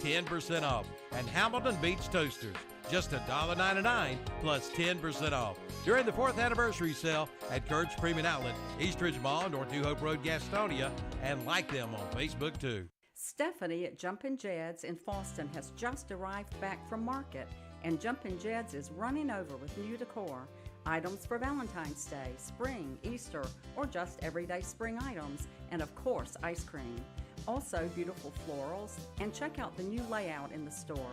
10% off. And Hamilton Beach Toasters, just $1.99 plus 10% off. During the 4th anniversary sale at Kurt's Premium Outlet, Eastridge Mall, North New Hope Road, Gastonia, and like them on Facebook too. Stephanie at Jumpin' Jed's in Foston has just arrived back from market, and Jumpin' Jed's is running over with new decor. Items for Valentine's Day, spring, Easter, or just everyday spring items, and of course ice cream. Also beautiful florals, and check out the new layout in the store.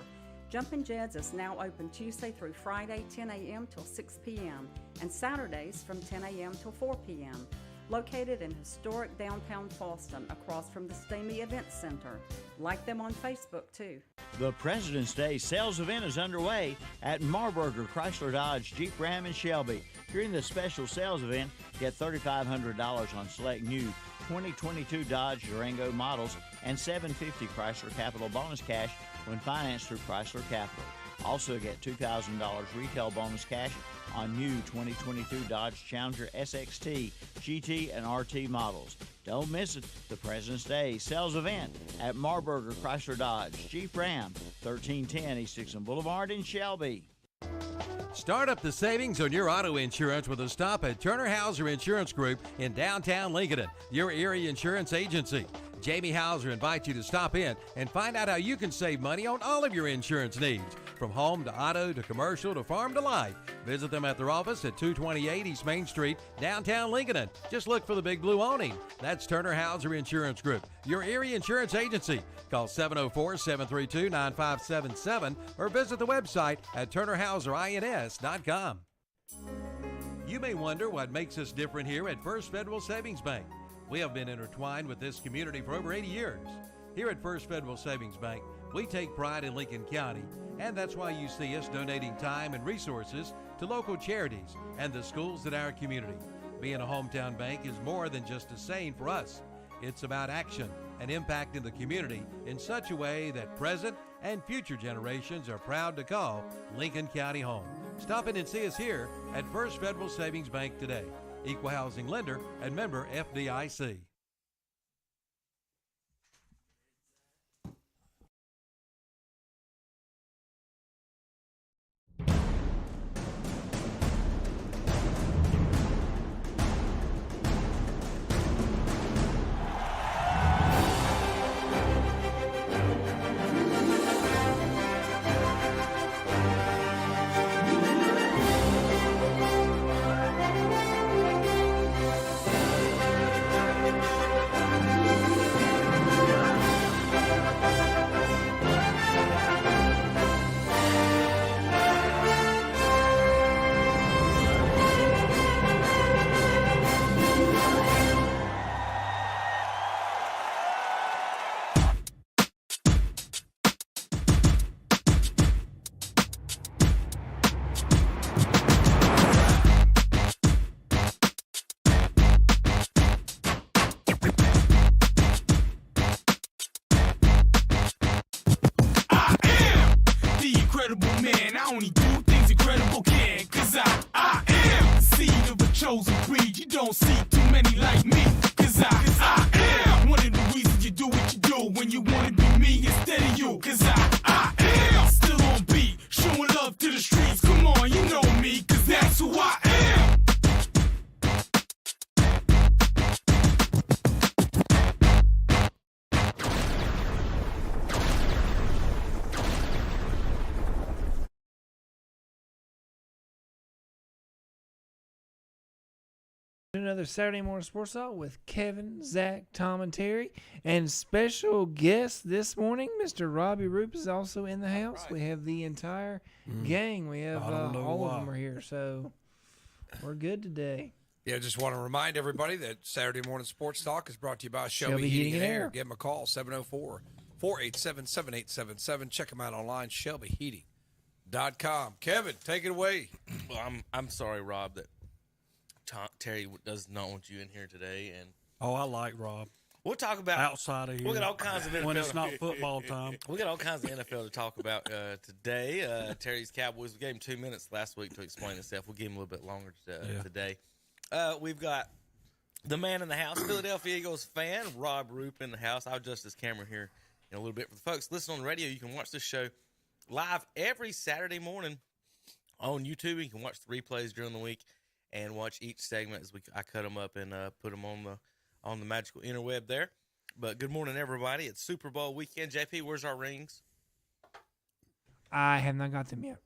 Jumpin' Jed's is now open Tuesday through Friday 10 a.m. till 6 p.m. and Saturdays from 10 a.m. till 4 p.m. Located in historic downtown Foston across from the Steamy Events Center. Like them on Facebook too. The President's Day sales event is underway at Marburger Chrysler Dodge Jeep Ram and Shelby. During the special sales event, get $3,500 on select new 2022 Dodge Durango models and $750 Chrysler Capital bonus cash when financed through Chrysler Capital. Also get $2,000 retail bonus cash on new 2022 Dodge Challenger SXT, GT, and RT models. Don't miss it. The President's Day sales event at Marburger Chrysler Dodge Jeep Ram, 1310 East Dixon Boulevard in Shelby. Start up the savings on your auto insurance with a stop at Turner Hauser Insurance Group in downtown Lincoln, your area insurance agency. Jamie Hauser invites you to stop in and find out how you can save money on all of your insurance needs, from home to auto to commercial to farm to life. Visit them at their office at 228 East Main Street, downtown Lincoln. Just look for the big blue awning. That's Turner Hauser Insurance Group, your area insurance agency. Call 704-732-9577 or visit the website at turnerhauserins.com. You may wonder what makes us different here at First Federal Savings Bank. We have been intertwined with this community for over 80 years. Here at First Federal Savings Bank, we take pride in Lincoln County, and that's why you see us donating time and resources to local charities and the schools in our community. Being a hometown bank is more than just a saying for us. It's about action and impact in the community in such a way that present and future generations are proud to call Lincoln County home. Stop in and see us here at First Federal Savings Bank today. Equal housing lender and member FDIC. Another Saturday Morning Sports Talk with Kevin, Zach, Tom, and Terry. And special guest this morning, Mr. Robbie Roop is also in the house. Right. We have the entire gang. We have all of them are here, so we're good today. Yeah, just want to remind everybody that Saturday Morning Sports Talk is brought to you by Shelby Heating and Air. Give them a call, 704-487-7877. Check them out online, shelbyheating.com. Kevin, take it away. Well, I'm sorry, Rob, that Terry does not want you in here today, and I like Rob. We'll talk about outside of here. We got all kinds of NFL when it's not football time. We got all kinds of NFL to talk about today. Terry's Cowboys. We gave him 2 minutes last week to explain himself. We'll give him a little bit longer today. We've got the man in the house, Philadelphia Eagles fan, Rob Roop in the house. I'll adjust this camera here in a little bit. For the folks listening on the radio, you can watch this show live every Saturday morning on YouTube. You can watch the replays during the week and watch each segment as I cut them up and put them on the magical interweb there. But good morning, everybody. It's Super Bowl weekend. JP, where's our rings? I have not got them yet.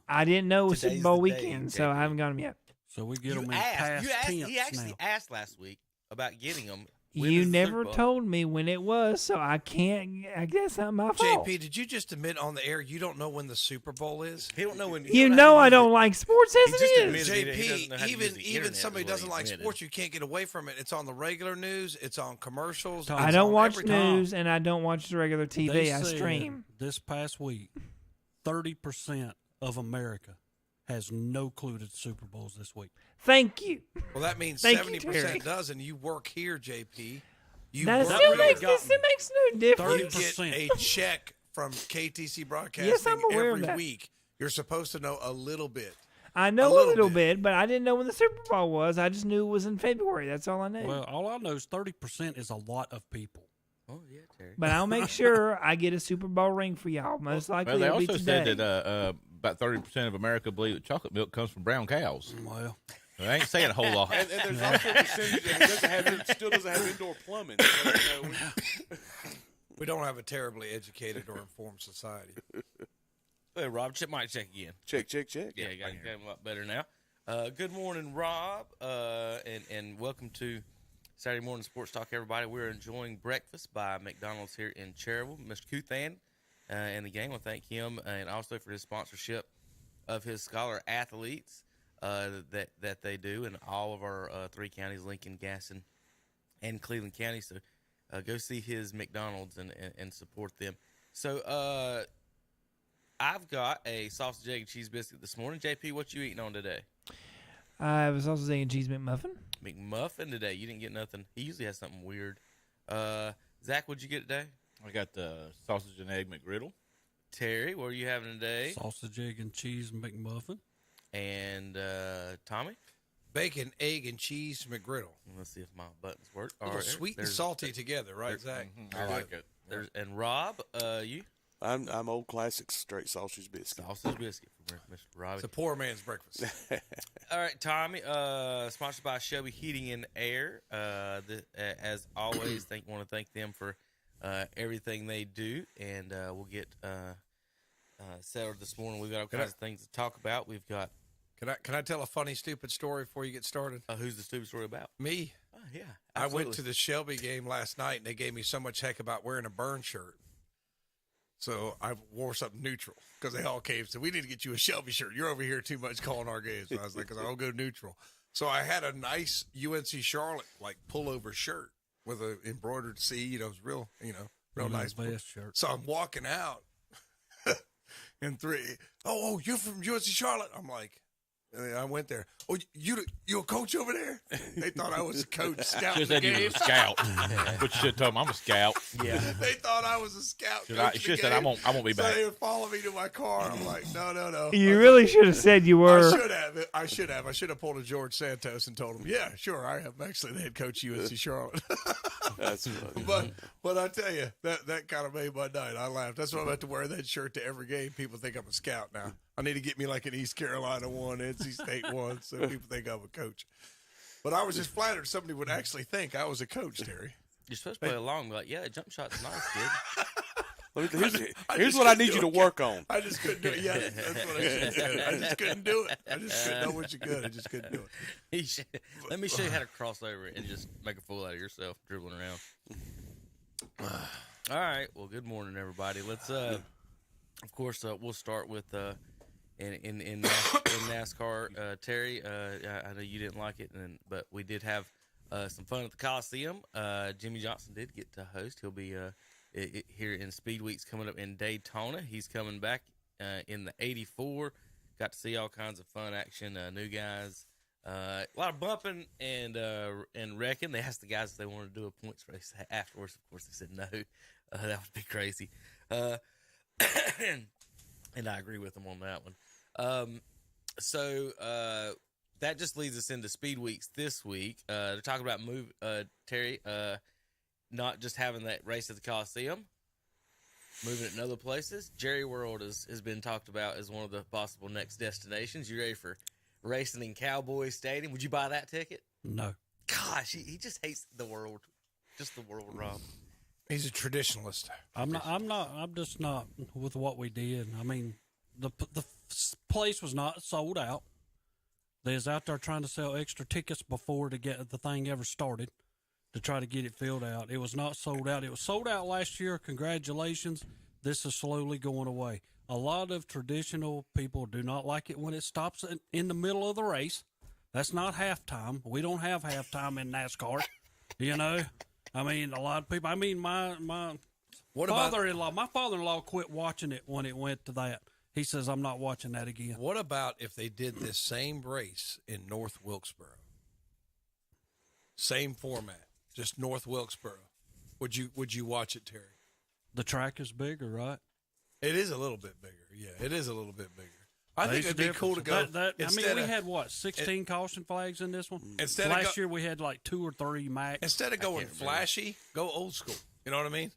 I didn't know it was Super Bowl weekend, so I haven't got them yet. So we get them in past tense He actually now. asked last week about getting them. You never told me when it was, so I can't. I guess that's my fault. JP, did you just admit on the air you don't know when the Super Bowl is? He don't know when. You know I don't like sports as it is. JP, even somebody doesn't like sports, you can't get away from it. It's on the regular news. It's on commercials. I don't watch news, and I don't watch the regular TV. I stream. This past week, 30% of America has no clue that the Super Bowl's this week. Thank you. Well, that means 70% does, and you work here, JP. It makes no difference. You get a check from KTC Broadcasting every week. You're supposed to know a little bit. I know a little bit, but I didn't know when the Super Bowl was. I just knew it was in February. That's all I knew. Well, all I know is 30% is a lot of people. Oh, yeah, Terry. But I'll make sure I get a Super Bowl ring for y'all. Most likely they it'll also be today. said that about 30% of America believe that chocolate milk comes from brown cows. Well, I ain't saying a whole lot. And there's also a percentage that it still doesn't have indoor plumbing. So, we don't have a terribly educated or informed society. Hey, Rob, mic check again. Check. Yeah, you got him a lot better now. Good morning, Rob, and welcome to Saturday Morning Sports Talk, everybody. We're enjoying breakfast by McDonald's here in Cherryville. Mr. Kuthan and the gang, I want to thank him and also for his sponsorship of his scholar athletes that they do in all of our three counties, Lincoln, Gaston, and Cleveland County. So go see his McDonald's and support them. So I've got a sausage, egg, and cheese biscuit this morning. JP, what you eating on today? I have a sausage, egg, and cheese McMuffin. McMuffin today. You didn't get nothing. He usually has something weird. Zach, what'd you get today? I got the sausage and egg McGriddle. Terry, what are you having today? sausage, egg, and cheese McMuffin. And Tommy? Bacon, egg, and cheese McGriddle. Let's see if my buttons work. All right, sweet and salty together, right, Zach? I like it. And Rob, you? I'm old classic straight sausage biscuit. Sausage biscuit from Mr. Robbie. It's a poor man's breakfast. All right, Tommy, sponsored by Shelby Heating and Air. As always, want to thank them for everything they do, and we'll get settled this morning. We've got all kinds of things to talk about. We've got. Can I tell a funny, stupid story before you get started? Who's the stupid story about? Me. Oh, yeah. Absolutely. I went to the Shelby game last night, and they gave me so much heck about wearing a burn shirt. So I wore something neutral because they all came and said, we need to get you a Shelby shirt. You're over here too much calling our games. And I was like, because I'll go neutral. So I had a nice UNC Charlotte, pullover shirt with an embroidered C. It was real nice. Best shirt. So I'm walking out and you're from UNC Charlotte. I'm like, and I went there. Oh, you a coach over there? They thought I was a coach scout. Should have said you was a scout. But you should have told them I'm a scout. Yeah. They thought I was a scout. You should have said I won't be back. So they would follow me to my car. I'm like, no. You really should have said you were. I should have. I should have pulled a George Santos and told him, yeah, sure, I am actually the head coach of UNC Charlotte. That's funny. But I tell you, that kind of made my night. I laughed. That's why I'm about to wear that shirt to every game. People think I'm a scout now. I need to get me like an East Carolina one, NC State one, so people think I'm a coach. But I was just flattered somebody would actually think I was a coach, Terry. You're supposed to play along, like, yeah, jump shot's nice, kid. Here's what I need you to work on. I just couldn't do it. Yeah, that's what I should do. I just couldn't do it. I just couldn't know what you could. I just couldn't do it. Let me show you how to cross over and just make a fool out of yourself dribbling around. All right. Well, good morning, everybody. Let's, of course, we'll start with in NASCAR. Terry, I know you didn't like it, but we did have some fun at the Coliseum. Jimmy Johnson did get to host. He'll be here in Speed Weeks coming up in Daytona. He's coming back in the 84. Got to see all kinds of fun action, new guys. A lot of bumping and wrecking. They asked the guys if they wanted to do a points race afterwards. Of course, they said no. That would be crazy. And I agree with them on that one. So that just leads us into Speed Weeks this week. They're talking about Terry. not just having that race at the Coliseum, moving it in other places. Jerry World has been talked about as one of the possible next destinations. You ready for racing in Cowboy Stadium? Would you buy that ticket? No. Gosh, he just hates the world. Just the world, Rob. He's a traditionalist. I'm just not with what we did. I mean, the place was not sold out. They was out there trying to sell extra tickets before to get the thing ever started to try to get it filled out. It was not sold out. It was sold out last year. Congratulations. This is slowly going away. A lot of traditional people do not like it when it stops in the middle of the race. That's not halftime. We don't have halftime in NASCAR. You know, I mean, a lot of people. I mean, my father-in-law quit watching it when it went to that. He says, I'm not watching that again. What about if they did this same race in North Wilkesboro? Same format, just North Wilkesboro. Would you watch it, Terry? The track is bigger, right? It is a little bit bigger. Yeah, it is a little bit bigger. I think it'd be cool to go. I mean, we had, 16 caution flags in this one? Last year we had like 2 or 3 max. Instead of going flashy, go old school. You know what I mean?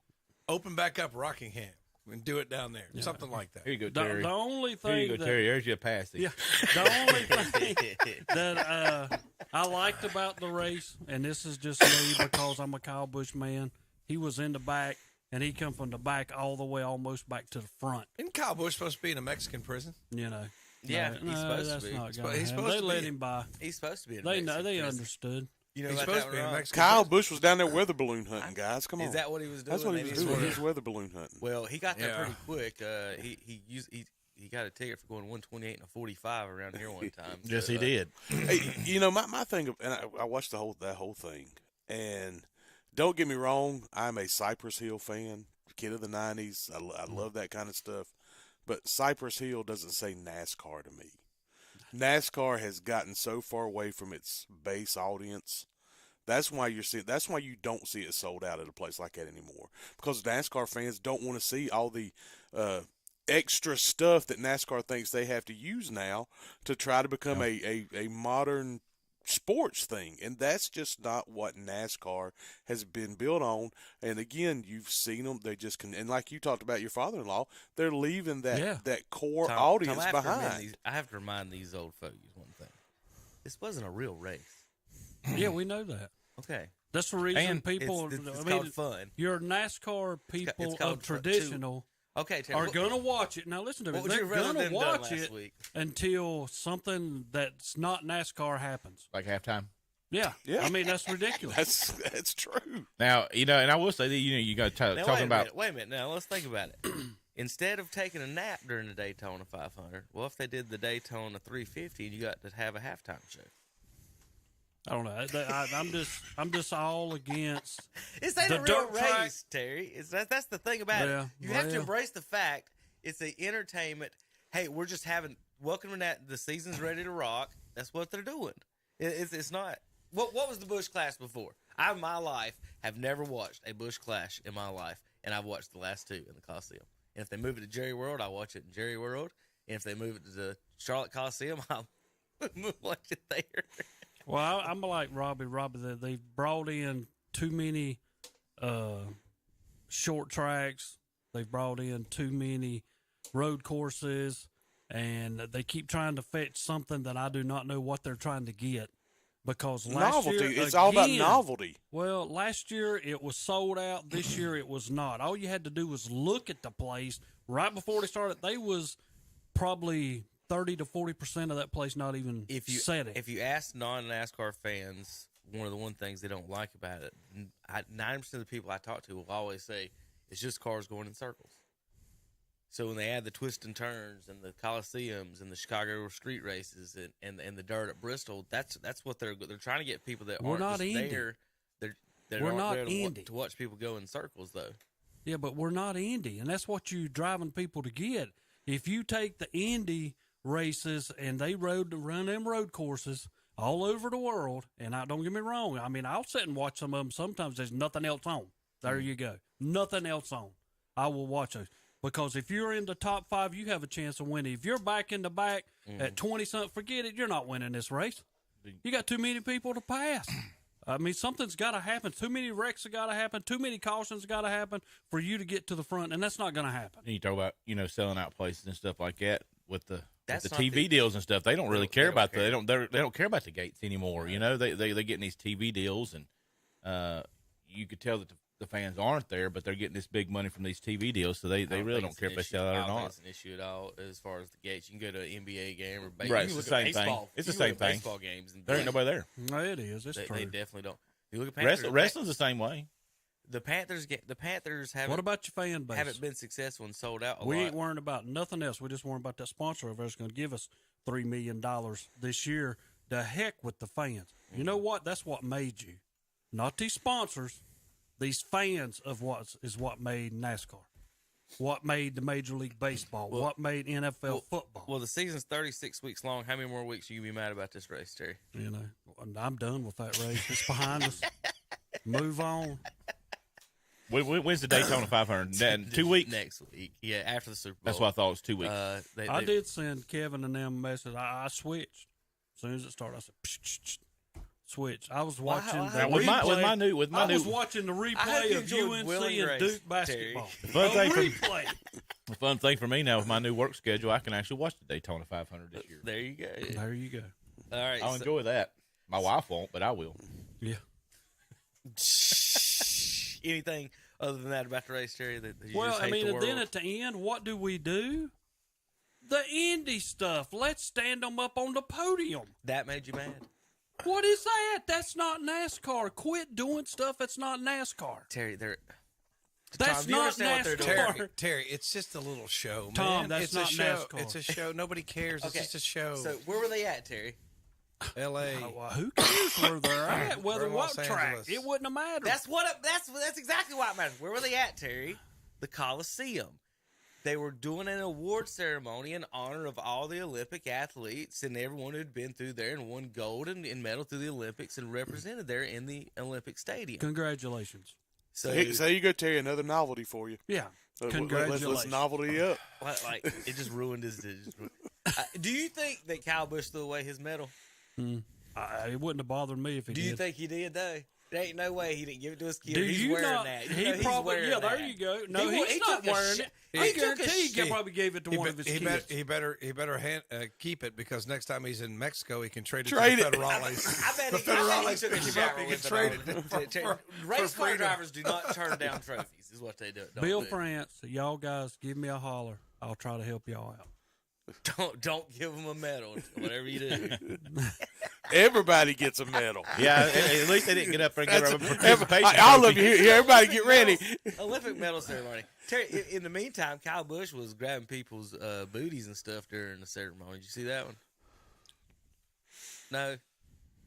Open back up Rockingham and do it down there. Yeah. Something like that. Here you go, Terry. The only thing Here you go, Terry. There's your passing. Yeah, the only thing that I liked about the race, and this is just me because I'm a Kyle Busch man, he was in the back, and he come from the back all the way almost back to the front. Isn't Kyle Busch supposed to be in a Mexican prison? You know. Yeah, he's supposed that's to be. Not gonna He's happen. supposed They to let be. him by. He's supposed to be in a They Mexican they prison. understood. You know He's about supposed that, to be in a Rob? Mexican Kyle prison. Busch was down there weather balloon hunting, guys. Come on. Is that what he was doing? That's what he Maybe was he's doing. doing- He was weather balloon hunting. Well, he got there Yeah. pretty quick. He got a ticket for going 128 and a 45 around here one time. Yes, So, he did. Hey, my thing, and I watched that whole thing, and don't get me wrong, I'm a Cypress Hill fan, kid of the '90s. I love that kind of stuff, but Cypress Hill doesn't say NASCAR to me. NASCAR has gotten so far away from its base audience. That's why you don't see it sold out at a place like that anymore, because NASCAR fans don't want to see all the extra stuff that NASCAR thinks they have to use now to try to become a modern sports thing, and that's just not what NASCAR has been built on. And again, you've seen them; they just and like you talked about your father-in-law, they're leaving that core audience behind. I have to remind these old fogies one thing: this wasn't a real race. Yeah, we know that. Okay, That's the reason And people. it's called fun. Your NASCAR people it's called of traditional Okay, Terry, are going to watch it. Now listen to me. what would you They're rather going to them done watch last it week? until something that's not NASCAR happens. Like halftime. Yeah. Yeah. I mean, that's ridiculous. That's true. Now, and I will say that, you got to Now, talking about. Wait a minute. Now let's think about it. Instead of taking a nap during the Daytona 500, what if they did the Daytona 350 and you got to have a halftime show? I don't know. I'm just all against. This ain't The a real dirt track- race, Terry. That's the thing about Yeah, it. You have to well. embrace the fact it's the entertainment. Hey, we're just having welcome to that. The season's ready to rock. That's what they're doing. It's not. What was the Busch Clash before? I, in my life, have never watched a Busch Clash in my life, and I've watched the last 2 in the Coliseum. And if they move it to Jerry World, I watch it in Jerry World. And if they move it to the Charlotte Coliseum, I'll watch it there. Well, I'm like Robbie. That they've brought in too many short tracks. They've brought in too many road courses, and they keep trying to fetch something that I do not know what they're trying to get. Because last Novelty. year, It's all about again, novelty. Well, last year it was sold out. This year it was not. All you had to do was look at the place right before they started. They was probably 30 to 40% of that place not even setting. If you ask non-NASCAR fans, one of the things they don't like about it, 90% of the people I talk to will always say it's just cars going in circles. So when they add the twists and turns and the Coliseums and the Chicago street races and the dirt at Bristol, that's what they're trying to get people that We're aren't not just Indy. there. They're We're not there Indy. to watch people go in circles, though. Yeah, but we're not Indy, and that's what you're driving people to get. If you take the Indy races and they run them road courses all over the world, and don't get me wrong, I mean, I'll sit and watch some of them. Sometimes there's nothing else on. There you go. Nothing else on. I will watch those. Because if you're in the top 5, you have a chance of winning. If you're back in the back at 20-something, forget it. You're not winning this race. You got too many people to pass. I mean, something's got to happen. Too many wrecks have got to happen. Too many cautions got to happen for you to get to the front, and that's not going to happen. And you talk about selling out places and stuff like that with the That's not TV deals and stuff. They don't really care about they don't care about the gates anymore. You know, they're getting these TV deals, and you could tell that the fans aren't there, but they're getting this big money from these TV deals, so they really don't care if they sell out or I don't think not. it's an issue at all as far as the gates. You can go to an NBA game or baseball. Right, it's the same thing. It's the same thing. Baseball games. And There ain't nobody there. No, it is. It's true. They definitely don't. You look at Panthers. Wrestling's the same way. The Panthers haven't. What about your fan base? Haven't been successful and sold out. We ain't worrying about nothing else. We're just worrying about that sponsor of ours going to give us $3 million this year. The heck with the fans. You know what? That's what made you. Not these sponsors. These fans of what made NASCAR. What made the Major League Baseball. What made NFL football. Well, the season's 36 weeks long. How many more weeks are you going to be mad about this race, Terry? You know, I'm done with that race. It's behind us. Move on. When's the Daytona 500? 2 weeks? Next week. Yeah, after the Super Bowl. That's what I thought it was 2 weeks. I did send Kevin and them a message. I switched. As soon as it started, I said, psh. Switch. I was watching the replay. With my I was watching the replay of UNC and Duke basketball. The fun thing for me now with my new work schedule, I can actually watch the Daytona 500 this year. There you go. There you go. All right. I'll enjoy that. My wife won't, but I will. Yeah. Anything other than that about the race, Terry? That you Well, just I hate mean, the and world? then at the end, what do? The Indy stuff. Let's stand them up on the podium. That made you mad? What is that? That's not NASCAR. Quit doing stuff that's not NASCAR. Terry, That's Tom, do you not understand what they're doing? NASCAR. Terry, it's just a little show, man. Tom, that's it's not a show. NASCAR. It's a show. Nobody cares. It's Okay, just a show. So where were they at, Terry? L.A. Well, who cares where they're at? Whether We're what Los track? Angeles. It wouldn't have mattered. That's exactly why it matters. Where were they at, Terry? The Coliseum. They were doing an award ceremony in honor of all the Olympic athletes and everyone who'd been through there and won gold and medal through the Olympics and represented there in the Olympic Stadium. Congratulations. So you go, Terry, another novelty for you. Yeah. Let's novelty up. like it just ruined his. Do you think that Kyle Busch threw away his medal? It wouldn't have bothered me if he Do did. you think he did though? There ain't no way he didn't give it to his kid. Do He's you wearing not? that. He he's probably. wearing Yeah, that. there you go. No, He he's not took a wearing sh- it. he I took a guarantee shit. he probably gave it to one of his kids. He better keep it because next time he's in Mexico, he can trade it Trade to it. the Federales. I bet The he Federales took a pick him shower up. He with can it trade on. it for Race car freedom. drivers do not turn down trophies. Is what they do. Don't Bill do. France, y'all guys, give me a holler. I'll try to help y'all out. Don't give him a medal. Whatever you do. Everybody gets a medal. Yeah, at least they didn't get up there and give her a participation All of trophy. you here, everybody get ready. Olympic medal ceremony. Terry, in the meantime, Kyle Busch was grabbing people's booties and stuff during the ceremony. Did you see that one? No,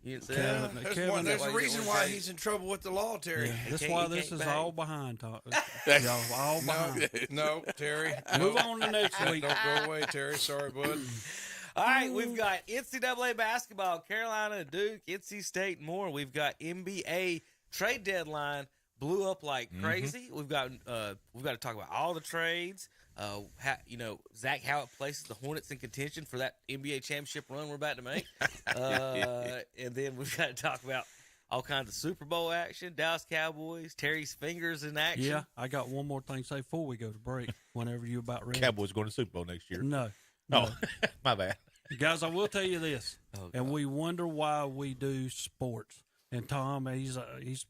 you didn't see that one. Kevin, There's a why you reason didn't why wanna he's in trouble with the law, Terry. That's can't- why he this can't is bang. all behind. Y'all all behind. No, Terry. Move on to next week. Don't go away, Terry. Sorry, bud. All right, we've got NCAA basketball, Carolina, Duke, NC State, and more. We've got NBA trade deadline blew up like crazy. We've got to talk about all the trades. Zach Howard places the Hornets in contention for that NBA championship run we're about to make. And then we've got to talk about all kinds of Super Bowl action, Dallas Cowboys, Terry's fingers in action. Yeah, I got one more thing to say before we go to break. Whenever you're about ready. Cowboys going to Super Bowl next year. No. Oh, my bad. Guys, I will tell you this, Oh, and we wonder why we do sports. And Tom, he's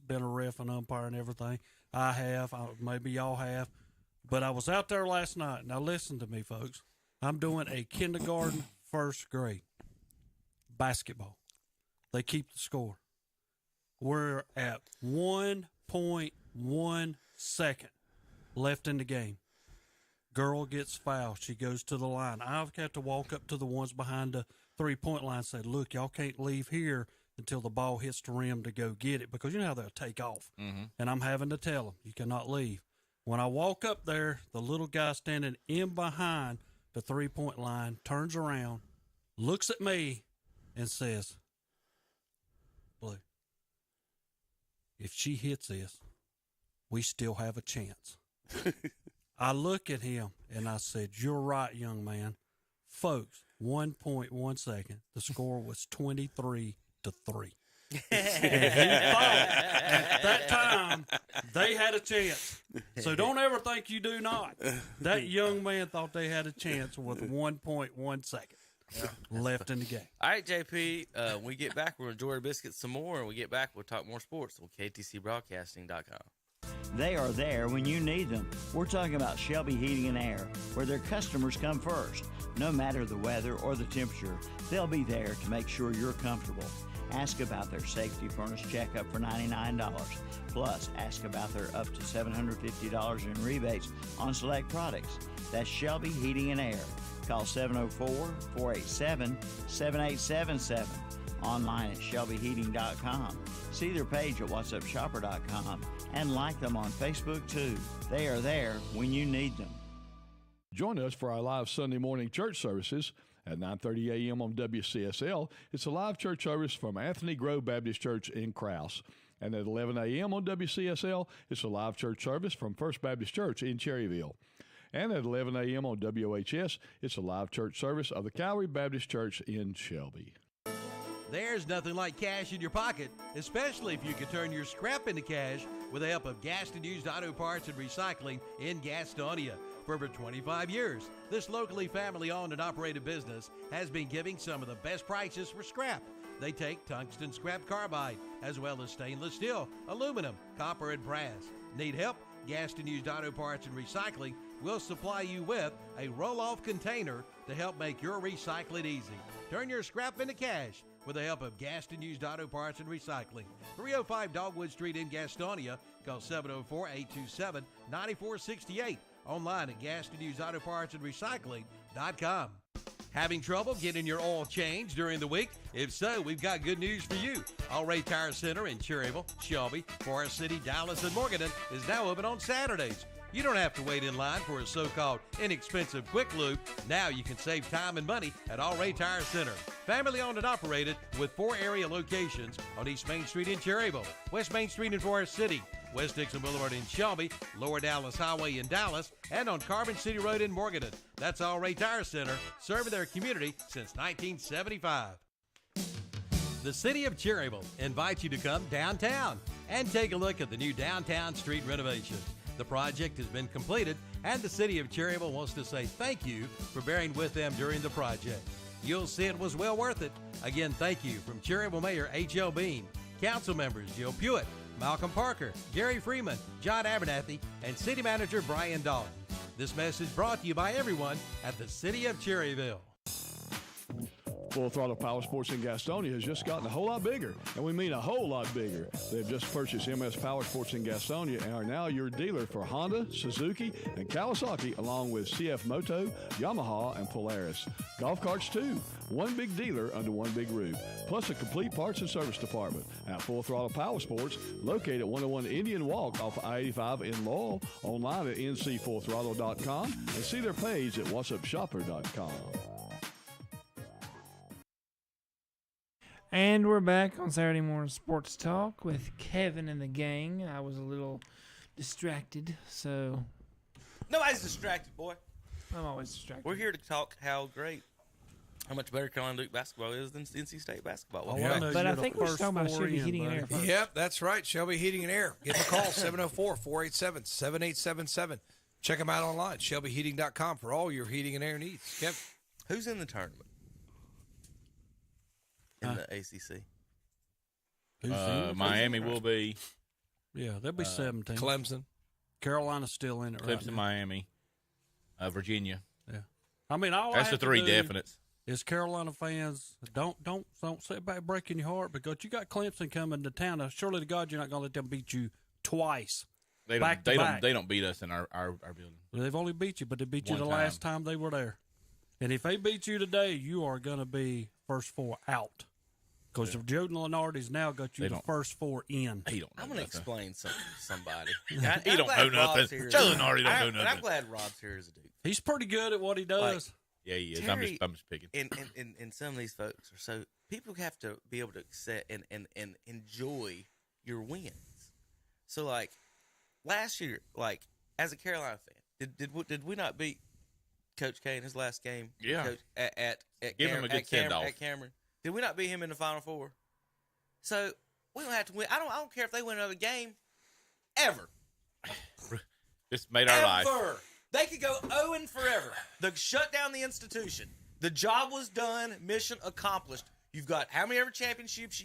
been a ref and umpire and everything. I have, maybe y'all have, but I was out there last night. Now listen to me, folks. I'm doing a kindergarten, first grade basketball. They keep the score. We're at 1.1 second left in the game. Girl gets fouled. She goes to the line. I've got to walk up to the ones behind the three-point line and say, look, y'all can't leave here until the ball hits the rim to go get it, because you know how they'll take off. And I'm having to tell them, you cannot leave. When I walk up there, the little guy standing in behind the three-point line turns around, looks at me, and says, Blue, if she hits this, we still have a chance. I look at him and I said, you're right, young man. Folks, 1.1 second. The score was 23-3. And he thought at that time they had a chance. So don't ever think you do not. That young man thought they had a chance with 1.1 second left in the game. All right, JP, when we get back, we'll enjoy our biscuits some more. And we get back, we'll talk more sports on KTCBroadcasting.com. They are there when you need them. We're talking about Shelby Heating and Air, where their customers come first. No matter the weather or the temperature, they'll be there to make sure you're comfortable. Ask about their safety furnace checkup for $99. Plus, ask about their up to $750 in rebates on select products. That's Shelby Heating and Air. Call 704-487-7877. Online at shelbyheating.com. See their page at whatsupshopper.com and like them on Facebook too. They are there when you need them. Join us for our live Sunday morning church services at 9:30 a.m. on WCSL. It's a live church service from Anthony Grove Baptist Church in Krause. And at 11 a.m. on WCSL, it's a live church service from First Baptist Church in Cherryville. And at 11 a.m. on WHS, it's a live church service of the Calvary Baptist Church in Shelby. There's nothing like cash in your pocket, especially if you can turn your scrap into cash with the help of Gaston Used Auto Parts and Recycling in Gastonia. For over 25 years, this locally family-owned and operated business has been giving some of the best prices for scrap. They take tungsten scrap carbide, as well as stainless steel, aluminum, copper, and brass. Need help? Gaston Used Auto Parts and Recycling will supply you with a roll-off container to help make your recycling easy. Turn your scrap into cash with the help of Gaston Used Auto Parts and Recycling. 305 Dogwood Street in Gastonia. Call 704-827-9468. Online at GastonUsedAutoPartsAndRecycling.com. Having trouble getting your oil changed during the week? If so, we've got good news for you. All Ray Tire Center in Cherryville, Shelby, Forest City, Dallas, and Morganton is now open on Saturdays. You don't have to wait in line for a so-called inexpensive quick lube. Now you can save time and money at All Ray Tire Center. Family owned and operated with 4 area locations on East Main Street in Cherryville, West Main Street in Forest City, West Dixon Boulevard in Shelby, Lower Dallas Highway in Dallas, and on Carbon City Road in Morganton. That's All Ray Tire Center, serving their community since 1975. The City of Cherryville invites you to come downtown and take a look at the new downtown street renovation. The project has been completed, and the City of Cherryville wants to say thank you for bearing with them during the project. You'll see it was well worth it. Again, thank you from Cherryville Mayor H.L. Bean, Council members Jill Pewitt, Malcolm Parker, Gary Freeman, John Abernathy, and City Manager Brian Dalton. This message brought to you by everyone at the City of Cherryville. Full Throttle Power Sports in Gastonia has just gotten a whole lot bigger, and we mean a whole lot bigger. They've just purchased MS Power Sports in Gastonia and are now your dealer for Honda, Suzuki, and Kawasaki, along with CF Moto, Yamaha, and Polaris. Golf carts too. One big dealer under one big roof, plus a complete parts and service department. At Full Throttle Power Sports, located at 101 Indian Walk off I-85 in Lowell, online at ncfullthrottle.com, and see their page at whatsupshopper.com. And we're back on Saturday Morning Sports Talk with Kevin and the gang. I was a little distracted, so Nobody's distracted, boy. I'm always distracted. We're here to talk how much better Carolina Duke basketball is than NC State basketball. Oh, Yeah. I know But you're I the think we're first talking about four Shelby in, Heating and buddy. Air first. Yep, that's right. Shelby Heating and Air. Give them a call, 704-487-7877. Check them out online, shelbyheating.com, for all your heating and air needs. Kevin. Who's in the tournament? In the ACC? Who's in? Miami will be. Yeah, there'll be 17. Clemson. Carolina's still in it right Clemson, now. Miami, Virginia. Yeah. I mean, all That's I the have to three do definites. is Carolina fans, don't sit back breaking your heart, because you got Clemson coming to town. Now, surely to God, you're not going to let them beat you twice. They back to don't. back. They don't beat us in our building. Well, they've only beat you, but they beat you One the last time they were there. And if they beat you today, you are going to be first 4 out. Because if Joe Lenardi's now got you the first 4 in. He don't know I'm going to nothing. explain something to somebody. He don't know nothing. Joe Lenardi don't know nothing. I'm glad Rob's here as a Duke. He's pretty good at what he does. Yeah, he is. Terry, I'm just picking. And some of these folks are so people have to be able to accept and enjoy your wins. So like last year, like as a Carolina fan, did we not beat Coach K in his last game? Yeah. Coach, at Give him a good send-off. At Cameron. Did we not beat him in the Final Four? So we don't have to win. I don't care if they win another game, ever. Just made our life. Ever. They could go 0 forever. They shut down the institution. The job was done. Mission accomplished. You've got how many ever championships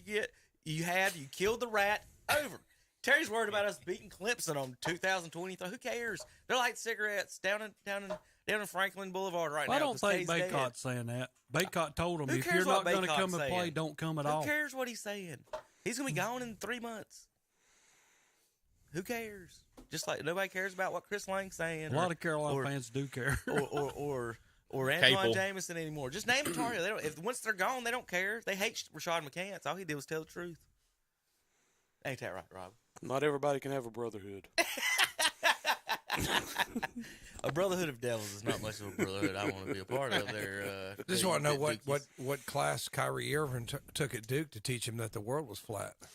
you killed the rat. Over. Terry's worried about us beating Clemson on 2023. Who cares? They're like cigarettes down in Franklin Boulevard right now. I don't think K's dead. Baycott's saying that. Baycott told him, Who if cares you're not what going to Baycott's come and play, saying? don't come at Who all. cares what he's saying? He's going to be gone in 3 months. Who cares? Just like nobody cares about what Chris Lang's saying. A lot of Carolina fans do care. or Antoine Jameson anymore. Just name a target. They don't. Once they're gone, they don't care. They hate Rashad McCants. All he did was tell the truth. Ain't that right, Rob? Not everybody can have a brotherhood. A brotherhood of devils is not much of a brotherhood I want to be a part of. There. Just want to know what class Kyrie Irving took at Duke to teach him that the world was flat. Does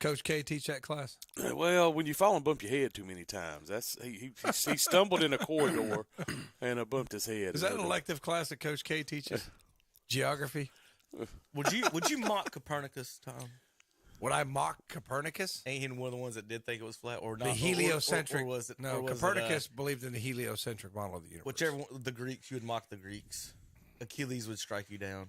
Coach K teach that class? Well, when you fall and bump your head too many times, that's he stumbled in a corridor and bumped his head. Is that an elective class that Coach K teaches? Geography? Would you mock Copernicus, Tom? Would I mock Copernicus? Ain't he one of the ones that did think it was flat, or not? The heliocentric. Or was it? No, or was Copernicus believed in the heliocentric model of the universe. Whichever one, the Greeks, you would mock the Greeks. Achilles would strike you down.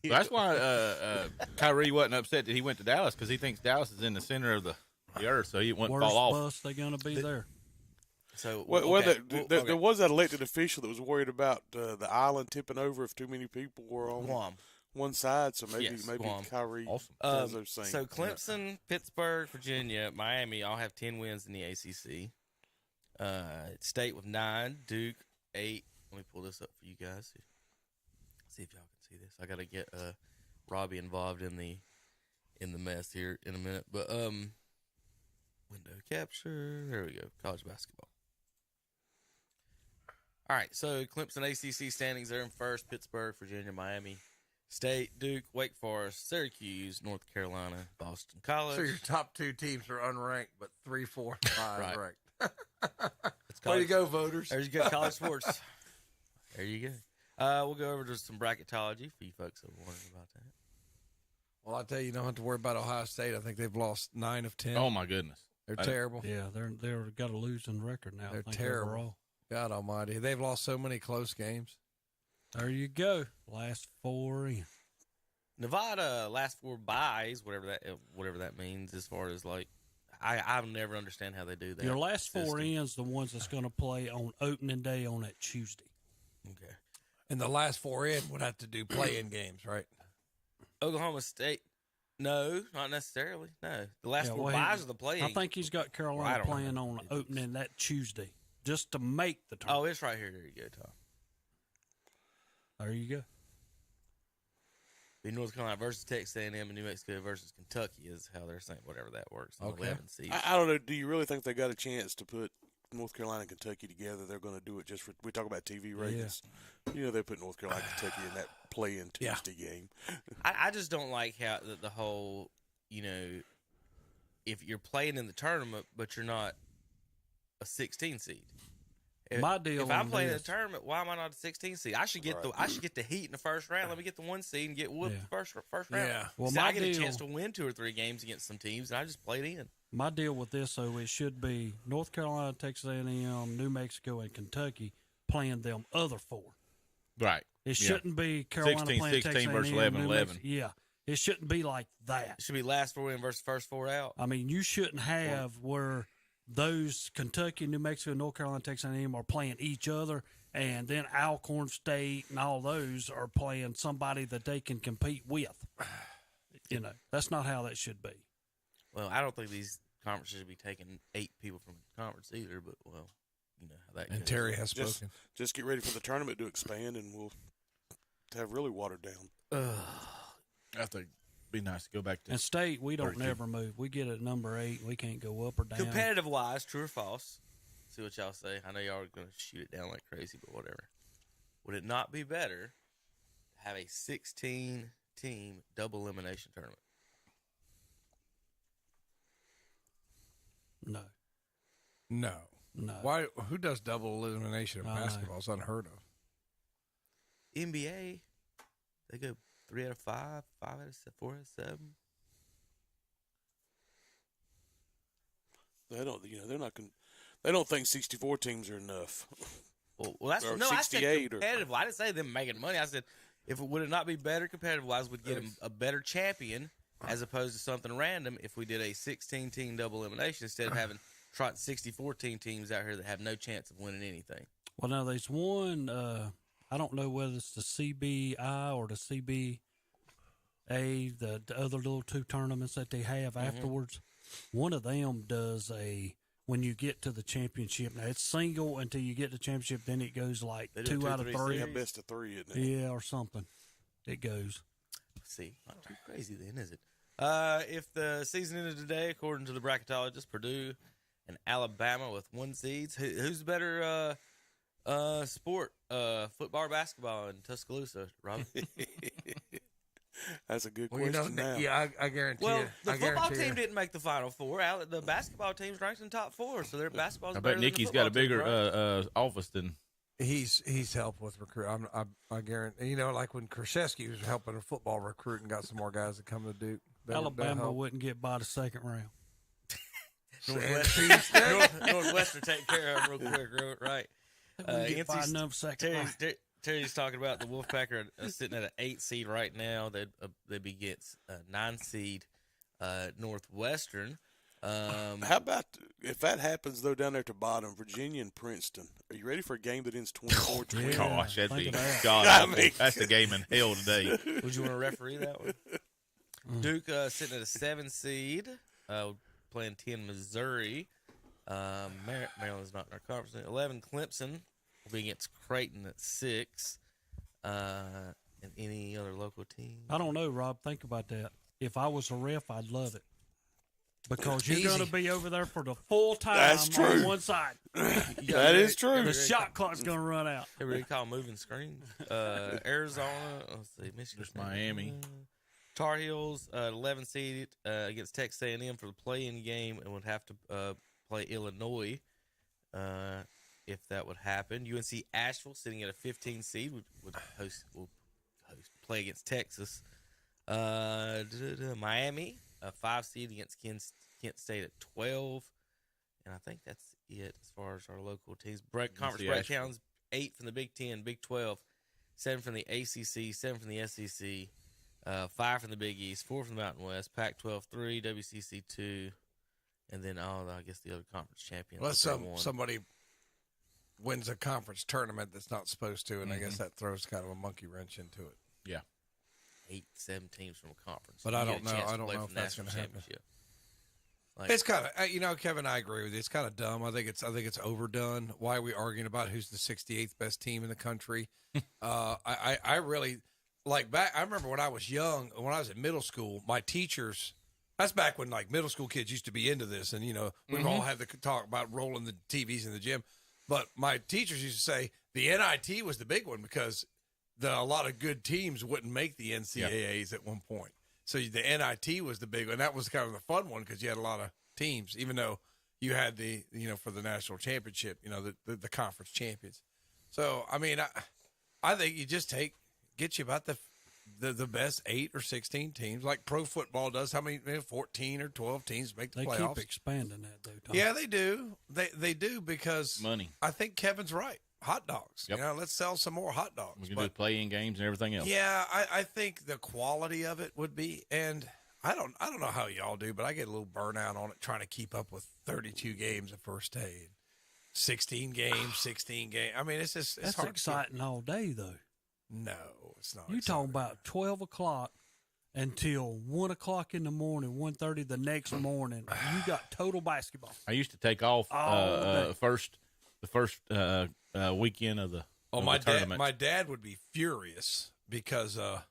That's why Kyrie wasn't upset that he went to Dallas, because he thinks Dallas is in the center of the earth, so he wouldn't fall off. Worst bus they going to be there. So there was that elected official that was worried about the island tipping over if too many people were on Guam. One side, so maybe Guam. Kyrie Awesome. does those things. So Clemson, Pittsburgh, Virginia, Miami all have 10 wins in the ACC. State with 9, Duke 8. Let me pull this up for you guys. See if y'all can see this. I got to get Robbie involved in the mess here in a minute. But window capture. There we go. College basketball. All right. So Clemson ACC standings are in first. Pittsburgh, Virginia, Miami State, Duke, Wake Forest, Syracuse, North Carolina, Boston College. So your top 2 teams are unranked, but 3, 4, 5 Right. ranked. Way to go, voters. There you go, college sports. There you go. We'll go over to some bracketology for you folks that are wondering about that. Well, I tell you, you don't have to worry about Ohio State. I think they've lost 9 of 10. Oh, my goodness. They're terrible. Yeah, they're got a losing record now. They're I think, terrible. overall. God almighty. They've lost so many close games. There you go. Last 4 in. Nevada, last 4 buys, whatever that means, as far as like, I've never understand how they do that. Your last 4 system. in's the ones that's going to play on opening day on that Tuesday. Okay. And the last 4 in would have to do play-in games, right? Oklahoma State, no, not necessarily. No, the last 4 buys are the play. I think he's got Carolina playing on opening that Tuesday just to make the tournament. Oh, it's right here. There you go, Tom. There you go. Be North Carolina versus Texas A&M and New Mexico versus Kentucky is how they're saying, whatever that works. Okay. 11 seeds. I don't know. Do you really think they got a chance to put North Carolina and Kentucky together? They're going to do it just for. We talk about TV ratings. Yeah. You know, they put North Carolina and Kentucky in that play-in Tuesday game. I just don't like how the whole, you know, if you're playing in the tournament but you're not a 16 seed. My deal. If I'm playing in the tournament, why am I not a 16 seed? I should get the heat in the first round. Let me get the 1 seed and get whooped first round. Yeah. Well, I get a chance to win 2 or 3 games against some teams, and I just played in. My deal with this, though, it should be North Carolina, Texas A&M, New Mexico, and Kentucky playing them other 4. Right. It shouldn't be Carolina 16, playing 16 Texas versus A&M, 11, New 11. Mexico. Yeah. It shouldn't be like that. It should be last 4 in versus first 4 out. I mean, you shouldn't have where those Kentucky, New Mexico, North Carolina, Texas A&M are playing each other, and then Alcorn State and all those are playing somebody that they can compete with. You know, that's not how that should be. Well, I don't think these conferences should be taking 8 people from the conference either, but, well, you know how that goes. And Terry has spoken. Just get ready for the tournament to expand, and we'll have really watered down. I think it'd be nice to go back to. And State, we don't 32. never move. We get at number 8. We can't go up or down. Competitive-wise, true or false? See what y'all say. I know y'all are going to shoot it down like crazy, but whatever. Would it not be better to have a 16-team double elimination tournament? No. No. No. Why? Who does double elimination in I know. basketball? It's unheard of. NBA, they go 3 out of 5, 5 out of 7, 4 out of 7. They don't. They're not. They don't think 64 teams are enough. Well, that's Or no. I said 68 or- competitive. I didn't say them making money. I said, would it not be better competitive wise? Would get them a better champion as opposed to something random if we did a 16-team double elimination instead of having trotting 64-team teams out here that have no chance of winning anything. Well, now there's one. I don't know whether it's the CBI or the CBA, the other little 2 tournaments that they have afterwards. One of them does when you get to the championship. Now it's single until you get to the championship. Then it goes like They do 2 out of 3. Yeah, best of 3, isn't it? Yeah, or something. It goes. See, not too crazy then, is it? If the season ended today, according to the bracketologist, Purdue and Alabama with 1 seeds. Who's the better sport? Football or basketball in Tuscaloosa, Rob? That's a good Well, question. Now. yeah, I guarantee Well, you. the I football guarantee team you. didn't make the Final Four. The basketball team's ranked in top 4, so their basketball's I better bet than the Nikki's got a football team, bigger right? office than. He's helped with recruit. I guarantee. Like when Krzyzewski was helping a football recruit and got some more guys to come to Duke. Alabama wouldn't get by the second round. Northwestern take care of them real quick, right? Get by enough second round. Terry's talking about the Wolfpack are sitting at an 8 seed right now. They'd be against 9 seed Northwestern. How about if that happens though down there at the bottom, Virginia and Princeton? Are you ready for a game that ends 24-20? Gosh, that'd think be of that. God. I mean- That's the game in hell today. Would you want to referee that one? Duke sitting at a 7 seed, playing 10 Missouri. Maryland's not in our conference. 11 Clemson will be against Creighton at 6. And any other local team? I don't know, Rob. Think about that. If I was a ref, I'd love it. Because you're going to be over there for the full time That's true. on one side. That is true. The shot clock's going to run out. Everybody call moving screens. Arizona, let's see, Michigan, There's Miami. Tar Heels, 11 seed against Texas A&M for the play-in game, and would have to play Illinois if that would happen. UNC Asheville, sitting at a 15 seed, will play against Texas. Miami, a 5 seed against Kent State at 12, and I think that's it as far as our local teams. Conference breakdowns: 8 from the Big 10, Big 12, 7 from the ACC, 7 from the SEC, 5 from the Big East, 4 from the Mountain West, Pac-12 3, WCC 2, and then I guess the other conference champions. Unless somebody wins a conference tournament that's not supposed to, and I guess that throws kind of a monkey wrench into it. Yeah. 7 teams from a conference. But You I get don't a know. chance I to don't play know for if the that's national going to happen. championship. It's kind of, Kevin, I agree with you. It's kind of dumb. I think it's overdone. Why are we arguing about who's the 68th best team in the country? I really like back. I remember when I was young, when I was in middle school, my teachers. That's back when like middle school kids used to be into this, and we all had to talk about rolling the TVs in the gym. But my teachers used to say the NIT was the big one because a lot of good teams wouldn't make the NCAAs at one point. So the NIT was the big one. That was kind of the fun one because you had a lot of teams, even though you had the, for the national championship, the conference champions. So, I mean, I think you just get you about the best 8 or 16 teams like pro football does. How many, 14 or 12 teams make the playoffs? They keep expanding that, though, Tom. Yeah, they do. They do because Money. I think Kevin's right. Hot dogs. Yep. Let's sell some more hot dogs. We can do play-in games and everything else. Yeah, I think the quality of it would be, and I don't know how y'all do, but I get a little burnout on it trying to keep up with 32 games the first day, 16 games. I mean, it's just That's hard exciting all day, though. No, it's not. You talking about 12 o'clock until 1 o'clock in the morning, 1:30 the next morning. You got total basketball. I used to take off All day. the first weekend of the tournament. My dad would be furious because so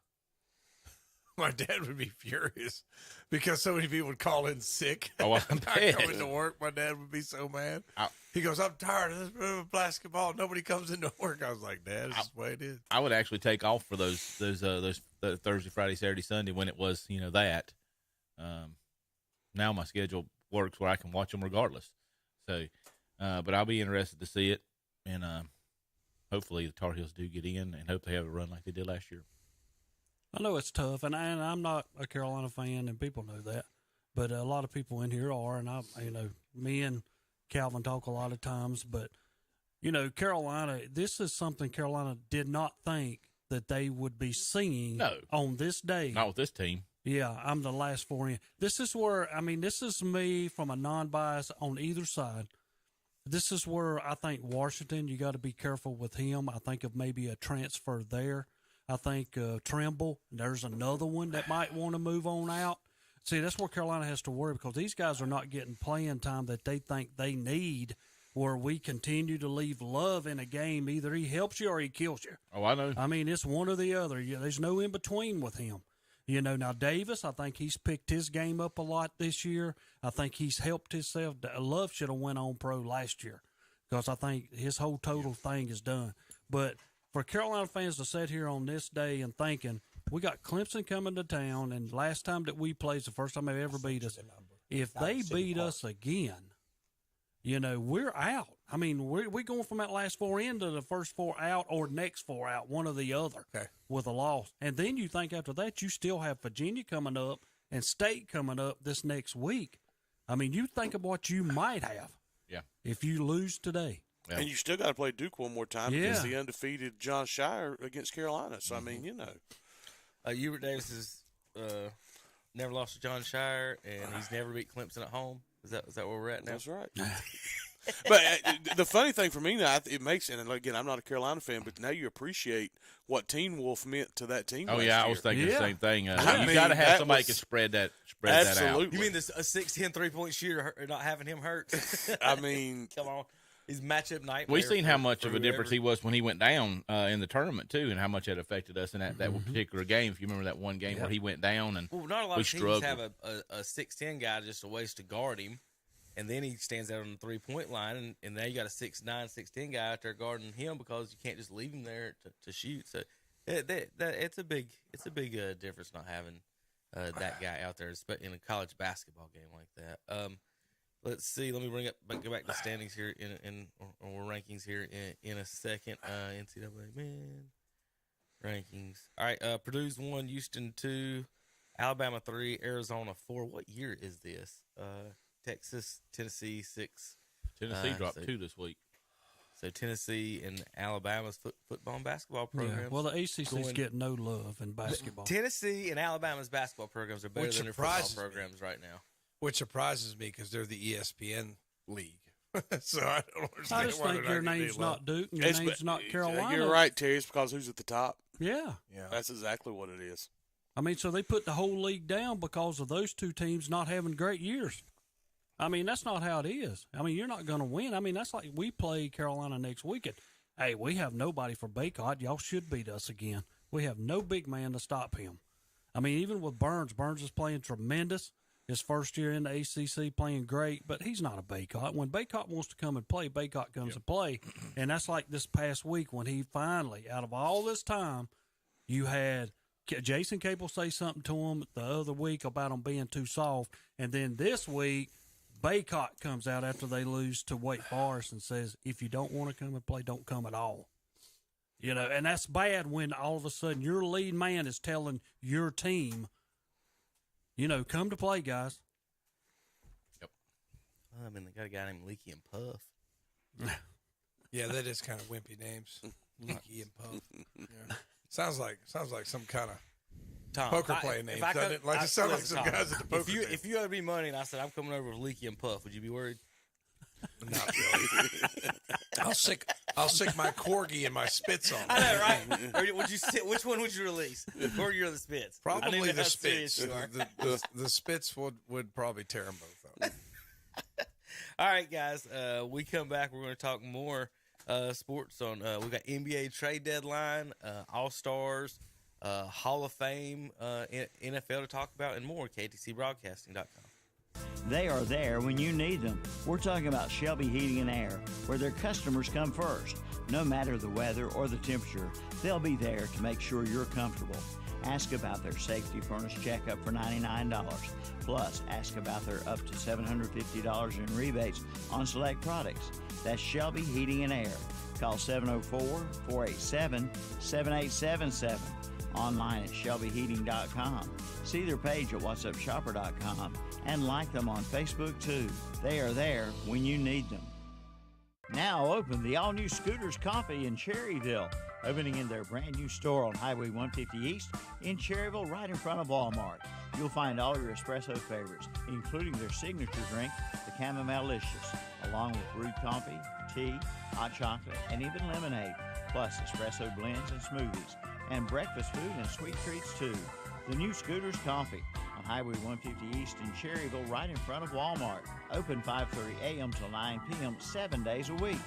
many people would call in sick. Oh, I not bet. coming to work. My dad would be so mad. He goes, "I'm tired of this basketball. Nobody comes into work." I was like, "Dad, this is the way it is." I would actually take off for those Thursday, Friday, Saturday, Sunday when it was that. Now my schedule works where I can watch them regardless. So, but I'll be interested to see it, and hopefully the Tar Heels do get in, and hope they have a run like they did last year. I know it's tough, and I'm not a Carolina fan, and people know that. But a lot of people in here are, and me and Calvin talk a lot of times. But Carolina, this is something Carolina did not think that they would be seeing on this day. Not with this team. Yeah, I'm the last four in. This is where, this is me from a non-bias on either side. This is where I think Washington, you got to be careful with him. I think of maybe a transfer there. I think Trimble, there's another one that might want to move on out. See, that's where Carolina has to worry because these guys are not getting playing time that they think they need, where we continue to leave Love in a game. Either he helps you or he kills you. Oh, I know. It's one or the other. There's no in between with him. Now Davis, I think he's picked his game up a lot this year. I think he's helped himself. Love should have went on pro last year because I think his whole total thing is done. But for Carolina fans to sit here on this day and thinking, we got Clemson coming to town, and last time that we played is the first time they ever beat us. If they beat us again, we're out. We're going from that last four into the first four out or next four out, one or the other, with a loss. And then you think after that you still have Virginia coming up and State coming up this next week. You think of what you might have if you lose today. Yeah. And you still got to play Duke one more time against the undefeated John Shire against Carolina. So, Hubert Davis has never lost to John Shire, and he's never beat Clemson at home. Is that where we're at now? That's right. But the funny thing for me now, it makes, and again, I'm not a Carolina fan, but now you appreciate what Teen Wolf meant to that team. Oh, last yeah, year. I was thinking the same thing. You got to have somebody who can spread that out. You mean a 6'10" 3-point shooter not having him hurt? Come on. He's matchup nightmare. We've seen how much of a difference he was when he went down in the tournament, too, and how much that affected us in that particular game. If you remember that one game where he went down and not a lot of struggled. teams have a 6'10" guy just a ways to guard him, and then he stands out on the three-point line, and now you got a 6'9", 6'10" guy out there guarding him because you can't just leave him there to shoot. So it's a big difference not having that guy out there, in a college basketball game like that. Let's see. Let me go back to standings here or rankings here in a second. NCAA men rankings. All right. Purdue's 1, Houston 2, Alabama 3, Arizona 4. What year is this? Texas, Tennessee 6. Tennessee dropped 2 this week. So Tennessee and Alabama's football and basketball programs. Yeah. Well, the ACC's getting no love in basketball. Tennessee and Alabama's basketball programs are better than their football programs right now. Which surprises me because they're the ESPN league. So I don't understand. I just think your name's not Duke and your name's not Carolina. You're right, Terry. It's because who's at the top. Yeah. That's exactly what it is. So they put the whole league down because of those two teams not having great years. That's not how it is. You're not going to win. That's like we play Carolina next weekend. Hey, we have nobody for Baycott. Y'all should beat us again. We have no big man to stop him. Even with Burns is playing tremendous. His first year in the ACC playing great, but he's not a Baycott. When Baycott wants to come and play, Baycott comes and play. And that's like this past week when he finally, out of all this time, you had Jason Cable say something to him the other week about him being too soft. And then this week, Baycott comes out after they lose to Wake Forest and says, if you don't want to come and play, don't come at all. And that's bad when all of a sudden your lead man is telling your team, come to play, guys. Yep. They got a guy named Leaky and Puff. Yeah, that is kind of wimpy names. Leaky and Puff. Yeah. Sounds like some kind of poker playing name. Doesn't it? It sounds like some guys at the poker table. If you owed me money and I said I'm coming over with Leaky and Puff, would you be worried? Not really. I'll sick my corgi and my Spitz on. I know, right? Or would you which one would you release, the corgi or the Spitz? Probably the Spitz. The Spitz would probably tear them both up. All right, guys. We come back. We're going to talk more sports on. We got NBA trade deadline, All Stars, Hall of Fame, NFL to talk about, and more. KTCBroadcasting.com. They are there when you need them. We're talking about Shelby Heating and Air, where their customers come first. No matter the weather or the temperature, they'll be there to make sure you're comfortable. Ask about their safety furnace checkup for $99. Plus, ask about their up to $750 in rebates on select products. That's Shelby Heating and Air. Call 704-487-7877. online at shelbyheating.com. See their page at whatsupshopper.com and like them on Facebook too. They are there when you need them. Now open the all-new Scooters Coffee in Cherryville, opening in their brand new store on Highway 150 East in Cherryville, right in front of Walmart. You'll find all your espresso favorites, including their signature drink, the Chamomile-licious, along with brewed coffee, tea, hot chocolate, and even lemonade, plus espresso blends and smoothies, and breakfast food and sweet treats too. The new Scooters Coffee on Highway 150 East in Cherryville, right in front of Walmart. Open 5:30 a.m. till 9 p.m. 7 days a week.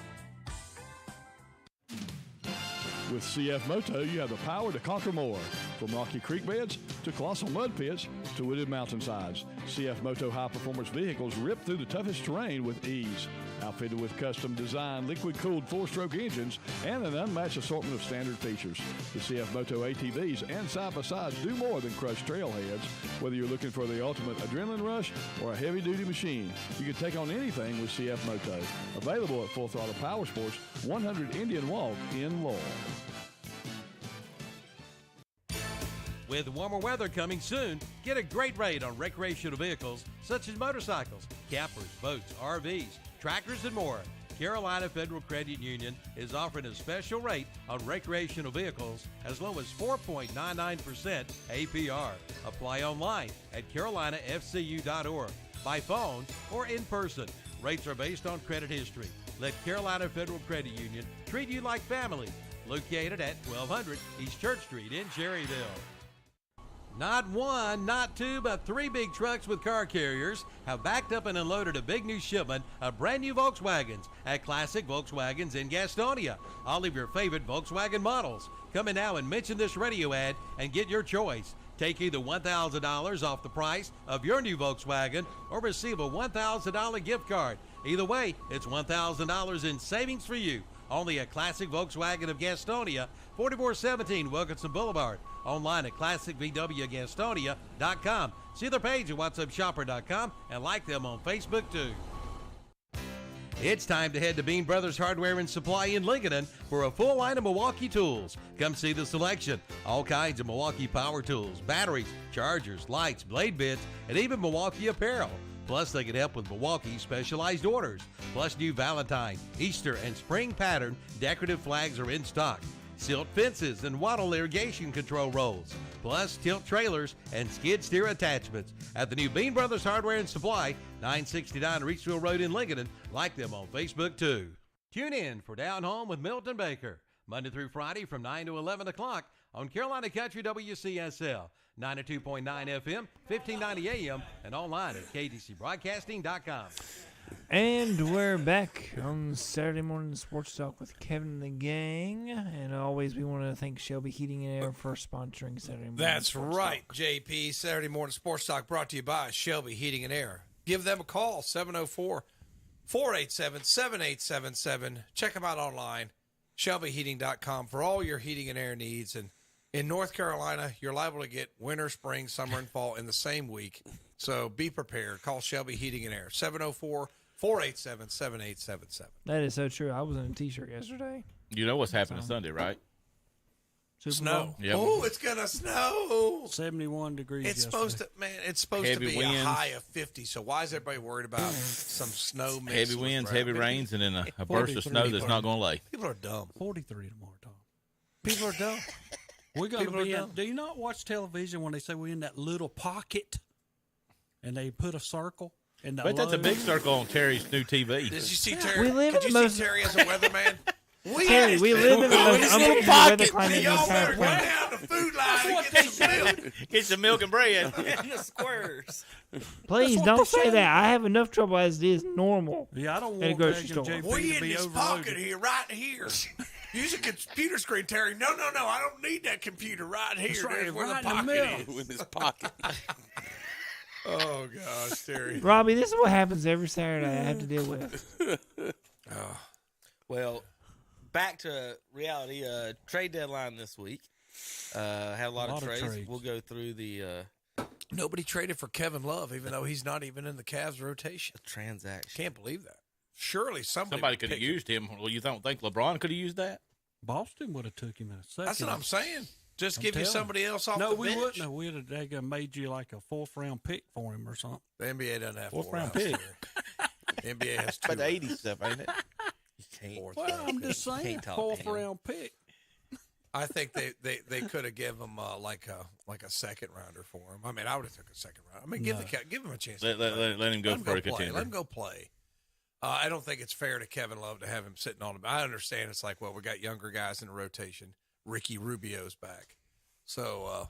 With CF Moto, you have the power to conquer more. From rocky creek beds to colossal mud pits to wooded mountainsides, CF Moto high-performance vehicles rip through the toughest terrain with ease. Outfitted with custom-designed liquid-cooled four-stroke engines and an unmatched assortment of standard features, the CF Moto ATVs and side-by-sides do more than crush trailheads. Whether you're looking for the ultimate adrenaline rush or a heavy-duty machine, you can take on anything with CF Moto. Available at Full Throttle Power Sports, 100 Indian Walk in Laurel. With warmer weather coming soon, get a great rate on recreational vehicles such as motorcycles, campers, boats, RVs, tractors, and more. Carolina Federal Credit Union is offering a special rate on recreational vehicles as low as 4.99% APR. Apply online at carolinafcu.org, by phone, or in person. Rates are based on credit history. Let Carolina Federal Credit Union treat you like family. Located at 1200 East Church Street in Cherryville. Not one, not two, but three big trucks with car carriers have backed up and unloaded a big new shipment of brand new Volkswagens at Classic Volkswagens in Gastonia. All of your favorite Volkswagen models. Come in now and mention this radio ad and get your choice. Take either $1,000 off the price of your new Volkswagen or receive a $1,000 gift card. Either way, it's $1,000 in savings for you. Only at Classic Volkswagen of Gastonia, 4417 Wilkinson Boulevard. Online at classicvwgastonia.com. See their page at whatsupshopper.com and like them on Facebook too. It's time to head to Bean Brothers Hardware and Supply in Lincoln for a full line of Milwaukee tools. Come see the selection. All kinds of Milwaukee power tools, batteries, chargers, lights, blade bits, and even Milwaukee apparel. Plus, they can help with Milwaukee specialized orders. Plus, new Valentine, Easter, and spring pattern decorative flags are in stock. Silt fences and wattle irrigation control rolls. Plus, tilt trailers and skid steer attachments at the new Bean Brothers Hardware and Supply, 969 Reachville Road in Lincoln. Like them on Facebook too. Tune in for Down Home with Milton Baker, Monday through Friday from 9 to 11 o'clock on Carolina Country WCSL, 92.9 FM, 1590 AM, and online at ktcbroadcasting.com. And we're back on Saturday Morning Sports Talk with Kevin and the gang. And always we want to thank Shelby Heating and Air for sponsoring Saturday Morning That's Sports right, Talk. JP. Saturday Morning Sports Talk brought to you by Shelby Heating and Air. Give them a call, 704-487-7877. Check them out online, shelbyheating.com, for all your heating and air needs. And in North Carolina, you're liable to get winter, spring, summer, and fall in the same week. So be prepared. Call Shelby Heating and Air, 704-487-7877. That is so true. I was in a T-shirt yesterday. You know what's happening Sunday, right? Super Snow. Bowl. Yep. Oh, it's going to snow. 71 degrees. It's supposed to, man, it's supposed Heavy to be winds. a high of 50. So why is everybody worried about some snow mixed Heavy with winds, rain? heavy rains, and then a burst of snow that's not going to lay. People are dumb. 43 tomorrow, Tom. People are dumb. We're going to People are be in. dumb. Do you not watch television when they say we're in that little pocket and they put a circle? And the But that's a low- big circle on Terry's new TV. Did you see Terry? We live Did in you the most- see Terry as a weatherman? Terry, we live in the most unpredictable weather climate in the Y'all entire better go planet. down to Food Line and get some milk. Get some milk and bread. the squares. Please what don't they say say. that. I have enough trouble as it is normal. Yeah, I don't At a want grocery Greg and store. JP We to in be this overloaded. pocket here, right here. Use a computer screen, Terry. No, I don't need that computer right here. That's right, There's where right the in the pocket middle. is. in his pocket. Oh, gosh, Terry. Robbie, this is what happens every Saturday I have to deal with. Well, back to reality. Trade deadline this week. Had a lot of trades. We'll go through the Nobody traded for Kevin Love, even though he's not even in the Cavs rotation. transaction. Can't believe that. Surely Somebody could have used him. Well, you don't think LeBron could have used that? Boston would have took him in a second. That's what I'm saying. Just give you telling somebody else off No, the we bench. wouldn't have. We'd have made you like a 4th-round pick for him or something. The NBA doesn't have 4th four round rounds pick. here. NBA has two. But the 80s stuff, ain't it? You can't. Fourth Well, round I'm pick. just saying, Can't talk to him. 4th-round pick. I think they could have given him like a second rounder for him. I mean, I would have took a second round. I mean, give him a chance. Let him go for a contender. Let him go play. I don't think it's fair to Kevin Love to have him sitting on him. I understand it's like, well, we got younger guys in the rotation. Ricky Rubio's back, so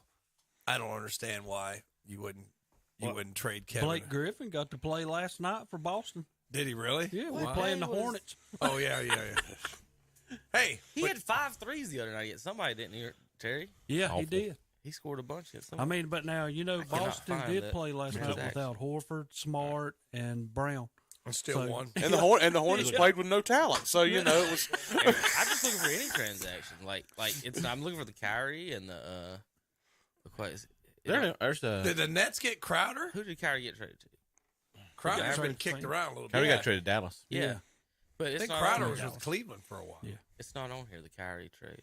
I don't understand why you wouldn't trade Kevin. Blake Griffin got to play last night for Boston. Did he really? Yeah, we're Wow. playing the Hornets. Oh yeah. Hey, He had 5 threes the other night. Yet somebody didn't hear Terry. Yeah, Awful. he did. He scored a bunch. Yet I somebody. mean, but now, cannot Boston find did that play last night transaction. without Horford, Smart, and Brown. I still So- won. And the Hornets played with no talent, so it was. I'm just looking for any transaction. Like I'm looking for the Kyrie and the There's Did the Nets get Crowder? Who did Kyrie get traded to? Crowder's been traded kicked to- around a little Kyrie bit. got traded to Dallas. Yeah. But I it's think not Crowder on was here. with Cleveland for a while. Yeah. It's not on here, the Kyrie trade.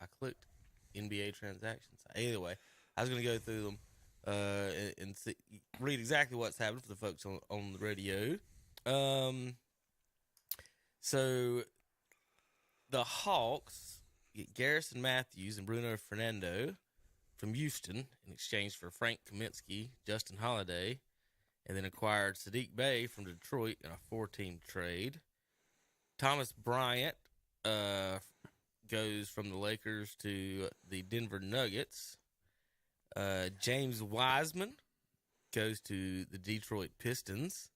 I clicked NBA transactions. Either way, I was going to go through them and read exactly what's happened for the folks on the radio. So the Hawks get Garrison Matthews and Bruno Fernando from Houston in exchange for Frank Kaminsky, Justin Holiday, and then acquired Sadiq Bey from Detroit in a 4-team trade. Thomas Bryant goes from the Lakers to the Denver Nuggets. James Wiseman goes to the Detroit Pistons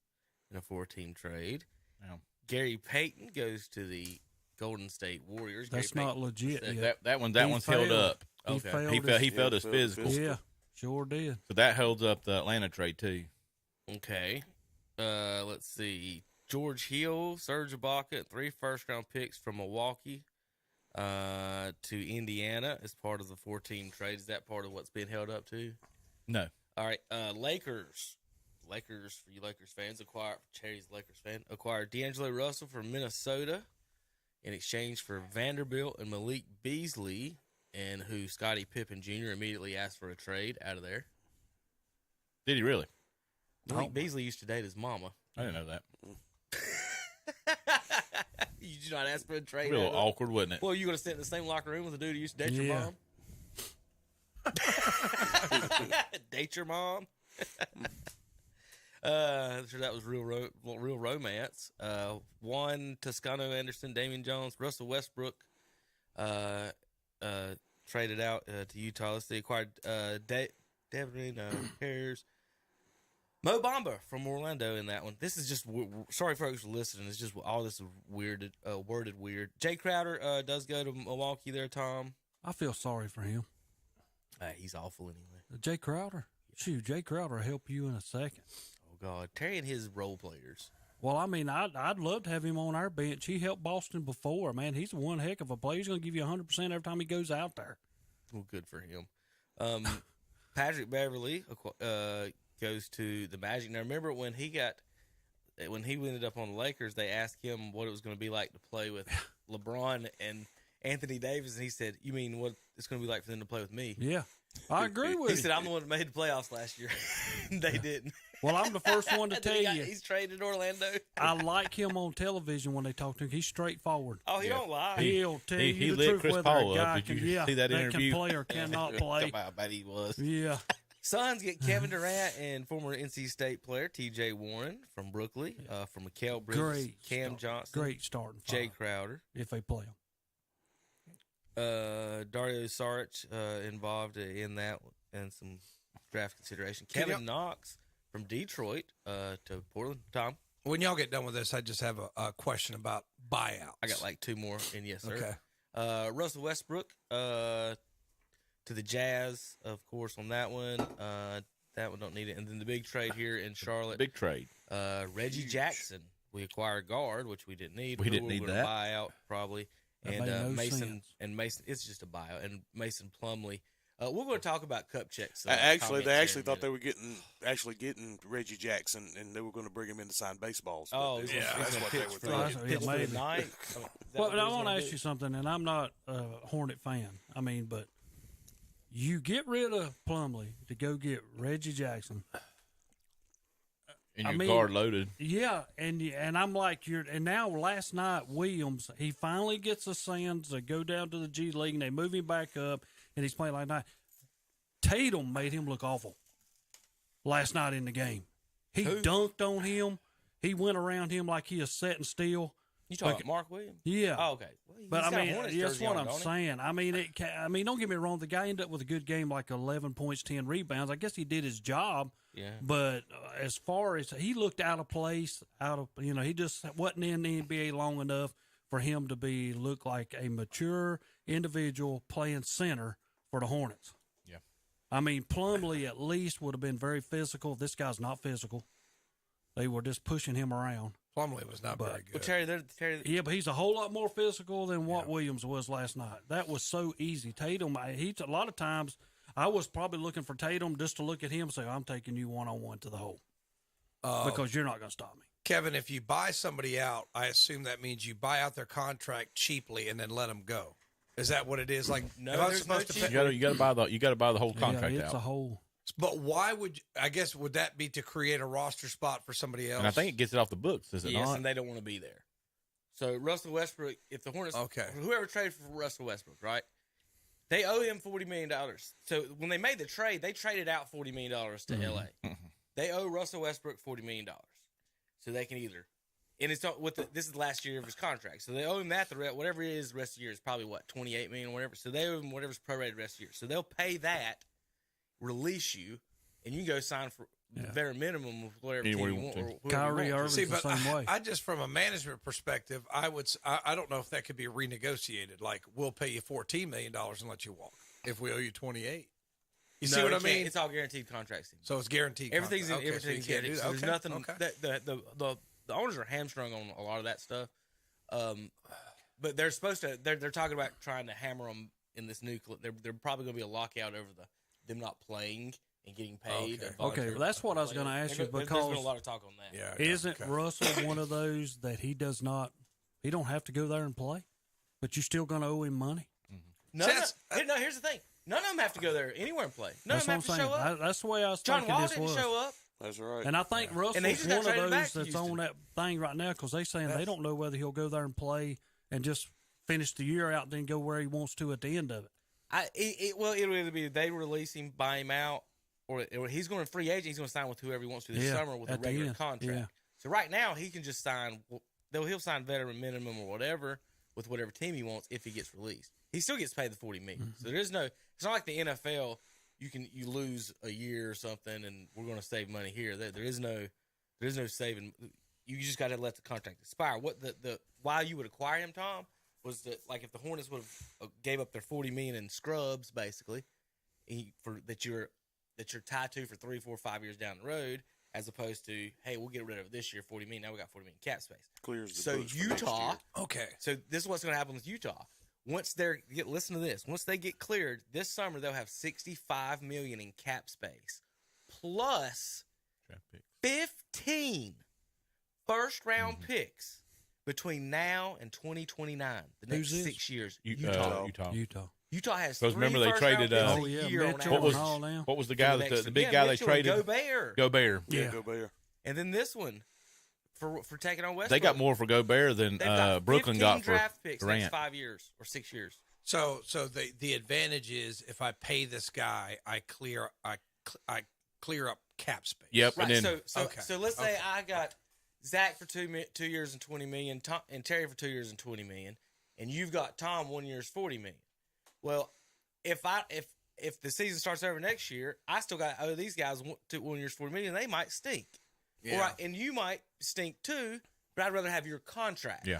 in a 4-team trade. Yeah. Gary Payton goes to the Golden State Warriors. That's Gary not Payton- legit That- yet. That one's He held failed. up. He Okay. failed He his- failed his failed his physical. Yeah, sure did. So that holds up the Atlanta trade too. Okay. Let's see. George Hill, Serge Ibaka, and 3 first-round picks from Milwaukee to Indiana as part of the 4-team trade. Is that part of what's being held up too? No. All right. Lakers, for you Lakers fans, Cherry's a Lakers fan, acquired D'Angelo Russell from Minnesota in exchange for Vanderbilt and Malik Beasley, and who Scottie Pippen Jr. immediately asked for a trade out of there. Did he really? Malik Beasley used to date his mama. I didn't know that. You did not ask for a trade. Real out of it? awkward, wasn't it? Well, you going to sit in the same locker room with a dude who used to date your Yeah. mom? Date your mom? Sure, that was real romance. Juan Toscano Anderson, Damian Jones, Russell Westbrook traded out to Utah. They acquired Devin Harris. Mo Bamba from Orlando in that one. This is just sorry, folks, for listening. It's just all this is worded weird. Jay Crowder does go to Milwaukee there, Tom. I feel sorry for him. He's awful anyway. Jay Crowder. Shoot, Jay Crowder will help you in a second. Oh, God. Terry and his role players. Well, I mean, I'd love to have him on our bench. He helped Boston before, man. He's one heck of a player. He's going to give you 100% every time he goes out there. Well, good for him. Patrick Beverly goes to the Magic. Now, remember when he ended up on the Lakers, they asked him what it was going to be like to play with LeBron and Anthony Davis, and he said, "You mean what it's going to be like for them to play with me?" Yeah, I agree with He you. said, "I'm the one that made the playoffs last year." They didn't. Well, I'm the first one to And tell then you. he's traded to Orlando. I like him on television when they talk to him. He's straightforward. Oh, he don't lie. He'll tell He you the lit truth Chris whether Paul a up. guy Did can, you see that interview? can play or cannot play. I bet he was. Yeah. Suns get Kevin Durant and former NC State player T.J. Warren from Brooklyn, from Mikal Bridges, Great Cam start. Johnson, Great starting Jay five, Crowder. if they play him. Dario Saric involved in that and some draft consideration. Can Kevin Knox from Detroit to Portland. Tom, When y'all get done with this, I just have a question about buyouts. I got like 2 more, and yes, sir. Okay. Russell Westbrook to the Jazz, of course, on that one. That one don't need it. And then the big trade here in Charlotte. Big trade. Reggie Jackson. We acquired guard, which we didn't need. We didn't need gonna that. Buy out probably. That And made no Mason sense. it's just a buyout. And Mason Plumlee. We're going to talk about cup checks. Actually, comments they here actually in a thought they minute. were getting Reggie Jackson, and they were going to bring him in to sign baseballs. but Oh, they- he's gonna that's what they pitch were for thinking. That's what pitch he for the made. night. Well, I want to ask you something, and I'm not a Hornet fan. I mean, but You get rid of Plumlee to go get Reggie Jackson. And your guard loaded. Yeah, and I'm like, and now last night, Williams, he finally gets the Sands to go down to the G League, and they move him back up, and he's playing like that. Tatum made him look awful last night in the game. He dunked on him. He went around him like he is setting still. You talking about Mark Williams? Yeah. Oh, okay. Well, But I mean, that's what I'm saying. I mean, don't get me wrong. The guy ended up with a good game, like 11 points, 10 rebounds. I guess he did his job. Yeah. But as far as he looked out of place, he just wasn't in the NBA long enough for him to look like a mature individual playing center for the Hornets. Yeah. I mean, Plumlee at least would have been very physical. This guy's not physical. They were just pushing him around. Plumlee was not very good. Well, Terry, yeah, but he's a whole lot more physical than what Williams was last night. That was so easy. Tatum, a lot of times, I was probably looking for Tatum just to look at him and say, I'm taking you one-on-one to the hole because you're not going to stop me. Kevin, if you buy somebody out, I assume that means you buy out their contract cheaply and then let them go. Is that what it is? Like, no, if I'm supposed to pay, you got to buy the whole contract it's out. a whole. But why would would that be to create a roster spot for somebody else? And I think it gets it off the books, does it yes, not? and they don't want to be there. So Russell Westbrook, if the Hornets, whoever traded for Russell Westbrook, right? They owe him $40 million. So when they made the trade, they traded out $40 million to LA. They owe Russell Westbrook $40 million. So they can either, and it's this is the last year of his contract. So they owe him that. Whatever it is, the rest of the year is probably $28 million or whatever. So they owe him whatever's prorated the rest of the year. So they'll pay that, release you, and you can go sign for bare minimum with whatever team you want. Or Kyrie Irving's the same way. I just, from a management perspective, I don't know if that could be renegotiated. Like, we'll pay you $14 million and let you walk if we owe you 28. You see what I mean? It's all guaranteed contracts. So it's guaranteed. Everything's contract. everything's so guaranteed. So there's nothing. Okay. The owners are hamstrung on a lot of that stuff. But they're supposed to. They're talking about trying to hammer them in this new. They're probably going to be a lockout over them not playing and getting paid. Okay, well, that's what I was going to ask you because there's been a lot of talk on that. Yeah, isn't Russell one of those that he don't have to go there and play, but you're still going to owe him money? No, here's the thing. None of them have to go there anywhere and play. None of them have to show up. That's the way I was John thinking Wall this didn't was. show up. That's right. And I think Russell's one of those that's on that thing right now because they're saying they don't know whether he'll go there and play and just finish the year out and then go where he wants to at the end of it. It'll either be they release him, buy him out, or he's going to free agent. He's going to sign with whoever he wants to this summer with a regular contract. Yeah. So right now he can just sign. He'll sign veteran minimum or whatever with whatever team he wants if he gets released. He still gets paid the $40 million. So there's no. It's not like the NFL. You lose a year or something, and we're going to save money here. There is no saving. You just got to let the contract expire. What the why you would acquire him, Tom, was that like if the Hornets would have gave up their $40 million in scrubs, basically, that you're tied to for 3, 4, 5 years down the road, as opposed to hey, we'll get rid of it this year, $40 million. Now we got $40 million cap space. Clears the so books for Utah. next year. Okay. So this is what's going to happen with Utah. Once listen to this. Once they get cleared this summer, they'll have $65 million in cap space, plus 15 first-round picks between now and 2029. The next 6 years. Utah. Utah has because remember they traded. What was the guy the big guy they traded? Gobert. Yeah, Gobert. And then this one. For taking on Westbrook. They got more for Gobert than Brooklyn got for draft picks Durant. next 5 years or 6 years. So the advantage is if I pay this guy, I clear up cap space. Yep. Right. And then, so let's say I got Zach for 2 years and $20 million, Tom, and Terry for 2 years and $20 million, and you've got Tom 1 year's $40 million. Well, if the season starts over next year, I still got these guys 1 year's $40 million. They might stink. Yeah. Right, and you might stink too, but I'd rather have your contract. Yeah.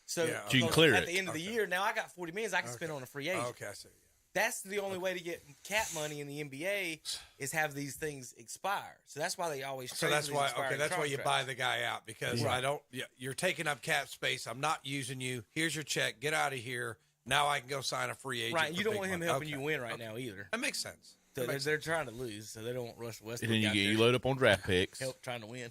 So you can clear at the end of the year, now I got $40 million I can spend on a free agent. Okay, I see. That's the only way to get cap money in the NBA is have these things expire. So that's why they always. So that's why. Okay, that's why you buy the guy out because I don't. Yeah, you're taking up cap space. I'm not using you. Here's your check. Get out of here. Now I can go sign a free agent. Right. You don't want him helping you win right now either. That makes sense. So they're trying to lose, so they don't want Russell Westbrook. And then you load up on draft picks. Help trying to win.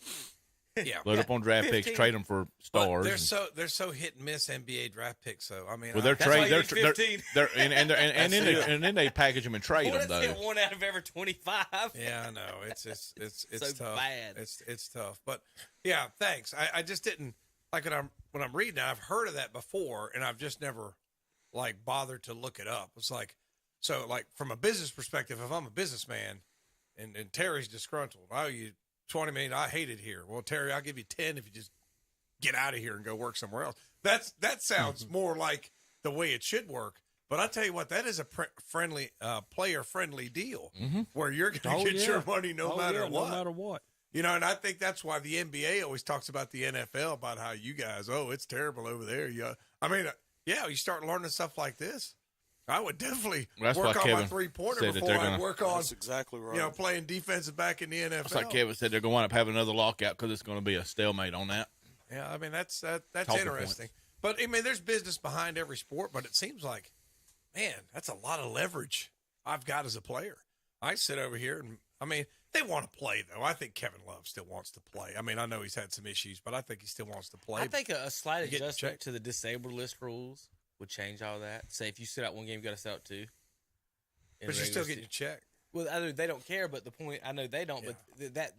Yeah. Load up on draft 15. picks, trade them for But stars. they're so hit and miss NBA draft picks. So I mean, Well, they're That's why trade. you They're, need 15. they're and then they package them and trade them Hornets though. get 1 out of every 25. yeah, I know it's So tough. bad. It's tough. But yeah, thanks. I just didn't like when I'm reading it. I've heard of that before, and I've just never like bothered to look it up. It's like from a business perspective, if I'm a businessman and Terry's disgruntled, I owe you $20 million. I hate it here. Well, Terry, I'll give you 10 if you just get out of here and go work somewhere else. That sounds more like the way it should work. But I tell you what, that is a player friendly deal where you're going to get your money no matter what. No matter what. You know, and I think that's why the NBA always talks about the NFL, about how you guys, it's terrible over there. You start learning stuff like this. I would definitely Well, work that's why on my Kevin three-pointer said that before they're I gonna- work on, That's exactly right. playing defensive back in the NFL. It's like Kevin said, they're going to wind up having another lockout because it's going to be a stalemate on that. Yeah, I mean, that's Talking interesting. But, I mean, there's business behind every sport, but it seems like, man, that's a lot of leverage I've got as a player. I sit over here and, I mean, they want to play, though. I think Kevin Love still wants to play. I mean, I know he's had some issues, but I think he still wants to play. I think a slight You get adjustment checked. to the disabled list rules would change all that. Say if you sit out one game, you got to sit out 2. But you're still getting your check. Well, I know they don't care, but the point, I know they don't, but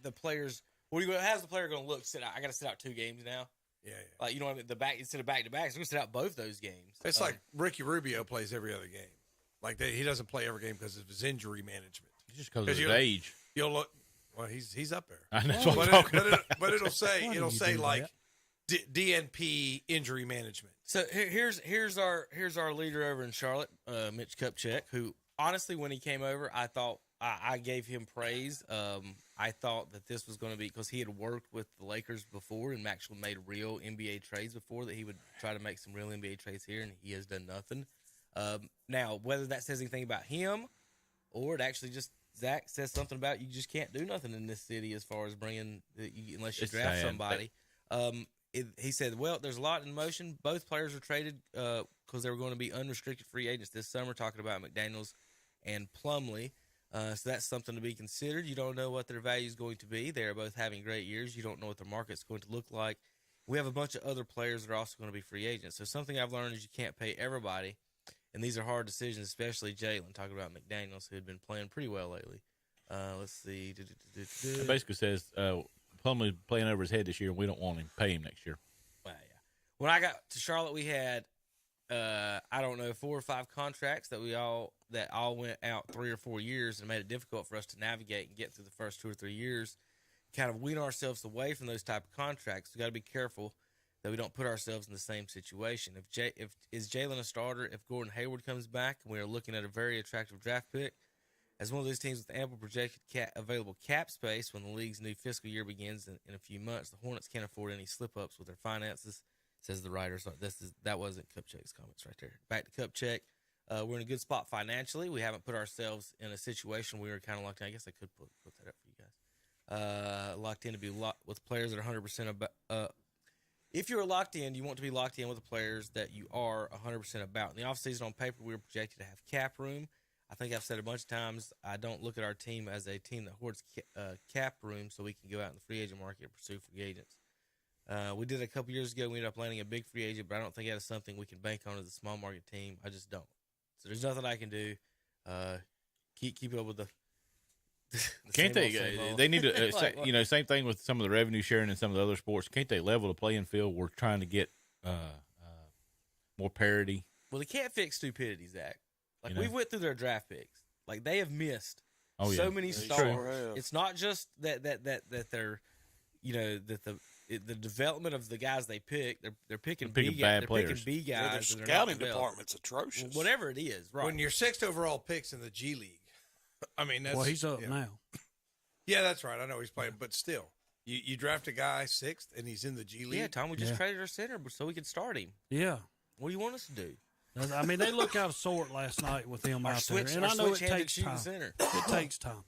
the players, how's the player going to look? I got to sit out 2 games now. Yeah. Like, you know what I mean? Instead of back to back, so we're going to sit out both those games. It's like Ricky Rubio plays every other game. Like he doesn't play every game because of his injury management. Just because of his age. You'll look. Well, he's up there. I know that's what I'm talking about. But it'll say do like DNP injury management. So here's our leader over in Charlotte, Mitch Kupchak, who honestly, when he came over, I thought I gave him praise. I thought that this was going to be because he had worked with the Lakers before and actually made real NBA trades before, that he would try to make some real NBA trades here, and he has done nothing. Now, whether that says anything about him or it actually just Zach says something about you just can't do nothing in this city as far as bringing unless you It's draft sad, somebody. He said, well, there's a lot in motion. Both players were traded because they were going to be unrestricted free agents this summer, talking about McDaniels and Plumlee. So that's something to be considered. You don't know what their value is going to be. They're both having great years. You don't know what the market's going to look like. We have a bunch of other players that are also going to be free agents. So something I've learned is you can't pay everybody, and these are hard decisions, especially Jalen, talking about McDaniels, who had been playing pretty well lately. Let's see. It basically says Plumlee playing over his head this year, and we don't want him. Pay him next year. Well, yeah. When I got to Charlotte, we had I don't know 4 or 5 contracts that all went out 3 or 4 years, and made it difficult for us to navigate and get through the first 2 or 3 years. Kind of wean ourselves away from those type of contracts. We got to be careful that we don't put ourselves in the same situation. If is Jalen a starter? If Gordon Hayward comes back, and we are looking at a very attractive draft pick, as one of those teams with ample projected available cap space when the league's new fiscal year begins in a few months, the Hornets can't afford any slip-ups with their finances, says the writer. So that wasn't Kupchak's comments right there. Back to Kupchak. We're in a good spot financially. We haven't put ourselves in a situation we were kind of locked in. I guess I could put that up for you guys. Locked in to be with players that are 100% about. If you're locked in, you want to be locked in with the players that you are 100% about. In the offseason, on paper, we were projected to have cap room. I think I've said a bunch of times, I don't look at our team as a team that hoards cap room so we can go out in the free agent market and pursue free agents. We did it a couple years ago. We ended up landing a big free agent, but I don't think that is something we can bank on as a small market team. I just don't. So there's nothing I can do. Keep up with the Can't same old. they need to, same thing with some of the revenue sharing and some of the other sports. Can't they level the playing field? We're trying to get more parity. Well, they can't fix stupidity, Zach. Like, we went through their draft picks. Like, they have missed so many stars. Sure. It's not just that they're, that the development of the guys they pick. They're picking bad players. Picking B guys. Their scouting department's atrocious. Whatever it is, right? When you're 6th overall picks in the G League, I mean, that's, Well, he's up now. Yeah, that's right. I know he's playing, but still, you draft a guy 6th and he's in the G League. Yeah, Tom, we just traded our center so we could start him. Yeah. What do you want us to do? I mean, they look out of sort last night with him out there, and I know it takes time. It takes time.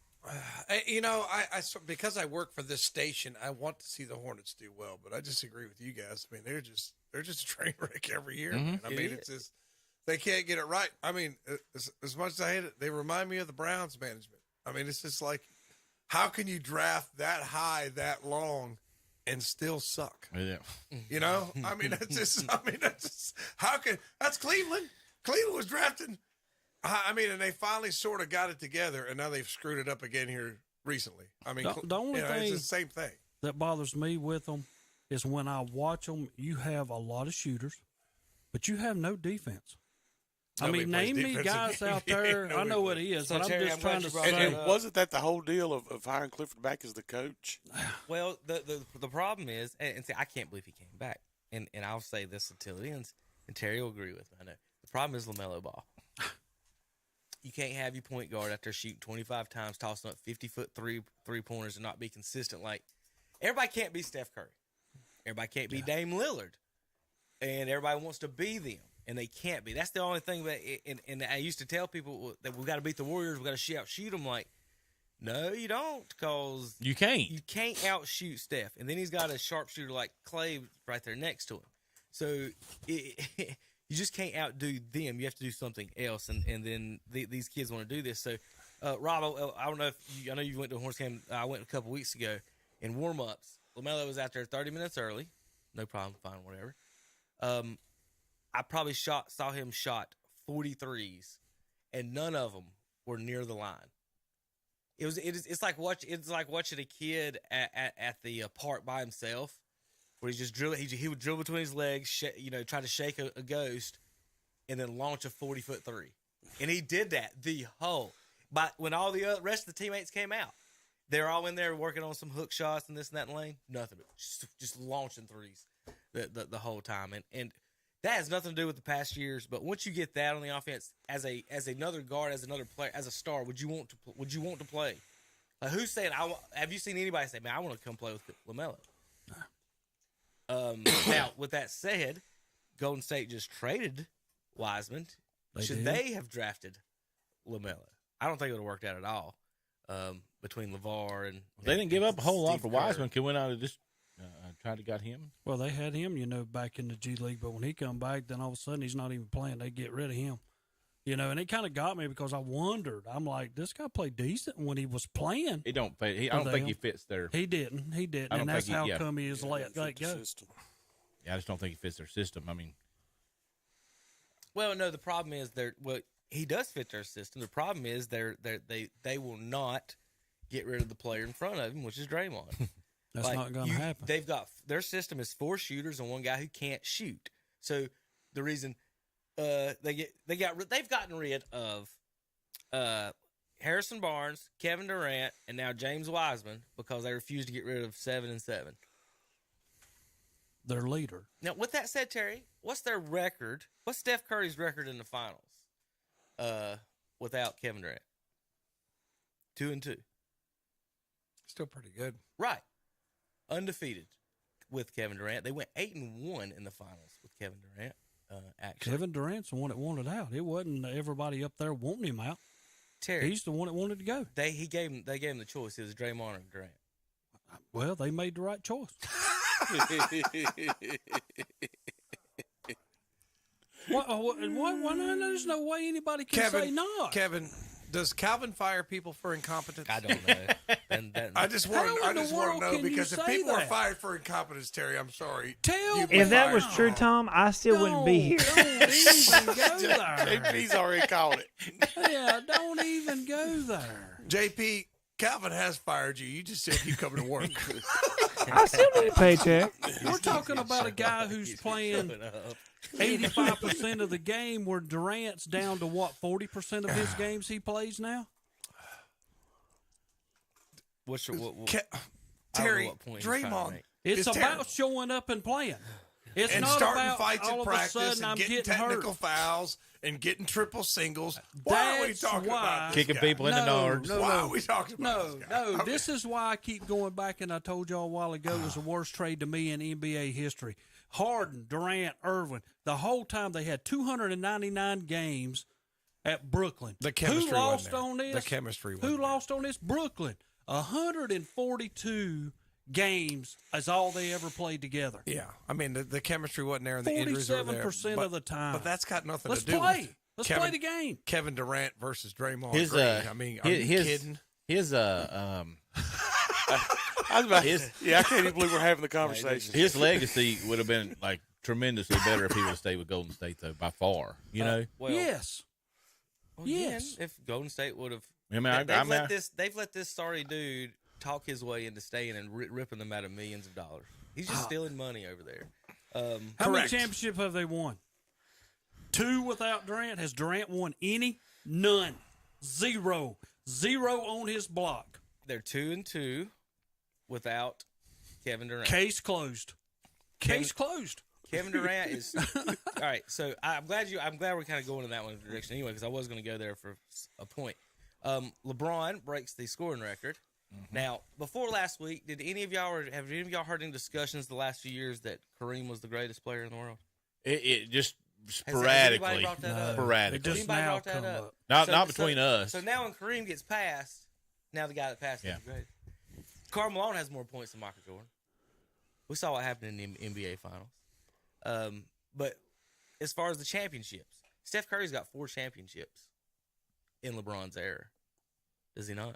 Because I work for this station, I want to see the Hornets do well, but I disagree with you guys. I mean, they're just a train wreck every year. Man. I mean, it's just they can't get it right. I mean, as much as I hate it, they remind me of the Browns management. I mean, it's just like, how can you draft that high that long and still suck. Yeah. You know, that's Cleveland. Cleveland was drafting. And they finally sort of got it together, and now they've screwed it up again here recently. The only thing it's the same thing that bothers me with them is when I watch them, you have a lot of shooters, but you have no defense. Nobody plays name me defensive guys game. out there. I know what it is, So, but Terry, I'm just trying to glad you brought say. that And wasn't that the whole deal of hiring Clifford back as the coach? Well, the problem is, and see, I can't believe he came back, and I'll say this until it ends, and Terry will agree with me. I know the problem is LaMelo Ball. You can't have your point guard out there shooting 25 times, tossing up 50-foot three-pointers and not be consistent. Like, everybody can't be Steph Curry. Everybody can't be Dame Lillard. And everybody wants to be them, and they can't be. That's the only thing that and I used to tell people that we got to beat the Warriors, we got to outshoot them. Like, no, you don't, because You can't. you can't outshoot Steph. And then he's got a sharpshooter like Clay right there next to him. So you just can't outdo them. You have to do something else. And then these kids want to do this. So, Rob, I don't know if I know you went to a Horns game. I went a couple weeks ago in warm-ups. LaMelo was out there 30 minutes early. No problem, fine, whatever. I probably saw him shot 43s, and none of them were near the line. It's like watching a kid at the park by himself, where he just drill. He would drill between his legs, try to shake a ghost, and then launch a 40-foot three. And he did that But when all the rest of the teammates came out, they were all in there working on some hook shots and this and that in the lane. Nothing, just launching threes the whole time. And that has nothing to do with the past years. But once you get that on the offense, as another guard, as another player, as a star, would you want to play? Like, who's saying? Have you seen anybody say, "Man, I want to come play with LaMelo"? Now, with that said, Golden State just traded Wiseman. Should they have drafted LaMelo? I don't think it would have worked out at all between LeVar and. They didn't give up a whole lot Steve for Kerr. Wiseman. Can we not have just tried to got him? Well, they had him, back in the G League, but when he come back, then all of a sudden he's not even playing. They get rid of him, and it kind of got me because I wondered. I'm like, this guy played decent when he was playing. He don't play. I don't think he fits there. He didn't, I don't and that's think how come he is let go. Yeah, I just don't think he fits their system. Well, no, the problem is he does fit their system. The problem is they will not get rid of the player in front of him, which is Draymond. That's not going to happen. They've got their system is 4 shooters and one guy who can't shoot. So the reason they've gotten rid of Harrison Barnes, Kevin Durant, and now James Wiseman because they refuse to get rid of 7 and 7. Their leader. Now, with that said, Terry, what's their record? What's Steph Curry's record in the finals without Kevin Durant? 2-2. Still pretty good. Right. Undefeated with Kevin Durant. They went 8-1 in the finals with Kevin Durant. Actually, Kevin Durant's the one that wanted out. It wasn't everybody up there wanting him out. Terry, He's the one that wanted to go. they gave him the choice. It was Draymond or Durant. Well, they made the right choice. Why not? There's no way anybody can say not. Kevin, does Calvin fire people for incompetence? I don't know. I just want How in the to world know can you because if say people are that? fired for incompetence, Terry, I'm sorry. Tell You'd me. be If that fired. was true, Tom, I still wouldn't be here. Don't even go there. JP's already called it. Yeah, don't even go there. JP, Calvin has fired you. You just said you coming to work. I still need a paycheck. We're talking about a guy who's playing 85% of the game where Durant's down to, 40% of his games he plays now? What's your, what, Terry, what point he's trying to Draymond. make. It's is about terrible. showing up and playing. It's And not starting about fights all in of a practice sudden I'm and getting getting technical hurt. fouls and getting triple singles. Why are we That's talking why- about this Kicking guy? people in the No, nards. no. Why are we talking about No, this guy? no. Okay. This is why I keep going back, and I told y'all a while ago it was the worst trade to me in NBA history. Harden, Durant, Irvin, the whole time they had 299 games at Brooklyn. The chemistry Who lost wasn't there. on this? The chemistry Who wasn't there. lost on this? Brooklyn. 142 games is all they ever played together. Yeah, I mean the chemistry wasn't there and the injuries were there. 47% but- of the time. But that's got nothing Let's to do play. with Let's Kevin, play the game. Kevin Durant versus Draymond His Green. I mean, are you kidding? his I was about, I can't even believe we're having the conversation. His legacy would have been like tremendously better if he would have stayed with Golden State, though, by far. You know? Well, Yes. well, Yes. again, if Golden State would have, I mean, they've let this sorry dude talk his way into staying and ripping them out of millions of dollars. He's just stealing money over there. How many championships have they won? 2 without Durant. Has Durant won any? None. 0. 0 on his block. They're 2-2 without Kevin Durant. Case closed. Case closed. Kevin Durant is all right. So I'm glad we're kind of going in that one direction anyway, because I was going to go there for a point. LeBron breaks the scoring record. Mm-hmm. Now, before last week, have any of y'all heard any discussions the last few years that Kareem was the greatest player in the world? It just sporadically. Has anybody brought that up? Sporadically. It just Anybody now brought that come up? up. Not between us. So now when Kareem gets passed, now the guy that passed is great. Karl Malone has more points than Michael Jordan. We saw what happened in the NBA Finals. But as far as the championships, Steph Curry's got 4 championships in LeBron's era. Does he not?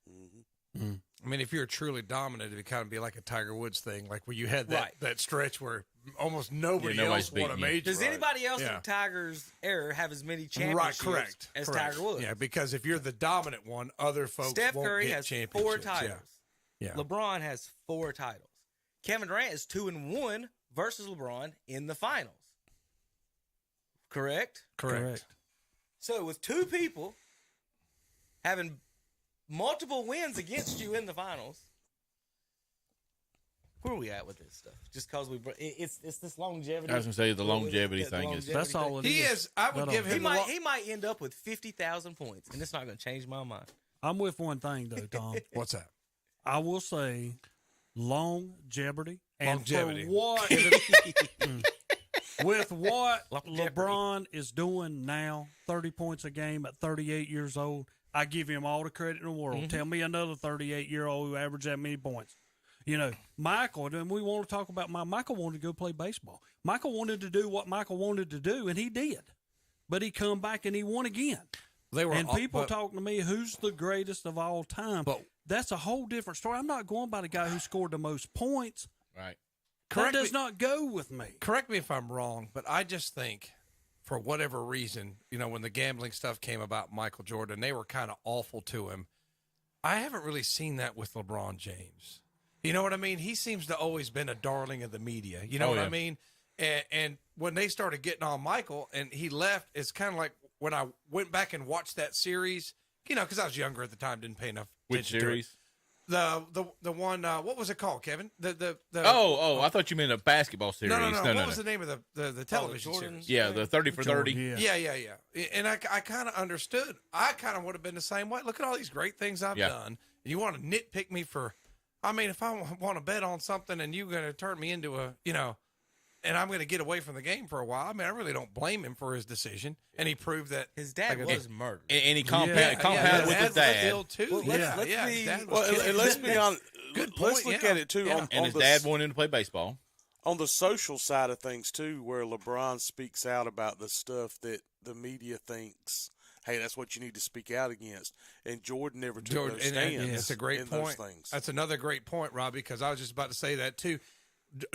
Mm-hmm. Mm. I mean, if you're truly dominant, it would kind of be like a Tiger Woods thing, like where you had that stretch where almost nobody else won a major. Does anybody else in Tiger's era have as many championships as Tiger Woods? Yeah, because if you're the dominant one, other folks Steph won't Curry get has championships. 4 titles. Yeah. LeBron has 4 titles. Kevin Durant is 2-1 versus LeBron in the finals. Correct? Correct. So with 2 people having multiple wins against you in the finals, where are we at with this stuff? Just because it's this longevity. I was going to say the longevity thing is. That's all it is. He is. I would give him. He might end up with 50,000 points, and it's not going to change my mind. I'm with one thing though, Tom. What's that? I will say longevity. Longevity. And for what, with what LeBron is doing now, 30 points a game at 38 years old, I give him all the credit in the world. Mm-hmm. Tell me another 38-year-old who averaged that many points. You know, Michael, and we want to talk about Michael wanted to go play baseball. Michael wanted to do what Michael wanted to do, and he did. But he come back and he won again. People talking to me, who's the greatest of all time? But that's a whole different story. I'm not going by the guy who scored the most points. Right. That does not go with me. Correct me if I'm wrong, but I just think for whatever reason, when the gambling stuff came about Michael Jordan, they were kind of awful to him. I haven't really seen that with LeBron James. You know what I mean? He seems to always been a darling of the media. You know what I mean? And when they started getting on Michael and he left, it's kind of like when I went back and watched that series, because I was younger at the time, didn't pay enough attention. Which series? The one, what was it called, Kevin? I thought you meant a basketball series. No. What was the name of the television series? Yeah, the 30 for 30. Yeah. And I kind of understood. I kind of would have been the same way. Look at all these great things I've done. And you want to nitpick me for, if I want to bet on something and you're going to turn me into and I'm going to get away from the game for a while. I really don't blame him for his decision. And he proved that his dad was murdered. And he compounded with his dad. Ill too. Let's be honest. Good point. Let's look at it too. Yeah. And his dad wanted him to play baseball. On the social side of things too, where LeBron speaks out about the stuff that the media thinks, hey, that's what you need to speak out against. And Jordan never took those stands. That's a great point. Those things. That's another great point, Robbie, because I was just about to say that too.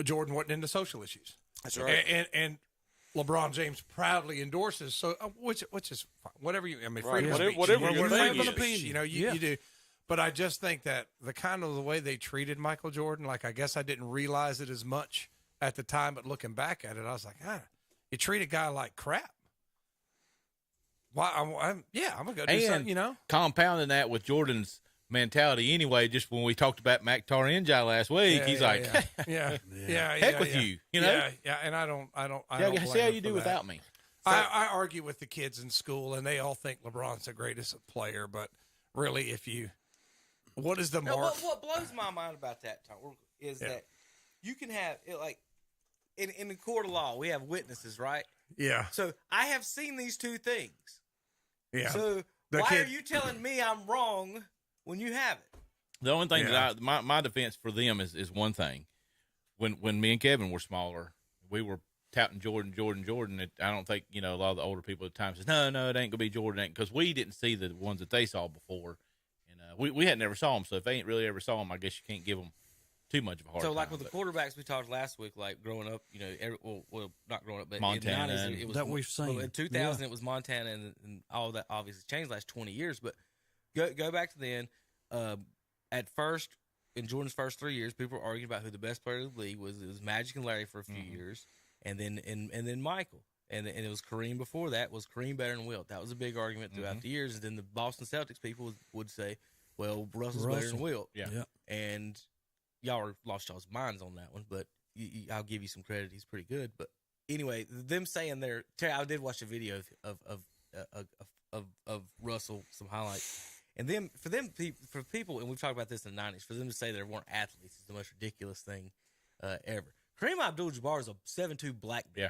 Jordan wasn't into social issues. That's right. And LeBron James proudly endorses which is fine. Whatever you freedom of speech. Whatever you have an opinion. You do. But I just think that the way they treated Michael Jordan, like I guess I didn't realize it as much at the time, but looking back at it, I was like, you treat a guy like crap. Why? I'm gonna go do something. Compounding that with Jordan's mentality anyway. Just when we talked about Maktar Njai last week, he's like, heck with you, and I don't see how you do without me. I argue with the kids in school, and they all think LeBron's the greatest player, but really, what is the mark? What blows my mind about that, Tom, is that you can have it like in the court of law, we have witnesses, right? Yeah. So I have seen these two things. Yeah. So why are you telling me I'm wrong when you have it? The only thing that my defense for them is one thing. When me and Kevin were smaller, we were touting Jordan. I don't think a lot of the older people at the time says no, it ain't gonna be Jordan, because we didn't see the ones that they saw before, and we had never saw him, so if they ain't really ever saw him, I guess you can't give them too much of a hard time. So, like with the quarterbacks we talked last week, like growing up, you know, well, not growing up, but Montana, in the 90s, it was that we've seen. Well, in 2000, it was Montana, and all that obviously changed the last 20 years. But go back to then. At first, in Jordan's first 3 years, people were arguing about who the best player of the league was. It was Magic and Larry for a few years, and then Michael. And it was Kareem before that. Was Kareem better than Wilt? That was a big argument throughout the years. And then the Boston Celtics people would say, well, Russell's better than Wilt. Yeah. And y'all lost y'all's minds on that one, but I'll give you some credit. He's pretty good. But anyway, them saying Terry, I did watch a video of Russell, some highlights. And then for people, and we've talked about this in the 90s, for them to say there weren't athletes is the most ridiculous thing ever. Kareem Abdul-Jabbar is a 7'2" black belt. Yeah.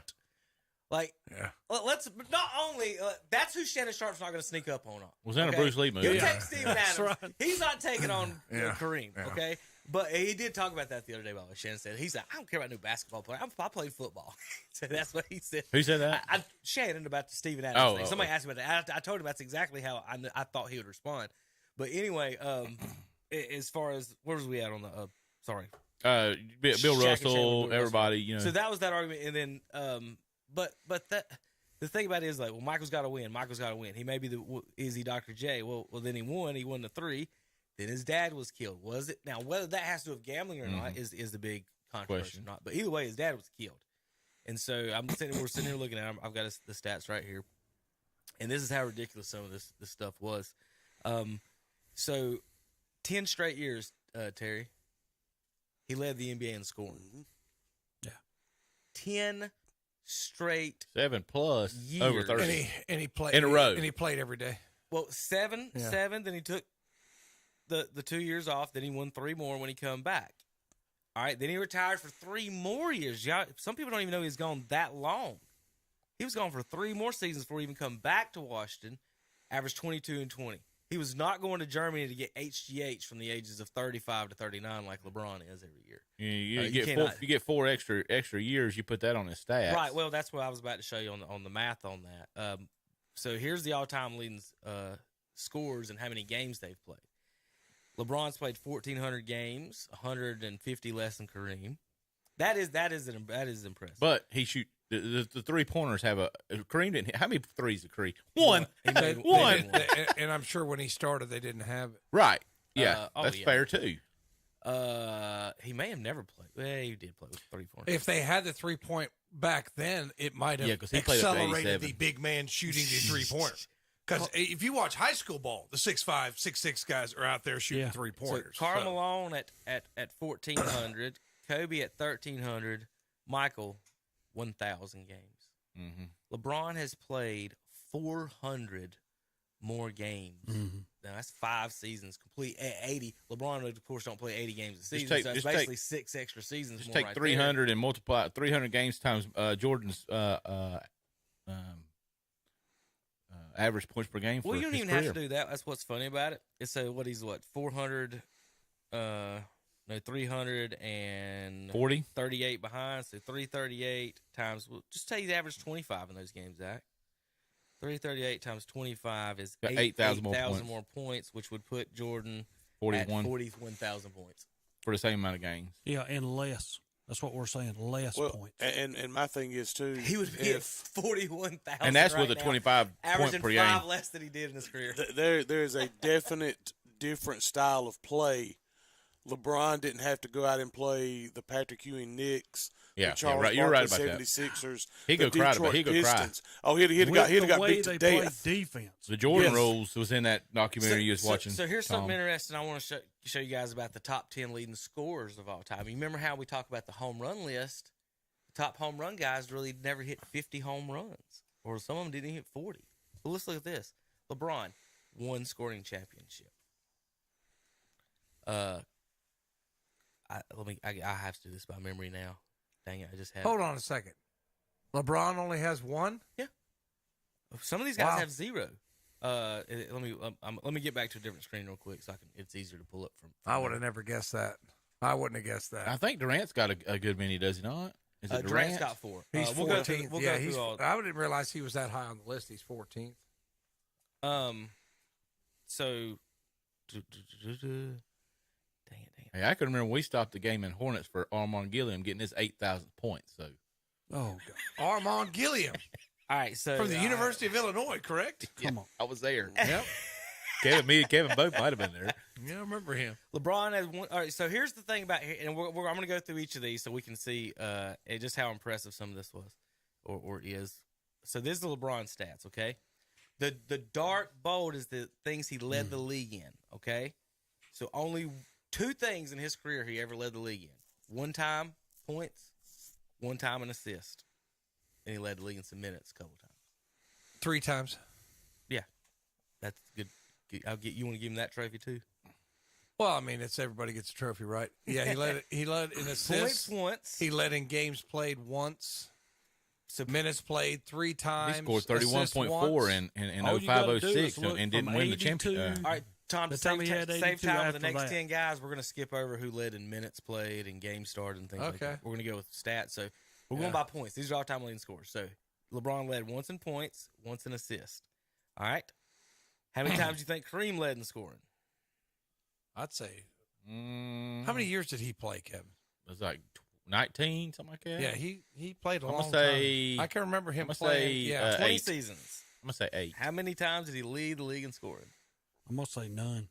Like, let's not only that's who Shannon Sharp's not going to sneak up on. Was that a Bruce Lee movie? You take Steven Adams. Right. He's not taking on Kareem, Yeah. okay? But he did talk about that the other day, by the way. Shannon said, he said, I don't care about new basketball player. I played football. So that's what he said. Who said that? Shannon, about the Steven Adams thing. Oh. Somebody asked me about that. I told him that's exactly how I thought he would respond. But anyway, as far as, where was we at on the, sorry. Bill Shaq Russell, everybody, you know. So that was that argument. And then, but that, the thing about it is, like, well, Michael's got to win. Michael's got to win. He may be is he Dr. J? Well, then he won. He won the 3. Then his dad was killed. Was it? Now, whether that has to do with gambling or not is the big controversy. Or not. But either way, his dad was killed. And so we're sitting here looking at him. I've got the stats right here. And this is how ridiculous some of this stuff was. So 10 straight years, Terry, he led the NBA in scoring. Yeah. 10 straight 7+ years. over 30 And he played in a row. And he played every day. Well, seven. Then he took the 2 years off. Then he won 3 more when he come back. All right. Then he retired for 3 more years. Yeah, some people don't even know he's gone that long. He was gone for 3 more seasons before he even come back to Washington. Averaged 22 and 20. He was not going to Germany to get HGH from the ages of 35 to 39 like LeBron is every year. You get 4 extra years. You put that on his stats, Right. Well, that's what I was about to show you on the math on that. So here's the all-time leading scores and how many games they've played. LeBron's played 1,400 games, 150 less than Kareem. That is impressive. But he shoot the 3-pointers have a Kareem didn't. How many threes did Kareem? One. One. And I'm sure when he started, they didn't have it. Right. Yeah. That's fair too. He may have never played. Well, he did play with 3-pointers. If they had the 3-point back then, it might have 'cause he played up to accelerated 87. the big man shooting the 3-pointer. Because if you watch high school ball, the 6'5", 6'6" guys are out there shooting 3-pointers. So Karl Malone at 1,400, Kobe at 1,300, Michael 1,000 games. Mm-hmm. LeBron has played 400 more games. Mm-hmm. Now that's 5 seasons complete. 80. LeBron, of course, don't play 80 games a season. take- so that's just basically 6 extra seasons. Just more take right 300 and multiply 300 games times Jordan's average points per game. Well, for you don't his even career. have to do that. That's what's funny about it. It's 400. 340 38 behind, so 338 times. Well, just say he's averaged 25 in those games, Zach. 338 times 25 is Got 8,000 8,000 more points, which would put Jordan 41 at 41,000 points. for the same amount of games. Yeah, and less. That's what we're saying. Less points. And my thing is too, He would be at 41,000, And that's with right a now, 25 point averaging per 5 game. less than he did in his career. There's a definite different style of play. LeBron didn't have to go out and play the Patrick Ewing Knicks, Yeah, the Charles you're right Barkley about that. 76ers, He'd the go cry about Detroit it. He'd go cry. Pistons. Oh, he'd have got the way beat to they play death. defense. The Jordan Yes. rules was in that documentary you was watching. So here's Tom. something interesting I want to show you guys about the top 10 leading scorers of all time. You remember how we talk about the home run list? The top home run guys really never hit 50 home runs, or some of them didn't hit 40. But let's look at this. LeBron, 1 scoring championship. I have to do this by memory now. Dang it, I just had. Hold on a second. LeBron only has 1? Yeah. Some of these guys Wow. have 0. Let me get back to a different screen real quick so it's easier to pull up from. I would have never guessed that. I wouldn't have guessed that. I think Durant's got a good many, does he not? Is it Durant's Durant? got 4. He's We'll 14th. go Yeah, through all. I didn't realize he was that high on the list. He's 14th. So Dang it. Hey, I can remember we stopped the game in Hornets for Armand Gilliam getting his 8,000th point. So Oh, God. Armand Gilliam All right, so from the University of Illinois, correct? Come on. I was there. Yep. Me and Kevin both might have been there. Yeah, I remember him. LeBron has one. All right, so here's the thing about here, and I'm going to go through each of these so we can see just how impressive some of this was, or is. So this is the LeBron stats, okay? The dark bold is the things he led the league in, okay? So only 2 things in his career he ever led the league in: 1 time points, 1 time an assist, and he led the league in some minutes a couple times. 3 times. Yeah, that's good. You want to give him that trophy too? Well, I mean, it's everybody gets a trophy, right? Yeah, he led in assists Points once. He led in games played once. So minutes played 3 times. He scored 31.4 in All you gotta 05, do is 06 look and didn't from win the 82 championship. All right, Tom, The to time save, he had save 82 time with the after next that. 10 guys, we're going to skip over who led in minutes played and games started and things like Okay. that. We're going to go with stats. So we're going by points. These are all-time leading scores. So LeBron led once in points, once in assists. All right? How many times do you think Kareem led in scoring? I'd say. How many years did he play, Kevin? It was like 19, something like that. Yeah, he played a I'm long gonna say. time. I can remember him I'm gonna playing. say, Yeah, 20 8. seasons. I'm gonna say 8. How many times did he lead the league in scoring? I'm going to say none.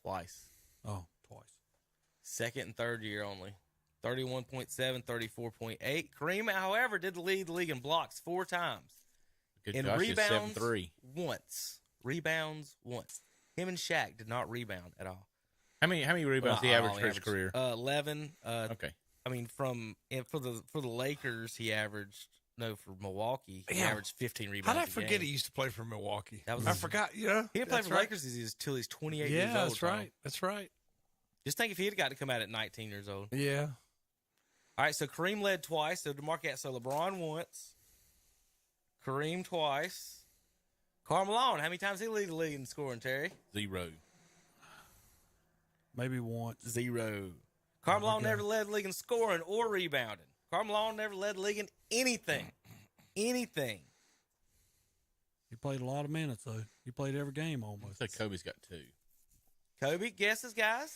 Twice. Oh, twice. Second and third year only. 31.7, 34.8. Kareem, however, did lead the league in blocks 4 times. Good In gosh, it's rebounds, 7-3. once. Rebounds, once. Him and Shaq did not rebound at all. How many rebounds he averaged for his career? 11. Okay. I mean, for the Lakers, he averaged for Milwaukee, he Yeah. averaged 15 How rebounds. did I forget he used to play for Milwaukee? That was I forgot. Yeah, He didn't play that's for right. Lakers until he's 28 years old. Yeah, that's Tom. right. That's right. Just think if he had got to come out at 19 years old. Yeah. All right, so Kareem led twice. So so LeBron once, Kareem twice, Karl Malone. How many times did he lead the league in scoring, Terry? 0. Maybe once. 0. Karl Malone never led the league in scoring or rebounding. Karl Malone never led the league in anything. Anything. He played a lot of minutes, though. He played every game almost. I say Kobe's got 2. Kobe, guesses, guys?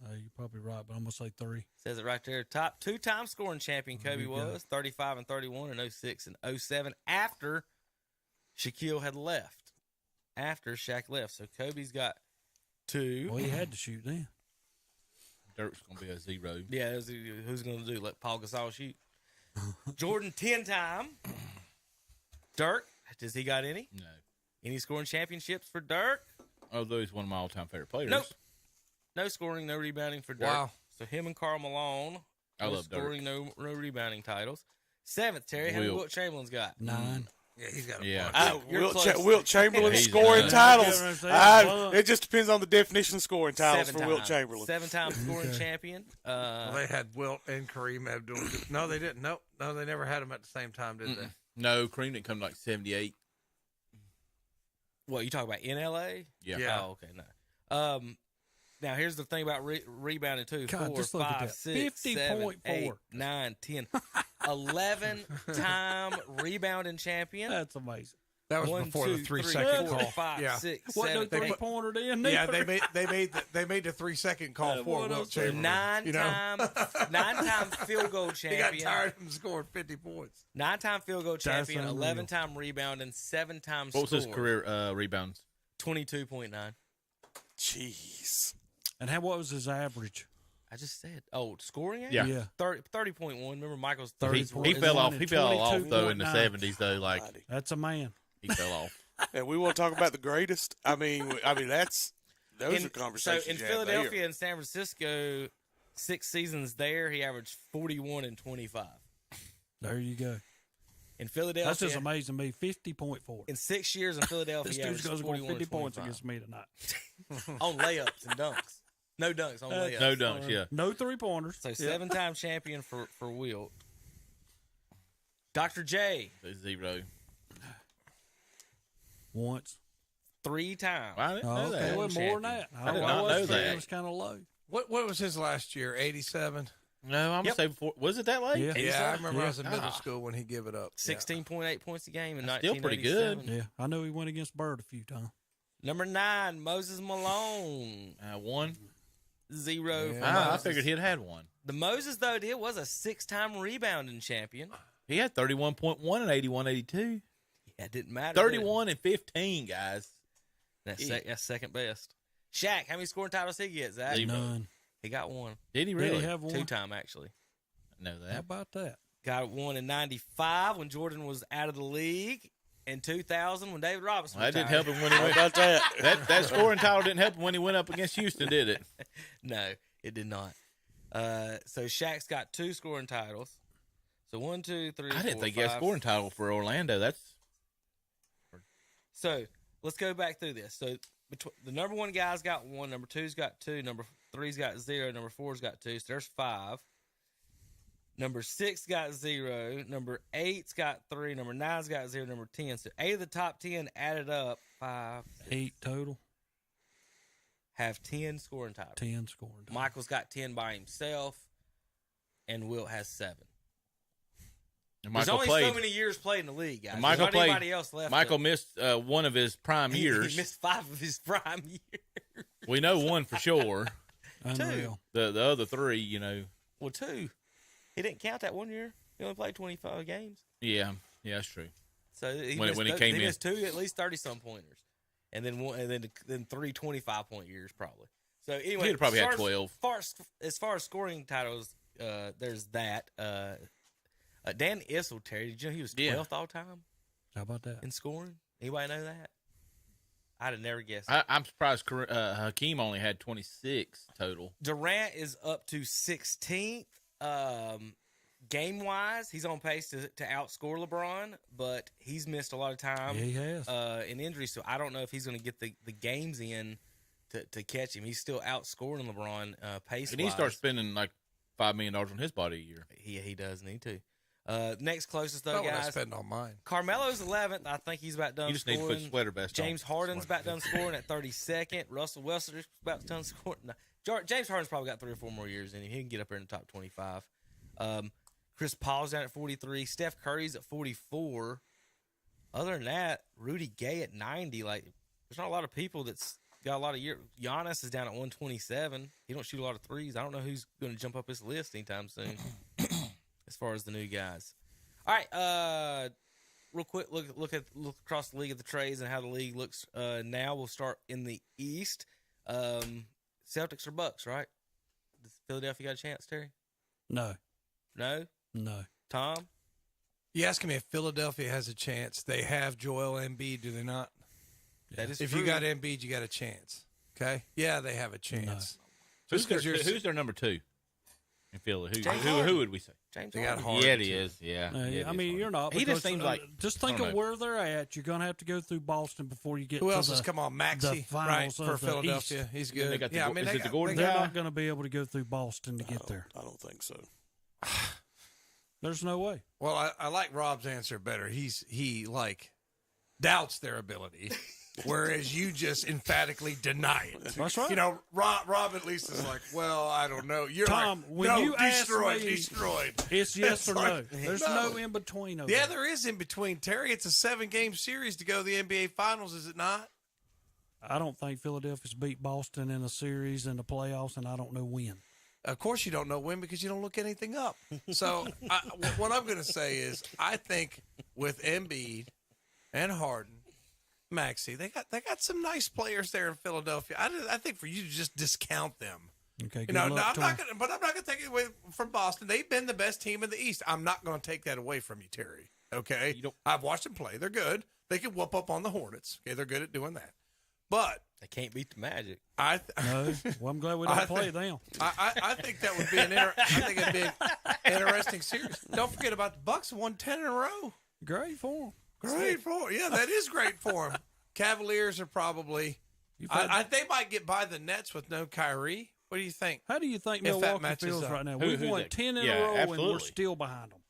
You're probably right, but I'm going to say 3. Says it right there. Top 2-time scoring champion Kobe was, 35 and 31 in 06 and 07 after Shaquille had left. After Shaq left. So Kobe's got 2. Well, he had to shoot then. Dirk's going to be a 0. Yeah, who's going to do? Let Paul Gasol shoot. Jordan 10-time. Dirk, does he got any? No. Any scoring championships for Dirk? Although he's one of my all-time favorite players. Nope. No scoring, no rebounding for Dirk. Wow. So him and Karl Malone. I no love Dirk. scoring, no rebounding titles. 7th, Terry. How many Wilt. Wilt Chamberlain's got? 9. Yeah, he's got a Yeah. bunch. You're close. Wilt Chamberlain He's scoring done. titles. Yeah, It just depends on the definition of scoring titles 7 for Wilt times. Chamberlain. 7-time scoring champion. Well, they had Wilt and Kareem have doing. No, they didn't. Nope. No, they never had them at the same time, did they? No, Kareem didn't come to like 78. What, you talking about in L.A.? Yeah. Yeah. Oh, okay, no. Now, here's the thing about rebounding, too. God, 4, just look at 5, that. 6, 7, 50.4. 8, 9, 10. 11-time rebounding champion. That's amazing. That was 1, before 2, the 3 3, second 4, call. 5, Yeah. 6, What, no 7, 8. three-pointer then? Yeah, neither? they made the 3 second call for what Wilt else? Chamberlain. 9-time field goal He got champion. tired of him scoring 50 points. 9-time field goal champion. unreal. 11-time rebounding. 7-time What was his scorer. career rebounds? 22.9. Jeez. And what was his average? I just said. Oh, scoring? Yeah. Yeah. 30.1. Remember Michael's He, 30. he fell off. and He fell off though in the 22.9. 70s though. Like That's a man. he fell off. And we want to talk about the greatest. I mean, those are conversations. So in you have there. Philadelphia and San Francisco, 6 seasons there, he averaged 41 and 25. There you go. In Philadelphia, That's just amazing to me. 50.4. in 6 years in Philadelphia, This he dude's averaged going to 41 score 50 and points 25. against me tonight. On layups and dunks. No dunks, on layups. No dunks. Yeah. No three-pointers. So 7-time champion for Wilt. Dr. J, 0. Once. 3-time. Well, I didn't know Okay, that. well, more than that. I did not know that. It was kind of low. What was his last year? 87. No, I'm gonna say before. Was it that late? Yeah. Yeah, I remember I was in Yeah. middle school when he gave it up. 16.8 points a game in That's still pretty good. 1987. Yeah, I know he went against Bird a few times. Number 9, Moses Malone. 1. 0 for I Moses. figured he'd had one. The Moses, though, was a 6-time rebounding champion. He had 31.1 and 81-82. Yeah, it didn't matter. 31 and 15, guys. That's second best. Shaq, how many scoring titles did he get, Zach? None. He got one. Did he really? Did he have one? 2-time, actually. I know that. How about that? Got one in 95 when Jordan was out of the league. In 2000 when David Robinson Well, that didn't retired. help him when he went about that. That scoring title didn't help him when he went up against Houston, did it? No, it did not. So Shaq's got 2 scoring titles. So 1, 2, 3, I didn't 4, think he had a 5. scoring title for Orlando. That's So let's go back through this. So the number 1 guy's got 1, number 2's got 2, number 3's got 0, number 4's got 2. So there's 5. Number 6 got 0. Number 8's got 3. Number 9's got 0. Number 10. So 8 of the top 10 added up, 5, 8 total. have 10 scoring titles. 10 scoring titles. Michael's got 10 by himself, and Wilt has 7. and There's Michael only played. so many years played in the league, guys. and Michael There's not played. anybody else left. Michael missed one of his prime years. He missed 5 of his prime years. We know one for sure. Unreal. The other 3, you know. Well, 2. He didn't count that 1 year. He only played 25 games. Yeah, that's true. So he When he came in. missed 2 at least 30-some pointers. And then 3 25-point years probably. So anyway, He'd probably as had far 12. As far as scoring titles, there's that. Dan Issel, Terry, did you know he was 12th all time How about that? in scoring? Anybody know that? I'd have never guessed. I'm surprised Hakeem only had 26 total. Durant is up to 16th. Game wise, he's on pace to outscore LeBron, but he's missed a lot of time. Yeah, he has. In injury, so I don't know if he's going to get the games in to catch him. He's still outscoring LeBron pace. And he starts spending like $5 million on his body a year. He does need to. Next closest though, About what I guys. spend on mine. Carmelo's 11th. I think he's about done You just scoring. need to put sweater vest on. James Harden's about done scoring at 32nd. Russell Westbrook's about done scoring. No, James Harden's probably got 3 or 4 more years in him. He can get up there in the top 25. Chris Paul's down at 43. Steph Curry's at 44. Other than that, Rudy Gay at 90. Like, there's not a lot of people that's got a lot of years. Giannis is down at 127. He don't shoot a lot of threes. I don't know who's going to jump up his list anytime soon as far as the new guys. All right, real quick, look across the league at the trades and how the league looks now. We'll start in the East. Celtics or Bucks, right? Does Philadelphia got a chance, Terry? No. No? No. Tom? You asking me if Philadelphia has a chance? They have Joel Embiid, do they not? That is If true. you got Embiid, you got a chance. Okay? Yeah, they have a chance. Who's Just 'cause you're- their number 2 in Philly? James Who Harden. would we say? James They got Harden. Harden. Yeah, it is. Yeah. I it mean, is you're not. He because, just seems like just I think don't of know. where they're at. You're going to have to go through Boston before you get Who to else the, has come on? the Maxey, right, finals for of the Philadelphia. East. He's And then good. they got the Yeah, I Go- mean, is they it the got- Gordon they They're got- not going to be able to go through Boston to get there. I don't think so. There's no way. Well, I like Rob's answer better. He doubts their ability, whereas you just emphatically deny it. That's right. You know, Rob at least is like, well, I don't know. You're Tom, like, when no, you ask destroyed, me- destroyed. It's yes or no. like, There's no. no in between over Yeah, there. there is in between. Terry, it's a 7-game series to go to the NBA Finals, is it not? I don't think Philadelphia's beat Boston in a series in the playoffs, and I don't know when. Of course, you don't know when because you don't look anything up. So, what I'm going to say is, I think with Embiid and Harden, Maxey, they got some nice players there in Philadelphia. I think for you to just discount them. Okay, You good know, luck I'm to not 'em. going, but I'm not going to take it away from Boston. They've been the best team in the East. I'm not going to take that away from you, Terry. Okay, You don't- I've watched them play. They're good. They can whoop up on the Hornets. Okay, they're good at doing that. But They can't beat the Magic. I. No, well, I'm glad we I don't play think- them. I think that would be I think it'd be an interesting series. Don't forget about the Bucks won 10 in a row. Great for them. Great for yeah, that is great for them. Cavaliers are probably. I think they might get by the Nets with no Kyrie. What do you think? How do you think If that Milwaukee matches feels up. right now? Who- We've who won they- 10 in yeah, a row, and we're absolutely. still behind them.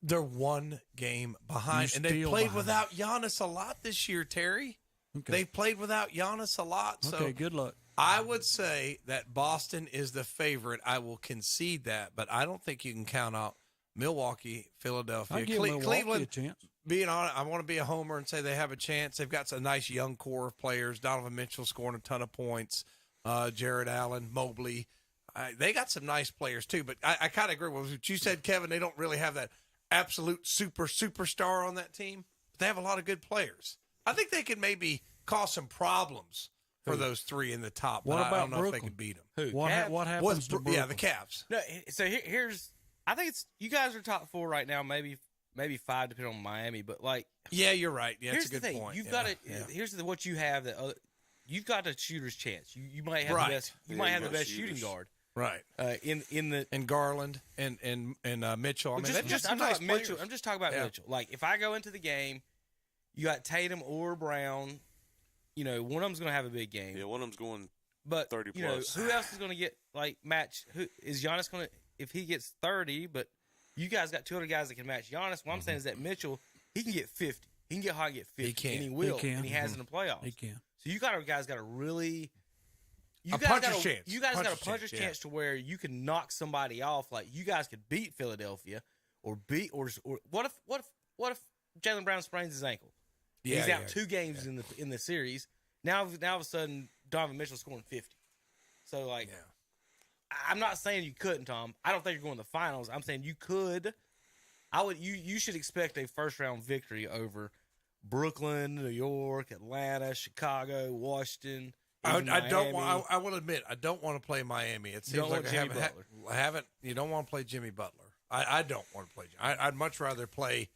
They're 1 game behind, You're and they still played behind. without Giannis a lot this year. Terry, Okay. they've played without Giannis a lot. So Okay, good luck. I would say that Boston is the favorite. I will concede that, but I don't think you can count out Milwaukee, Philadelphia, I give Milwaukee Cleveland. a chance. being on it, I want to be a homer and say they have a chance. They've got a nice young core of players. Donovan Mitchell scoring a ton of points. Jared Allen, Mobley. They got some nice players too. But I kind of agree with what you said, Kevin. They don't really have that absolute superstar on that team. But they have a lot of good players. I think they could maybe cause some problems for those three in the top. What but about I don't know Brooklyn? if they can beat them. Who? What Cavs? happens to Brooklyn? Yeah, the Cavs. No, so here's. I think it's you guys are top 4 right now. Maybe 5 depending on Miami. But like, Yeah, you're right. Yeah, here's that's a good the thing. point. You've Yeah, got to. yeah. Here's what you have that you've got a shooter's chance. You might have Right. the best. You Yeah, might you have the got best shooters. shooting guard. Right. In the. And Garland and Mitchell. I mean, they've got I'm some nice talking about Mitchell. players. I'm just talking about Yeah. Mitchell. Like if I go into the game, you got Tatum or Brown. You know, one of them's going to have a big game. Yeah, one of them's going. But 30 you know, plus. who else is going to get like match? Who is Giannis going to? If he gets 30, but you guys got 200 guys that can match Giannis. What I'm saying is that Mitchell, he can get 50. He can get hot and get 50. He can. And he will. He can. And he has in the playoffs. He can. So you guys got to really. A puncher's chance. You guys got a Puncher's puncher's chance, chance to where you can knock somebody off. Like you guys could beat Philadelphia, or what if Jaylen Brown sprains his ankle? Yeah, He's out yeah, 2 games in the series. Now all of a sudden Donovan Mitchell's scoring 50. So like, I'm not saying you couldn't, Tom. I don't think you're going to the finals. I'm saying you could. You should expect a first round victory over Brooklyn, New York, Atlanta, Chicago, Washington. I don't Miami. want. I will admit, I don't want to play Miami. It seems don't like want I Jimmy haven't. You don't want to play Jimmy Butler. I don't want to play. I'd much rather play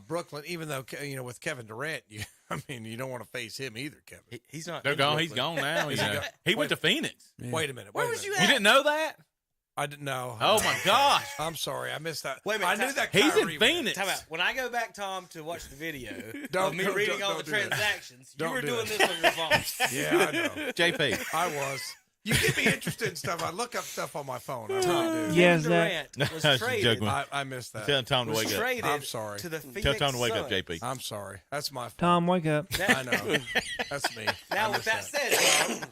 Brooklyn, even though with Kevin Durant, you don't want to face him either, Kevin. He's not. They're in gone. Brooklyn. He's gone now. Is he gone? He went to Phoenix. Yeah. Wait a minute. Where wait a was you minute. at? You didn't know that? I didn't know. Oh my gosh. I'm sorry. I missed that. Wait a minute, I knew that. He's in Kyrie Phoenix. Time out. When I go back, Tom, to watch the video Don't- of me don't- reading don't- all the don't do that. transactions, you Don't were do doing that. this on your phone. Yeah, I know. JP. I was. You get me interested in stuff. I look up stuff on my phone. I really do. Yes, Kevin Zach. Durant was Just traded. joking. I missed that. Tell Tom to Was wake up. traded I'm sorry. to the Phoenix Tell Tom to wake up, Suns. JP. I'm sorry. That's my fault. Tom, wake up. I know. That's me. Now, I with missed that said, Tom,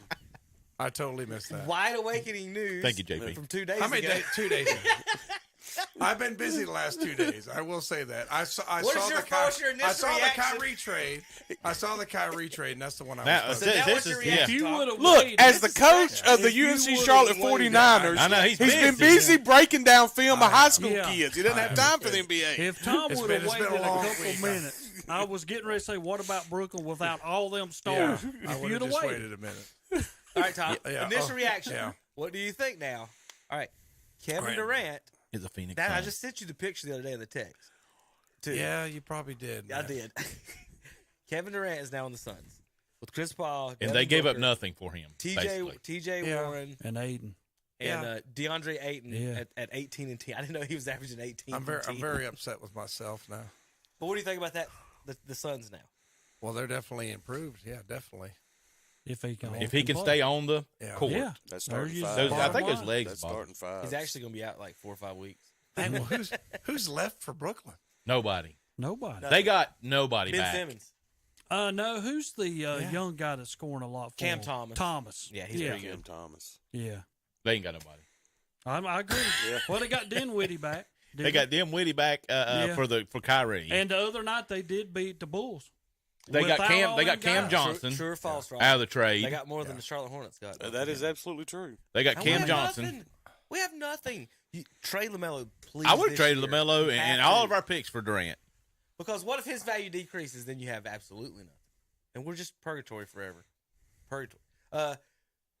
I totally missed that. wide awakening news. Thank you, JP. From 2 days How many ago. days? 2 days. I've been busy the last 2 days. I will say that. I saw What is the your I saw the reaction? Kyrie trade. I saw the Kyrie trade, and that's the one I Now, was. So this, now this what's your is reaction, You Tom? would've Look, waited. as the coach of the If you UNC would've Charlotte waited. 49ers, I know, he's been busy. busy breaking down film of high school Yeah. kids. He doesn't have time for the NBA. If Tom It's would been- have it's been a waited a long couple week. minutes, I was getting ready to say, what about Brooklyn without all them Yeah, stars? I If would you'd have have just waited. waited a minute. All right, Tom. Yeah. Initial Oh, reaction. yeah. What do you think now? All right. Kevin Right. Durant. He's a Phoenix. That I Sun. just sent you the picture the other day in the text. Too. Yeah, you probably did. I man. did. Kevin Durant is now on the Suns with Chris Paul. and Devin they gave up Booker, nothing for him. basically. TJ Yeah. Warren And Aiden. and Yeah. DeAndre Ayton Yeah. at 18 and 10. I didn't know he was averaging 18. I'm and 10. very upset with myself now. But what do you think about that? The Suns now. Well, they're definitely improved. Yeah, definitely. If he can, If he can stay on the Yeah. court. Yeah. That's There starting you go. five. Those, I Bottom think his line. legs That's bottom. starting five. He's actually going to be out like 4 or 5 weeks. Hey, well, who's left for Brooklyn? Nobody. Nobody. They got nobody Ben back. Simmons. No, who's the young guy that's scoring a lot for Cam him? Thomas. Thomas. Yeah, he's yeah. pretty Cam good. Thomas. Yeah. They ain't got nobody. I agree. Well, they got Dinwiddie back. They got Dinwiddie back Yeah. for Kyrie. And the other night they did beat the Bulls. they got Without Cam. all They got them Cam guys. Johnson True or false, Rob? out of the trade. They got more than the Charlotte Hornets got. That is absolutely true. They got And we Cam have Johnson. nothing. We have nothing. Trade LaMelo, please. I would have this traded year. LaMelo You and have all to. of our picks for Durant. Because what if his value decreases? Then you have absolutely nothing, and we're just purgatory forever. Purgatory.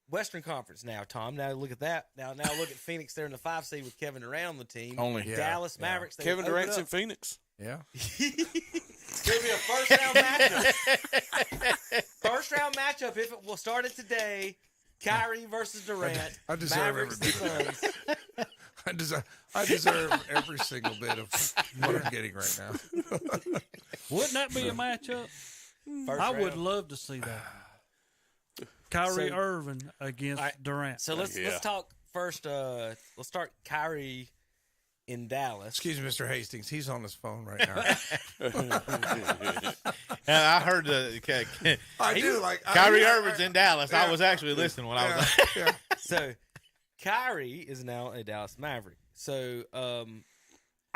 Western Conference now, Tom. Now look at that. Now look at Phoenix. They're in the 5 seed with Kevin Durant on the team. Only. Yeah, Dallas yeah. Mavericks. they Kevin open Durant's up. in Phoenix. Yeah. It's gonna be a first round matchup. First round matchup. If it will start it today. Kyrie versus Durant. I deserve Mavericks every and Suns. I deserve every single bit of what I'm getting right now. Wouldn't that be a matchup? First I would round. love to see that. Kyrie So- Irving against All right, Durant. So let's talk first. Let's start Kyrie in Dallas. Excuse me, Mr. Hastings. He's on his phone right now. And I heard I do like Kyrie Irving's in Dallas. I was actually listening when I was. Yeah. So Kyrie is now a Dallas Maverick. So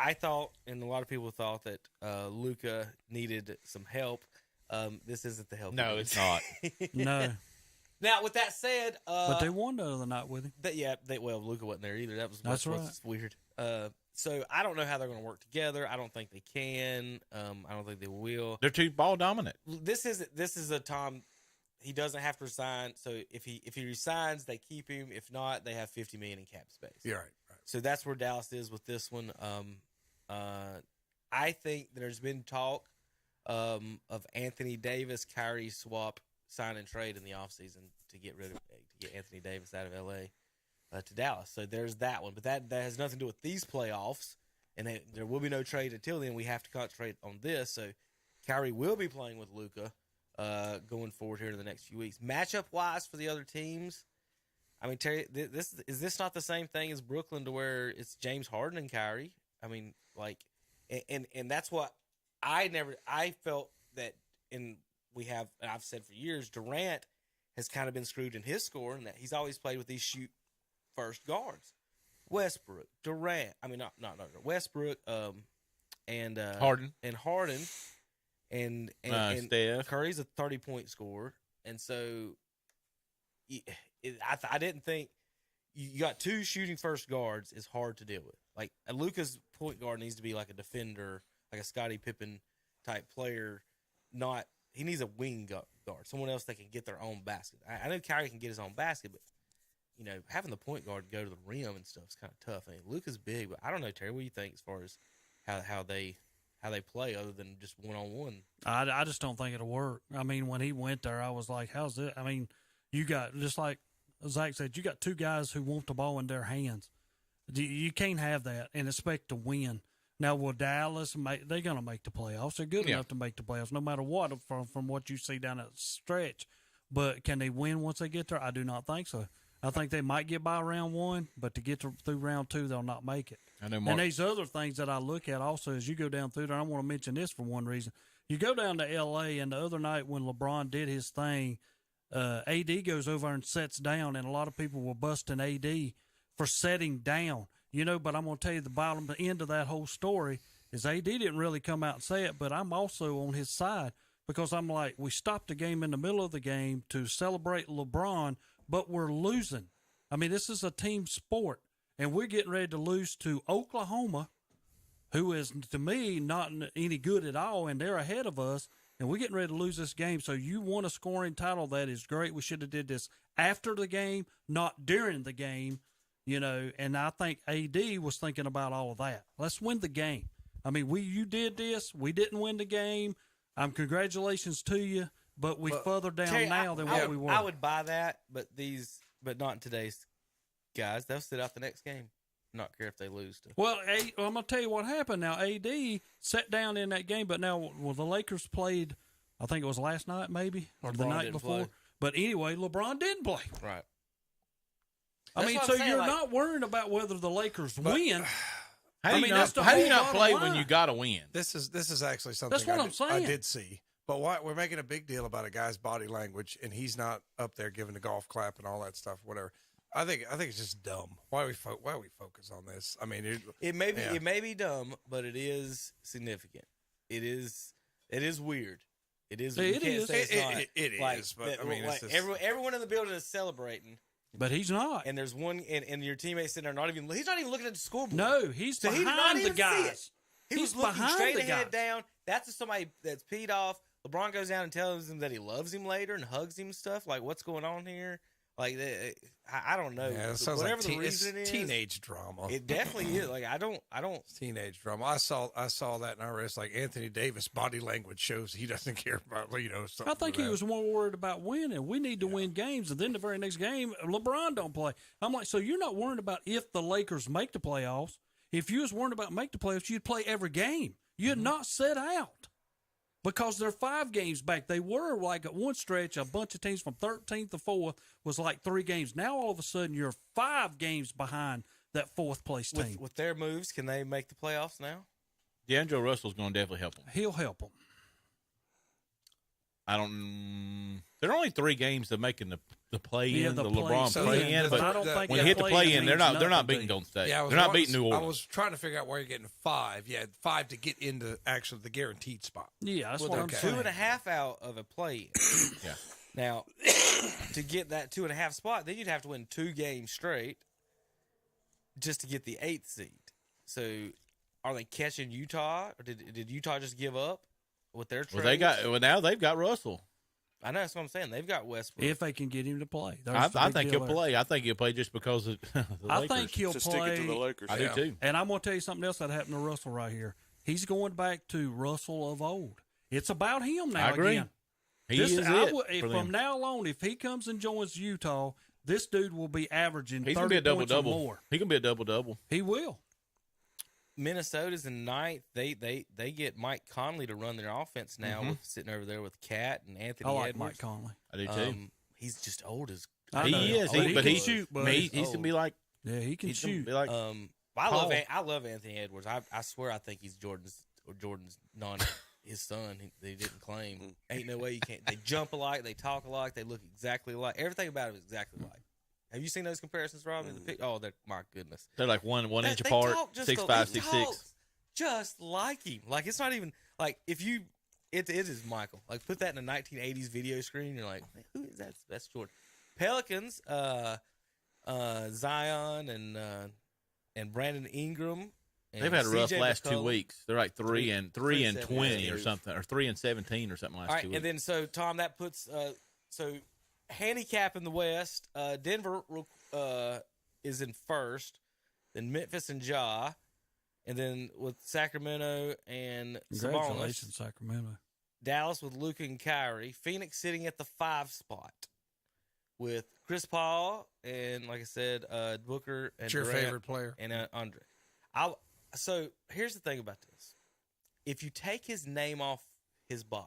I thought, and a lot of people thought that Luka needed some help. This isn't the help. No, it's not. No. Now, with that said, But they won the other night with him. Luka wasn't there either. That's right. What's weird. So I don't know how they're going to work together. I don't think they can. I don't think they will. They're too ball dominant. This is a time he doesn't have to resign. So if he resigns, they keep him. If not, they have $50 million in cap space. You're right. So that's where Dallas is with this one. I think there's been talk of Anthony Davis, Kyrie swap, sign and trade in the offseason to get Anthony Davis out of LA to Dallas. So there's that one. But that has nothing to do with these playoffs, and there will be no trade until then. We have to concentrate on this. So Kyrie will be playing with Luka going forward here in the next few weeks. Matchup wise for the other teams, I mean, Terry, is this not the same thing as Brooklyn to where it's James Harden and Kyrie? I mean, like, and that's what I felt that I've said for years, Durant has kind of been screwed in his score, and that he's always played with these shoot first guards. Westbrook, Durant, I mean, not Westbrook, and Harden, and Steph. Curry's a 30-point scorer, and so I didn't think you got two shooting first guards is hard to deal with. Like Luka's point guard needs to be like a defender, like a Scottie Pippen type player. He needs a wing guard, someone else that can get their own basket. I know Kyrie can get his own basket, but having the point guard go to the rim and stuff is kind of tough. I mean, Luka's big, but I don't know, Terry. What do you think as far as how they play other than just one-on-one? I just don't think it'll work. I mean, when he went there, I was like, how's it? I mean, you got, just like Zach said, you got two guys who want the ball in their hands. You can't have that and expect to win. Now, will Dallas they're going to make the playoffs. They're good enough to make the playoffs, no matter what, from what you see down that stretch. But can they win once they get there? I do not think so. I think they might get by round one, but to get through round two, they'll not make it. I know and these other things that I look at also as you go down through there, I want to mention this for one reason. You go down to L.A., and the other night when LeBron did his thing, AD goes over and sets down, and a lot of people were busting AD for setting down. But I'm going to tell you the end of that whole story is AD didn't really come out and say it, but I'm also on his side because I'm like, we stopped the game in the middle of the game to celebrate LeBron, but we're losing. I mean, this is a team sport, and we're getting ready to lose to Oklahoma, who is, to me, not any good at all, and they're ahead of us, and we're getting ready to lose this game. So you want a scoring title, that is great. We should have did this after the game, not during the game. And I think AD was thinking about all of that. Let's win the game. I mean, you did this. We didn't win the game. Congratulations to you, but further down Terry, now than what we were. I would buy that, but not in today's guys. They'll sit out the next game. Not care if they lose. Well, I'm going to tell you what happened. Now, AD sat down in that game, but now, the Lakers played, I think it was last night maybe, or the night before. Play. But anyway, LeBron didn't play. Right. I mean, so you're not worrying about whether the Lakers win. How do you not play when you got to win? This is actually something That's what I'm saying. I did see. But we're making a big deal about a guy's body language, and he's not up there giving the golf clap and all that stuff, whatever. I think it's just dumb. Why we focus on this? I mean, it may be dumb, but it is significant. It is weird. It is. It is. It is. But I mean, everyone in the building is celebrating. But he's not. And there's one, and your teammate's sitting there he's not even looking at the scoreboard. No, he's behind the guys. He's looking straight ahead down. That's somebody that's peed off. LeBron goes down and tells him that he loves him later and hugs him and stuff. Like, what's going on here? Like, I don't know. Yeah, it sounds whatever like the reason it is, teenage drama. It definitely is. Like, I don't. It's teenage drama. I saw that, and I realized like Anthony Davis' body language shows he doesn't care about something. I think he was more worried about winning. We need to win games, and then the very next game, LeBron don't play. I'm like, so you're not worried about if the Lakers make the playoffs. If you was worried about make the playoffs, you'd play every game. You'd not sit out. Because they're 5 games back. They were like at one stretch, a bunch of teams from 13th to 4th was like 3 games. Now all of a sudden you're 5 games behind that 4th place team. With their moves, can they make the playoffs now? D'Angelo Russell's going to definitely help them. He'll help them. I don't. There are only 3 games of making the play-in, the the play-in. LeBron So, play-in, yeah, but I don't think when that they hit the play-in, they're not means beating nothing. Golden State. Yeah, they're not beating New I Orleans. was trying to figure out where you're getting 5. Yeah, 5 to get into actually the guaranteed spot. Yeah, that's Well, what they're I'm two saying. and a half out of a play. Yeah. Now, to get that 2.5 spot, then you'd have to win 2 games straight just to get the 8th seed. So, are they catching Utah, or did Utah just give up with their trade? Now they've got Russell. I know, that's what I'm saying. They've got Westbrook. If they can get him to play. I There's the big think deal he'll there. play. I think he'll play just because of the I Lakers. think he'll to stick it to the play. Lakers. I do too. And I'm going to tell you something else that happened to Russell right here. He's going back to Russell of old. It's about him now I agree. again. He is From them. now on, if he comes and joins Utah, this dude will be averaging He's 30 gonna be a double points or double. more. He can be a double double. He will. Minnesota's in 9th. They get Mike Conley to run their offense now, with, sitting over there with Cat and Anthony I like Edwards. Mike Conley. I do too. He's just old as. I know. He is. Oh, he but can he's shoot, but he's gonna be like. Yeah, he can He's gonna shoot. be like. I love Anthony Edwards. I swear I think he's Jordan's his son. They didn't claim. Ain't no way you can't. They jump alike. They talk alike. They look exactly alike. Everything about him is exactly alike. Have you seen those comparisons, Rob? In the pic? Oh, my goodness. They're like one inch They apart. talk just 6'5", he 6'6". talks just like him. Like, it's not even like if you. It is Michael. Like, put that in a 1980s video screen. You're like, who is that? That's Jordan. Pelicans, Zion and Brandon Ingram. And They've had a rough CJ last 2 McCollum. weeks. They're like 3 and 3-17 20 or something, or 3 and 17 or something last All right, 2 weeks. and then so Tom, that puts so handicap in the West. Denver is in first, then Memphis and Ja, and then with Sacramento and Congratulations, Sabonis, Sacramento. Dallas with Luka and Kyrie, Phoenix sitting at the 5 spot with Chris Paul and, like I said, Booker and It's your Durant favorite player. and Andre. So here's the thing about this: if you take his name off his body,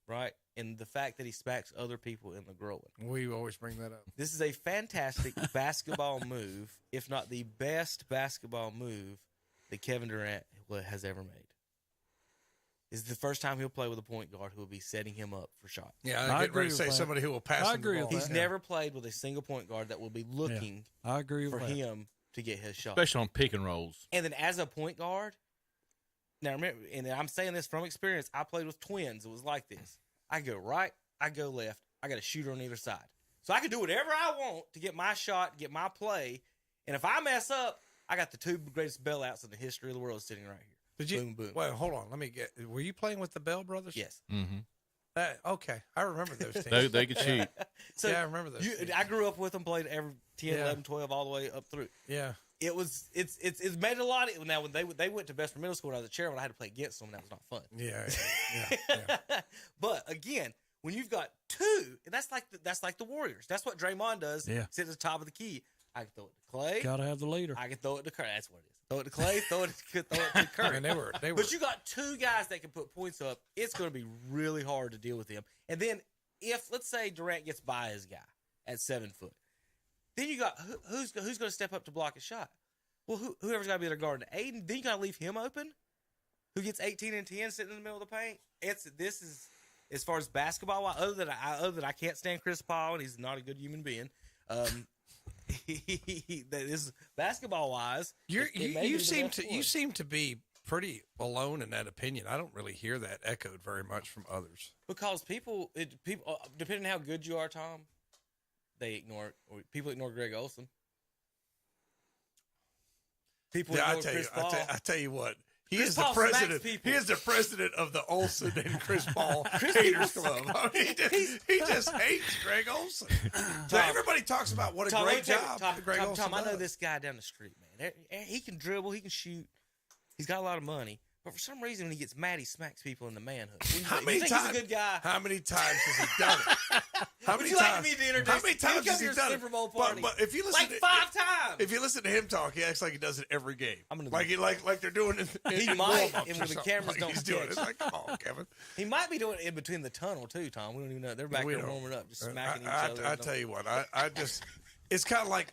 right, and the fact that he smacks other people in the groin, We always bring that up. this is a fantastic basketball move, if not the best basketball move that Kevin Durant has ever made. This is the first time he'll play with a point guard who will be setting him up for shots. Yeah, I I'm getting agree ready to with say that. somebody who will pass I him the agree ball. with He's that. never played with a single point guard that will be looking I agree with for that. him to get his shot. Especially on pick and rolls. And then as a point guard, now remember, and I'm saying this from experience, I played with twins. It was like this. I go right, I go left. I got a shooter on either side. So I can do whatever I want to get my shot, get my play. And if I mess up, I got the 2 greatest bailouts in the history of the world sitting right here. Did you? Boom, boom. Wait, hold on. Let me get. Were you playing with the Bell brothers? Yes. Mm-hmm. Okay, I remember those teams. They could shoot. So Yeah, I remember those teams. I grew up with them, played every 10, Yeah. 11, 12, all the way up through. Yeah. It's made a lot of, now when they went to Vesper Middle School and I was a chairman, I had to play against them, and that was not fun. Yeah. But again, when you've got 2, and that's like the Warriors. That's what Draymond does. Yeah. Sit at the top of the key. I can throw it to Clay. Got to have the leader. I can throw it to Curry. That's what it is. Throw it to Clay. throw it to Curry. And they were. But you got 2 guys that can put points up. It's going to be really hard to deal with them. And then if, let's say, Durant gets by his guy at 7 foot, then you got who's going to step up to block a shot? Well, whoever's got to be their guard. Aiden, then you got to leave him open. Who gets 18 and 10 sitting in the middle of the paint? This is as far as basketball. Other than I can't stand Chris Paul and he's not a good human being. That is basketball wise. You seem to be pretty alone in that opinion. I don't really hear that echoed very much from others. Because people depending on how good you are, Tom, people ignore Greg Olson. People ignore Chris Paul. I tell you what. He Chris is the Paul smacks president. people. He is the president of the Olson and Chris Paul Haters Club. I mean, he just hates Greg Olson. So everybody talks about what a Tom, great let me job tell you, Greg Olson Tom, I know does. this guy down the street, man. He can dribble, he can shoot. He's got a lot of money. But for some reason, when he gets mad, he smacks people in the manhood. How You many think times? he's a good guy? How many times has he done it? How Would many you like times? me to introduce? How many times you has he come to done your it? Super Bowl party? But if you listen, like 5 times. If you listen to him talk, he acts like he does it every game. I'm gonna like they're doing it. He in might, warm-ups and or when the something. cameras Like don't he's doing it. catch. It's like, come on, Kevin. He might be doing it in between the tunnel too, Tom. We don't even know. They're back We there don't. warming up, just smacking each other. I tell you what, I just, it's kind of like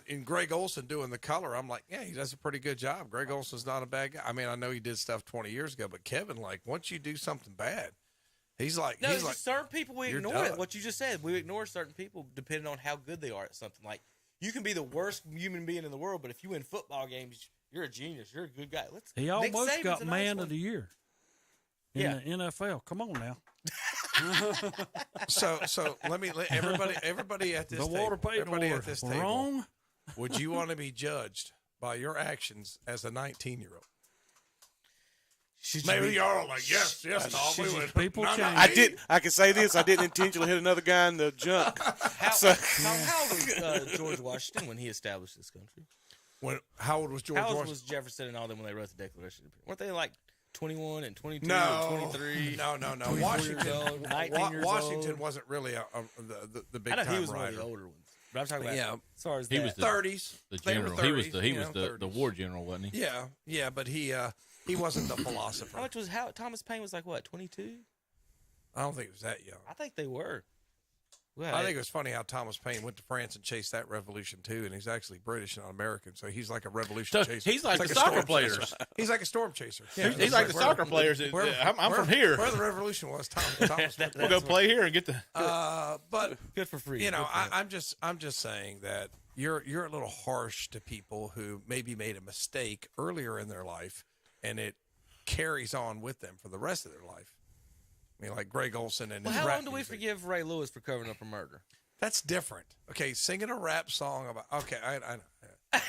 in Greg Olson doing the color. I'm like, yeah, he does a pretty good job. Greg Olson's not a bad guy. I mean, I know he did stuff 20 years ago, but Kevin, like, once you do something bad, He's like, No, it's just certain people we you're ignore it. done. What you just said, we ignore certain people depending on how good they are at something. Like you can be the worst human being in the world, but if you win football games, you're a genius. You're a good guy. He almost got man of the year in the NFL. Come on now. So let everybody at this The water table, paid everybody for at this table, wrong. would you want to be judged by your actions as a 19-year-old? Maybe y'all are like, yes, Tom, we would. People change. I can say this. I didn't intentionally hit another guy in the junk. How old was George Washington when he established this country? How old was George How old Washington? was Jefferson and all them when they wrote the Declaration? Weren't they like 21 and 22 No, and 23? No. 24 years old, 19 years Washington old. wasn't really the big I know time he was one writer. of the older ones. But I'm talking about as far as He that. was the 30s. The They were general. 30s, He was the war general, wasn't he? Yeah, but he wasn't the philosopher. How much was Thomas Paine was like what, 22? I don't think it was that young. I think they were. Well, I think it was funny how Thomas Paine went to France and chased that revolution too, and he's actually British and not American, so he's like a revolution So chaser. he's like the a soccer storm players. chaser. He's like a storm chaser. He's like the soccer players. I'm from here. Where the revolution was, Thomas. We'll go play here and get the. But good for free. You know, I'm just saying that you're a little harsh to people who maybe made a mistake earlier in their life, and it carries on with them for the rest of their life. I mean, like Greg Olson and his how rap long do we music. forgive Ray Lewis for covering up a murder? That's different. Okay, singing a rap song about. Okay, I know.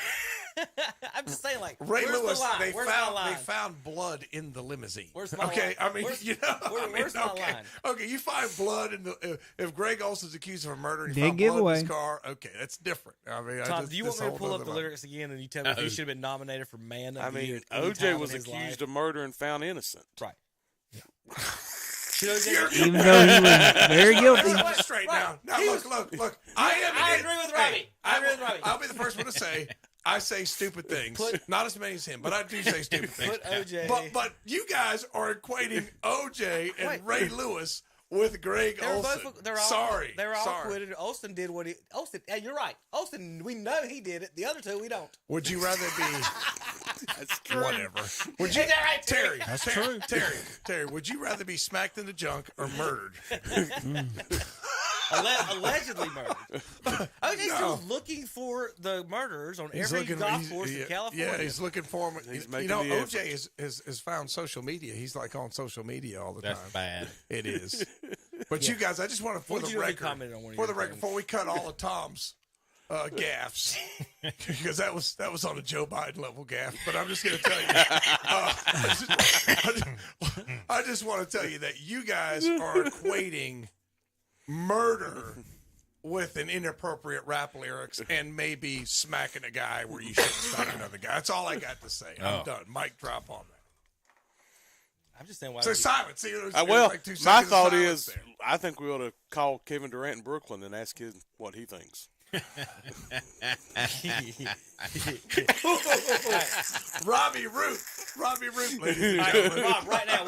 I'm just saying, like Ray where's Lewis. the line? They Where's my line? found blood in the limousine. Where's my okay, line? I mean, Where's- you know, where's my okay. line? Okay, you find blood in the. If Greg Olson's accused of a murder and he Big found blood in giveaway. his car, okay, that's different. I mean, Tom, do you want me to pull up the lyrics? lyrics again and you tell me if he should have been nominated for Man of I the Year mean, at any OJ time was in his accused life? of murder and found innocent. Right. Should OJ Even though he was very guilty. Straight now. Now look. I agree with Robbie. I agree with Robbie. I'll be the first one to say I say stupid things. Not as many as him, but I do say stupid things. Put OJ. But you guys are equating OJ and Ray Lewis with Greg They were Olson. both. They're all. Sorry. They were all Sorry. acquitted. Olson did what he. Olson. Yeah, you're right. Olson. We know he did it. The other two, we don't. Would you rather be That's true. whatever? Would you, Is that right, Terry? That's true. Terry, would you rather be smacked in the junk or murdered? Allegedly murdered. OJ's still looking for the murderers on every golf course in California. Yeah, he's looking for them. He's You making know, the OJ has found social media. He's like on social media all the That's time. bad. It is. But you guys, I just want to, for What'd the you do if he record, commented on one of for your the record, things? before we cut all of Tom's gaffes, because that was on a Joe Biden level gaff. But I'm just going to tell you, I just want to tell you that you guys are equating murder with an inappropriate rap lyrics and maybe smacking a guy where you shouldn't smack another guy. That's all I got to say. I'm done. Mic drop on that. I'm just saying why. So silence. See, there's Well, like 2 my seconds of thought silence is, there. I think we ought to call Kevin Durant in Brooklyn and ask him what he thinks. Robbie Root, ladies and All right, gentlemen. Rob, right now,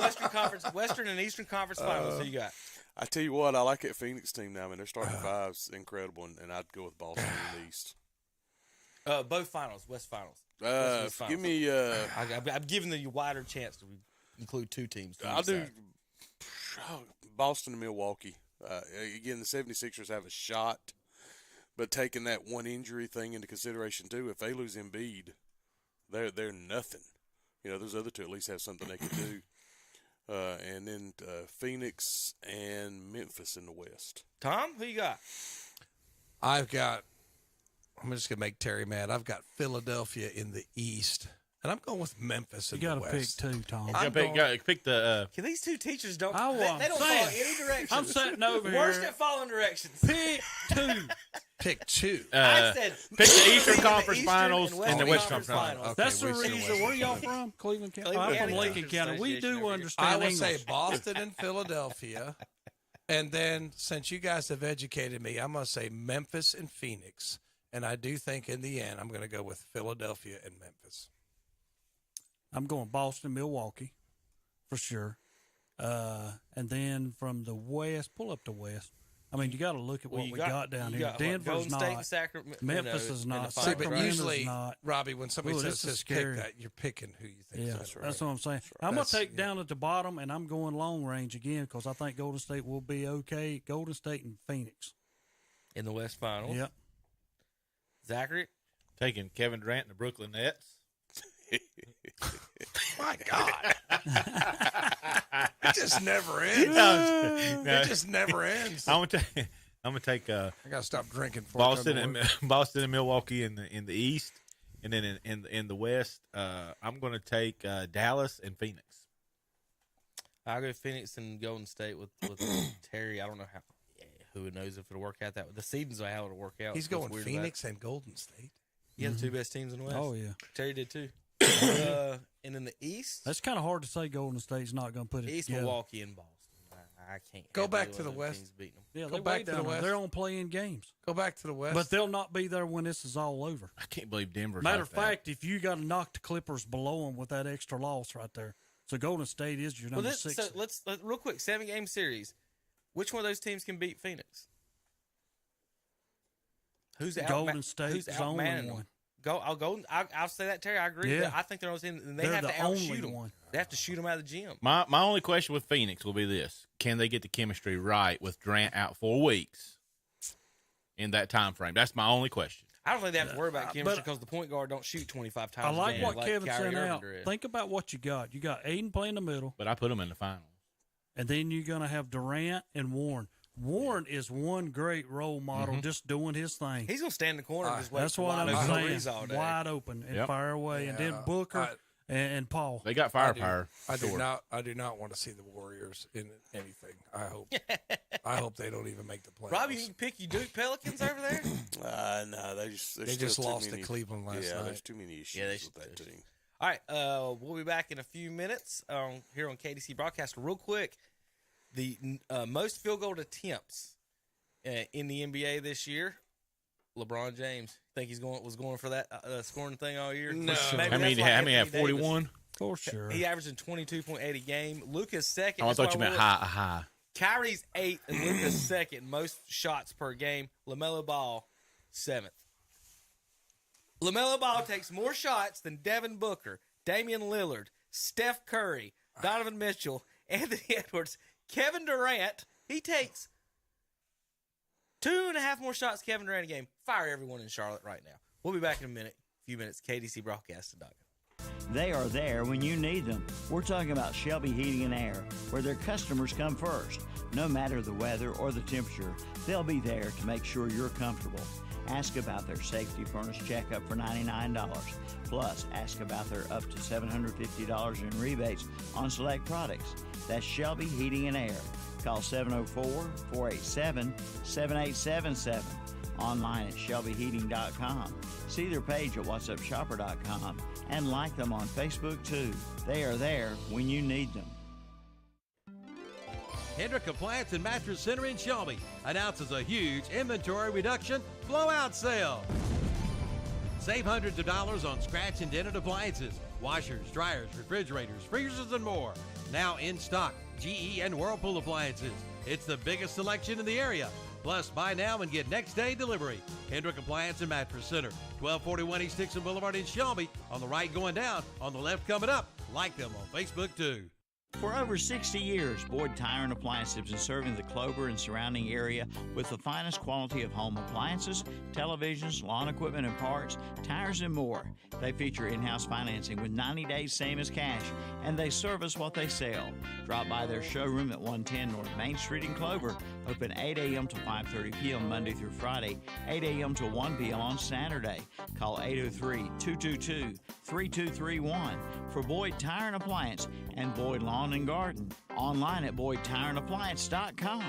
Western and Eastern Conference Finals. Who you got? I tell you what, I like that Phoenix team now. I mean, their starting five's incredible, and I'd go with Boston in the East. Both finals, West Finals. West Finals. Give me. I'm giving you a wider chance to include two teams. I'll do Boston and Milwaukee. Again, the 76ers have a shot, but taking that one injury thing into consideration too, if they lose Embiid, they're nothing. You know, those other two at least have something they can do. And then Phoenix and Memphis in the West. Tom, who you got? I'm just gonna make Terry mad. I've got Philadelphia in the East, and I'm going with Memphis in You got the to pick West. two, Tom. Pick the. These two teachers don't. I They want don't saying. follow any directions. I'm sitting over Worst here. at following directions. Pick two. Pick two. I said Pick the Eastern the Conference Eastern Finals and and the Western Conference Conference. Finals. Okay, That's the we see reason. Where y'all from? Cleveland County. Cleveland I'm from County. Lincoln County. We Association do over here. understand I would English. say Boston and Philadelphia, and then since you guys have educated me, I'm gonna say Memphis and Phoenix. And I do think in the end, I'm going to go with Philadelphia and Memphis. I'm going Boston, Milwaukee, for sure. And then from the West, pull up the West. I mean, you got to look at what we got down here. Denver's Golden not. State and Sacramento. Memphis is not. See, but Sacramento's usually, not. Robbie, when somebody Ooh, says this is pick scary. that, you're picking who you think. Yeah, that's what I'm saying. I'm going to take down at the bottom, and I'm going long range again because I think Golden State will be okay. Golden State and Phoenix. In the West Finals. Yep. Zachary? Taking Kevin Durant and the Brooklyn Nets. My God. It just never ends. It just never ends. I'm gonna take I gotta stop drinking. Boston and Milwaukee in the East, and then in the West, I'm gonna take Dallas and Phoenix. I'll go Phoenix and Golden State with Terry. I don't know who knows if it'll work out that way. The seasons how it'll work out. He's going Phoenix and Golden State. Yeah, the two best teams in the West. Oh yeah, Terry did too. And in the East, that's kind of hard to say. Golden State's not going to put it East, together. Milwaukee, and Boston. I can't go back to the West. Yeah, go back to the West. They're on playing games. Go back to the West. But they'll not be there when this is all over. I can't believe Denver's Matter like of fact, if you got to knock the Clippers below them with that extra loss right there, so Golden State is your number 6. So let's real quick 7-game series. Which one of those teams can beat Phoenix? Who's Golden State? Who's is the only outmanning one. I'll say that, Terry. I agree. Yeah. I think they're on the team, and they They're have the to outshoot only them. one. They have to shoot them out of the gym. My only question with Phoenix will be this: can they get the chemistry right with Durant out 4 weeks in that time frame? That's my only question. I don't think they have to worry about chemistry because the point guard don't shoot 25 times. I like a game what Kevin Kyrie sent out. Irving did. Think about what you got. You got Aiden playing the middle, But I put them in the finals. and then you're going to have Durant and Warren. Warren is one great role model, just doing his thing. He's gonna stand in the corner and just wait. That's for what wide I'm open saying. threes all day. Wide open and Yep. fire away, and then Booker and Paul. They got firepower. I do not want to see the Warriors in anything. I hope they don't even make the playoffs. Robbie, you can pick your Duke Pelicans over there. No, they They just lost to Cleveland last night. There's too many issues with that team. All right, we'll be back in a few minutes here on KDC Broadcast. Real quick, the most field goal attempts in the NBA this year, LeBron James. Think he's was going for that scoring thing all year? No. Maybe How many that's why had? Anthony 41. Davis- For sure. He averaging 22.8 a game. Luka's second. Oh, I That's thought you why meant we're- high. Kyrie's 8th and Luka's second. Most shots per game. LaMelo Ball 7th. LaMelo Ball takes more shots than Devin Booker, Damian Lillard, Steph Curry, Donovan Mitchell, Anthony Edwards, Kevin Durant. He takes 2.5 more shots Kevin Durant a game. Fire everyone in Charlotte right now. We'll be back in a few minutes. KDCBroadcast.com. They are there when you need them. We're talking about Shelby Heating and Air, where their customers come first. No matter the weather or the temperature, they'll be there to make sure you're comfortable. Ask about their safety furnace checkup for $99. Plus, ask about their up to $750 in rebates on select products. That's Shelby Heating and Air. Call 704-487-7877. Online at shelbyheating.com. See their page at whatsupshopper.com and like them on Facebook too. They are there when you need them. Hendrick Appliance and Mattress Center in Shelby announces a huge inventory reduction blowout sale. Save hundreds of dollars on scratch and dented appliances, washers, dryers, refrigerators, freezers, and more. Now in stock, GE and Whirlpool appliances. It's the biggest selection in the area. Plus, buy now and get next day delivery. Hendrick Appliance and Mattress Center, 1241 East Dixon Boulevard in Shelby. On the right going down, on the left coming up. Like them on Facebook too. For over 60 years, Boyd Tire and Appliance has been serving the Clover and surrounding area with the finest quality of home appliances, televisions, lawn equipment and parts, tires and more. They feature in-house financing with 90 days same as cash, and they service what they sell. Drop by their showroom at 110 North Main Street in Clover, open 8 a.m. to 5:30 p.m. Monday through Friday, 8 a.m. to 1 p.m. on Saturday. Call 803-222-3231 for Boyd Tire and Appliance and Boyd Lawn and Garden. Online at BoydTireandAppliance.com.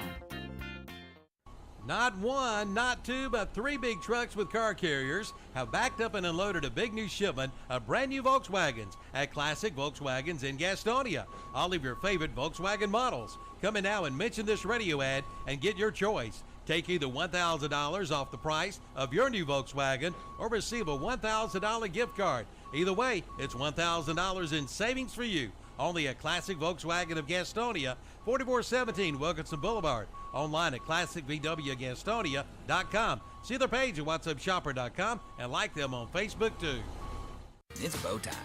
Not one, not two, but 3 big trucks with car carriers have backed up and unloaded a big new shipment of brand new Volkswagens at Classic Volkswagens in Gastonia. All of your favorite Volkswagen models. Come in now and mention this radio ad and get your choice. Take either $1,000 off the price of your new Volkswagen or receive a $1,000 gift card. Either way, it's $1,000 in savings for you. Only a Classic Volkswagen of Gastonia, 4417 Wilkinson Boulevard. Online at ClassicVWGastonia.com. See their page at WhatsUpShopper.com and like them on Facebook too. It's bow time.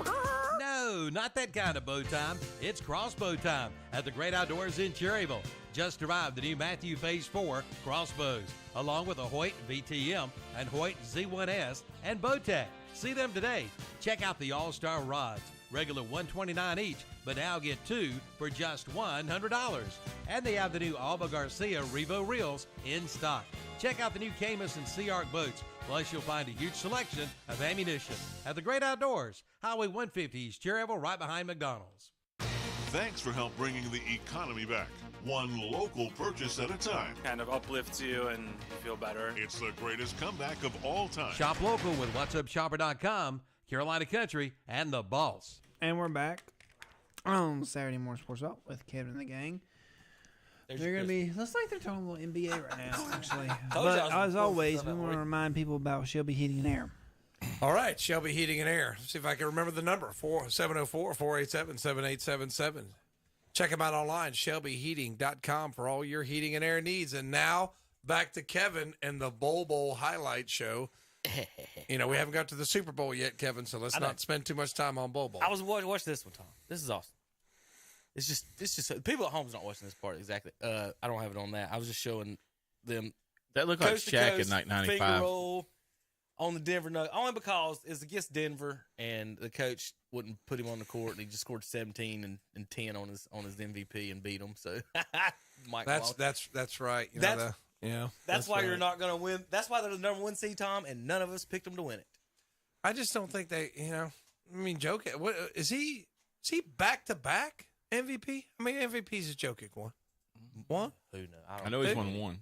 No, not that kind of bow time. It's crossbow time at the Great Outdoors in Cherryville. Just arrived the new Matthew Phase 4 crossbows, along with a Hoyt VTM and Hoyt Z1S and Bowtech. See them today. Check out the All-Star rods. Regular $129 each, but now get 2 for just $100. And they have the new Alba Garcia Revo reels in stock. Check out the new Camus and Sea Arc boats. Plus, you'll find a huge selection of ammunition at the Great Outdoors, Highway 150 East Cherryville, right behind McDonald's. Thanks for help bringing the economy back. One local purchase at a time. Kind of uplifts you and you feel better. It's the greatest comeback of all time. Shop local with WhatsUpShopper.com, Carolina Country, and The Boss. And we're back on Saturday Morning Sports Talk with Kevin and the gang. They're going to be, looks like they're talking a little NBA right now, actually. But as always, we want to remind people about Shelby Heating and Air. All right, Shelby Heating and Air. Let's see if I can remember the number, 704-487-7877. Check them out online, shelbyheating.com, for all your heating and air needs. And now, back to Kevin and the Bowl highlight show. We haven't got to the Super Bowl yet, Kevin, so let's not spend too much time on Bowl. I was watch this one, Tom. This is awesome. It's just people at home's not watching this part exactly. I don't have it on that. I was just showing them that looked like Shaq in like '95. Finger roll on the Denver Nuggets, only because it's against Denver, and the coach wouldn't put him on the court, and he just scored 17 and 10 on his MVP and beat him. So Mike, that's right. That's why you're not going to win. That's why they're the number 1 seed, Tom, and none of us picked them to win it. I just don't think they. Joke. What is he? Is he back to back MVP? I mean, MVP's a Jokic one. One? Who knows? I know he's won one.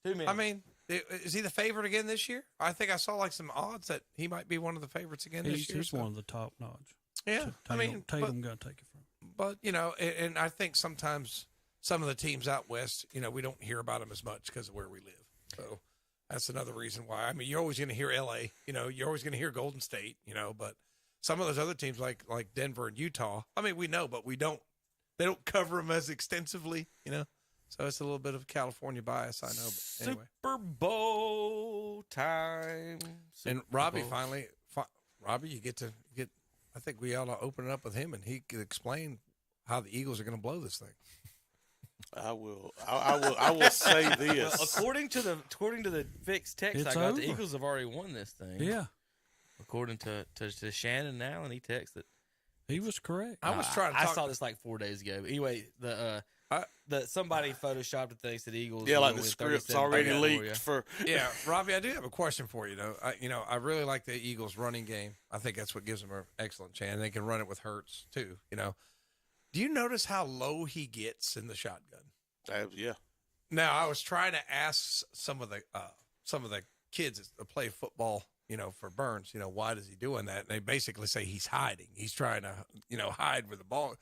Too many. I mean, is he the favorite again this year? I think I saw like some odds that he might be one of the favorites again this year. He's one of the top notch. Yeah, Tatum got to take it from. But and I think sometimes some of the teams out west, we don't hear about them as much because of where we live. So that's another reason why. I mean, you're always going to hear LA. You're always going to hear Golden State. But some of those other teams like Denver and Utah. I mean, we know, but we don't. They don't cover them as extensively. So it's a little bit of California bias, I know. But anyway. Super Bowl time. And Robbie finally, Robbie, you get. I think we ought to open it up with him, and he could explain how the Eagles are going to blow this thing. I will. I will say this. Well, according to the fixed text I got, the Eagles have already won this thing. Yeah. According to Shannon Allen, he texted. He was correct. I was trying to. I saw this like 4 days ago. But anyway, somebody photoshopped the things that Eagles. Yeah, like the script's already leaked for. Yeah, Robbie, I do have a question for you though. I really like the Eagles' running game. I think that's what gives them an excellent chance. They can run it with Hurts too. Do you notice how low he gets in the shotgun? Yeah. Now I was trying to ask some of the kids that play football, for Burns, why is he doing that? And they basically say he's hiding. He's trying to, hide with the ball.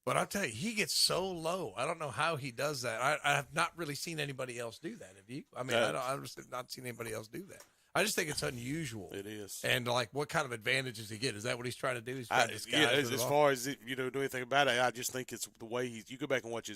But I'll tell you, he gets so low. I don't know how he does that. I have not really seen anybody else do that. Have you? I mean, I've not seen anybody else do that. I just think it's unusual. It is. And what kind of advantage does he get? Is that what he's trying to do? He's trying to as far as do anything about it, I just think it's the way you go back and watch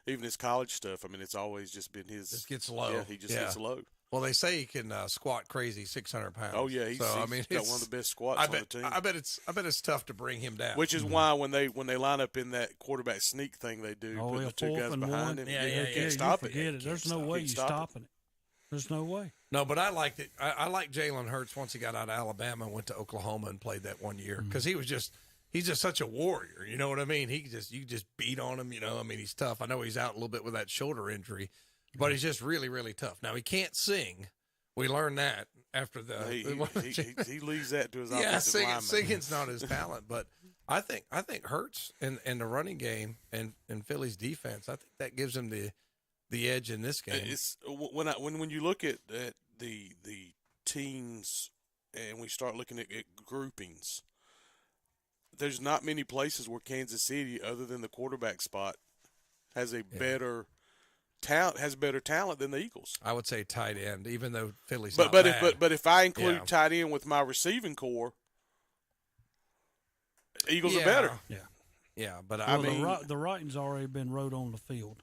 even his college stuff. I mean, it's always just been his. Just gets low. Yeah, he just gets low. Well, they say he can squat crazy 600 pounds. Oh yeah, he's got one of the best squats on the team. I bet it's tough to bring him down. Which is why when they line up in that quarterback sneak thing they do, put the two guys behind him, you can't stop it. There's no way you're stopping it. There's no way. No, but I liked it. I liked Jalen Hurts once he got out of Alabama and went to Oklahoma and played that 1 year because he's just such a warrior. You know what I mean? You just beat on him. I mean, he's tough. I know he's out a little bit with that shoulder injury, but he's just really, really tough. Now he can't sing. We learned that after he leaves that to his offensive lineman. Singing's not his talent, but I think Hurts and the running game and Philly's defense, I think that gives him the edge in this game. It's when you look at the teams and we start looking at groupings, there's not many places where Kansas City, other than the quarterback spot, has a better talent than the Eagles. I would say tight end, even though Philly's but not bad. But if I include tight end with my receiving core, Eagles are better. Yeah, but the writing's already been wrote on the field.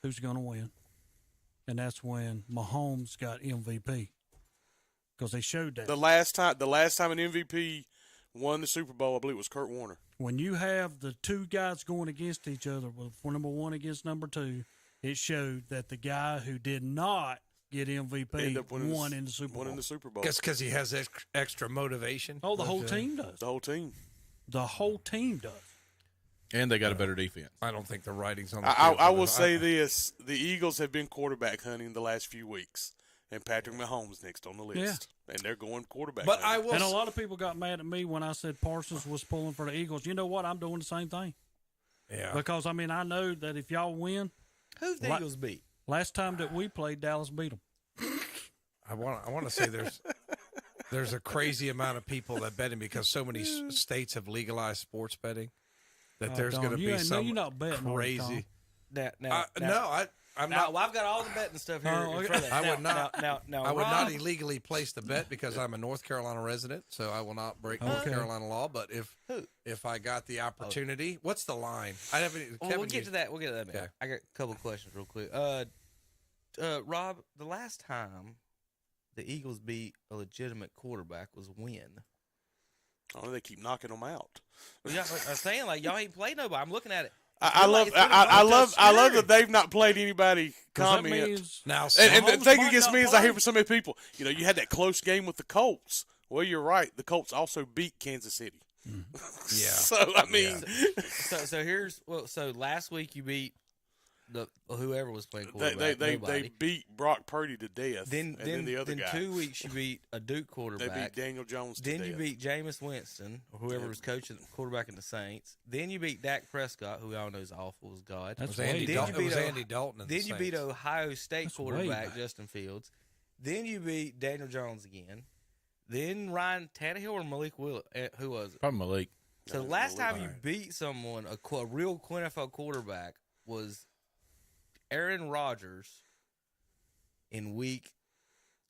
who's going to win. And that's when Mahomes got MVP because they showed that. The last time an MVP won the Super Bowl, I believe it was Kurt Warner. When you have the two guys going against each other, with number one against number two, it showed that the guy who did not get MVP won in the Super Bowl. Won in the Super Bowl. Just because he has extra motivation. Oh, the whole team does. The whole team. The whole team does. And they got a better defense. I don't think the writing's on the I, field. I will say this: the Eagles have been quarterback hunting the last few weeks, and Patrick Mahomes next on the list, and they're going quarterback. But hunting. I will. And a lot of people got mad at me when I said Parsons was pulling for the Eagles. You know what? I'm doing the same thing. Yeah. Because, I mean, I know that if y'all win. Who's the Eagles beat? Last time that we played, Dallas beat them. I want to say there's a crazy amount of people that betting because so many states have legalized sports betting that there's going to be some you're not betting crazy. I'm now, not. well, I've got all the betting stuff here. Oh, in front of us. I Now- would not. Now, I would Rob, not illegally place the bet because I'm a North Carolina resident, so I will not break North Carolina law. But if I got the opportunity, what's the line? I haven't. Well, we'll get to that. We'll get to that. Man. Okay. I got a couple of questions real quick. Rob, the last time the Eagles beat a legitimate quarterback was when? Oh, they keep knocking them out. Yeah, I'm saying like y'all ain't played nobody. I'm looking at it. I love that they've not played anybody comment. Now, And the Mahomes thing might against not me is I play. hear from so many people, you had that close game with the Colts. Well, you're right. The Colts also beat Kansas City. Yeah. So, I mean. So here's so last week you beat whoever was playing quarterback. They beat Brock Purdy to death. Then the other guy. 2 weeks you beat a Duke quarterback. They beat Daniel Jones to Then death. you beat Jameis Winston, or whoever was coaching quarterback in the Saints. Then you beat Dak Prescott, who we all know is awful as God. That's Andy way Dalton. better. It was Andy Dalton. And Then the you beat Saints. Ohio State That's way quarterback back. Justin Fields. Then you beat Daniel Jones again. Then Ryan Tannehill or Malik Willis. Who was it? Probably Malik. So the last time you beat someone, a real NFL quarterback, was Aaron Rodgers in week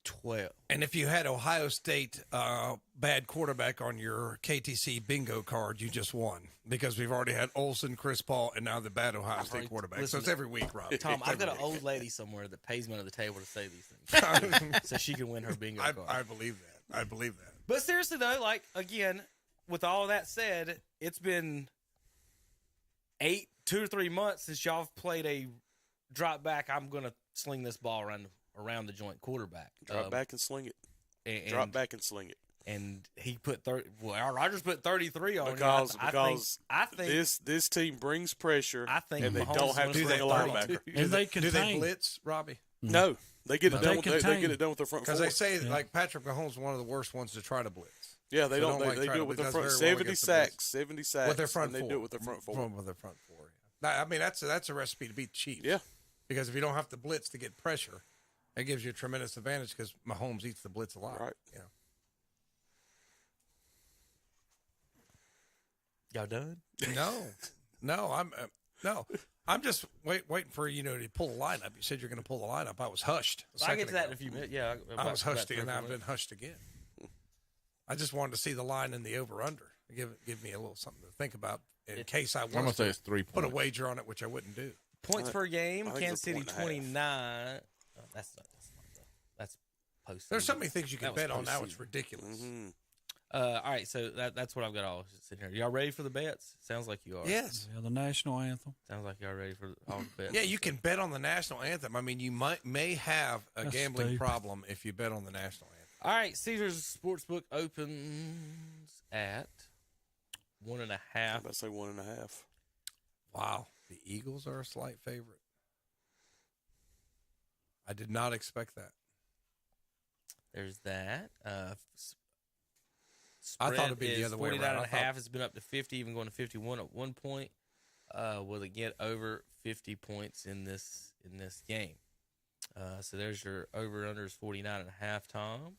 12. And if you had Ohio State bad quarterback on your KTC bingo card, you just won because we've already had Olsen, Chris Paul, and now the bad Ohio State quarterback. Listen, so it's every week, Rob. Tom, I've got an old lady somewhere that pays me under the table to say these things so she can win her bingo card. I believe that. I believe that. But seriously, though, like, again, with all that said, it's been 2 to 3 months since y'all have played a drop back, I'm going to sling this ball around the joint quarterback. Drop back and sling it. Drop back and sling it. And he put Rodgers put 33 on because I think this team brings pressure. I think and they Mahomes don't have to wins bring a by linebacker. And they Do they contain. blitz, Robbie? No, they get it done. They They contain. get it done with their front four. Because they say like Patrick Mahomes is one of the worst ones to try to blitz. Yeah, they So don't. like They try do to it with their blitz. front. Does very well 70 against the blitz. sacks. 70 sacks. With their front and four. they do it with their front four. With their front four. Yeah. I mean, that's a recipe to beat the Chiefs. Yeah. Because if you don't have to blitz to get pressure, it gives you a tremendous advantage because Mahomes eats the blitz a lot. Right. Yeah. y'all done? I'm just waiting for to pull the lineup. You said you're going to pull the lineup. I was hushed. I'll get to that in a few minutes. Yeah, I was hushed about and 3 or 4 I've been minutes. hushed again. I just wanted to see the line in the over/under. Give me a little something to think about in case I I'm going want to say to it's 3 put points. a wager on it, which I wouldn't do. Points per game. I think Kansas it's a City point and a half. 29. Oh, that's post. There's so many things you can That was bet on now. postseason. It's ridiculous. Mm-hmm. All right, so that's what I've got all sitting here. Y'all ready for the bets? Sounds like you are. Yes. Yeah, the national anthem. Sounds like y'all ready for all the bets. Yeah, you can bet on the national anthem. I mean, you may have a That's gambling stupid. problem if you bet on the national anthem. All right, Caesars Sportsbook opens at 1.5. I'm about to say 1.5. Wow, the Eagles are a slight favorite. I did not expect that. There's that. I thought it'd be the other way around. 49.5 I thought- has been up to 50, even going to 51 at one point. Will it get over 50 points in this game? So there's your over/under is 49.5. Tom.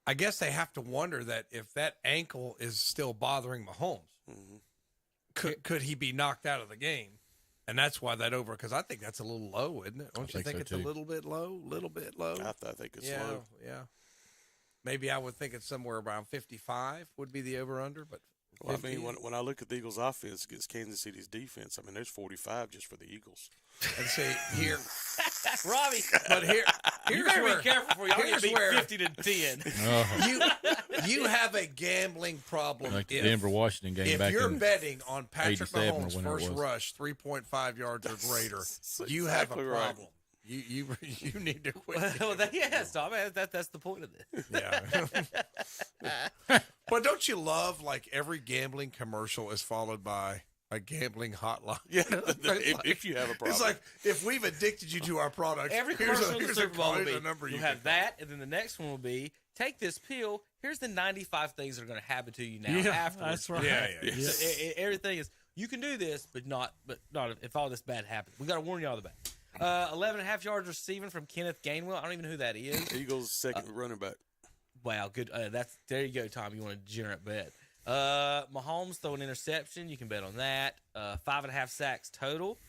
I guess they have to wonder that if that ankle is still bothering Mahomes, could he be knocked out of the game? And that's why that over, because I think that's a little low, isn't it? Don't you think so, it's too. a little bit low? I think it's yeah, low. Yeah. Maybe I would think it's somewhere around 55 would be the over-under, but Well, I mean, when I look at the Eagles' offense against Kansas City's defense, I mean, there's 45 just for the Eagles. And see here, Robbie. but You here's better where be careful for y'all. here's Be where 50-10. you have a gambling problem. Like the if- Denver-Washington game If back you're in betting on Patrick 87 or Mahomes' whenever it first was. rush 3.5 yards or greater, That's you have a exactly right. problem. You need to quit. Well, yes, Tom. That's the point of this. Yeah. But don't you love like every gambling commercial is followed by a gambling hotline? Yeah, It's if you have a problem. It's like if we've addicted you to our product, Every here's commercial in the here's Super Bowl will be, number you'll you have can that, and then the next one will be, take this pill. Here's the 95 things that are going to happen to you now Yeah, afterwards. that's right. Yeah. So everything is, you can do this, but not if all this bad happens. We got to warn you all the bad. 11.5 yards receiving from Kenneth Gainwell. I don't even know who that is. Eagles' second running back. Wow, good. There you go, Tom. You want a degenerate bet. Mahomes throw an interception. You can bet on that. 5.5 sacks total.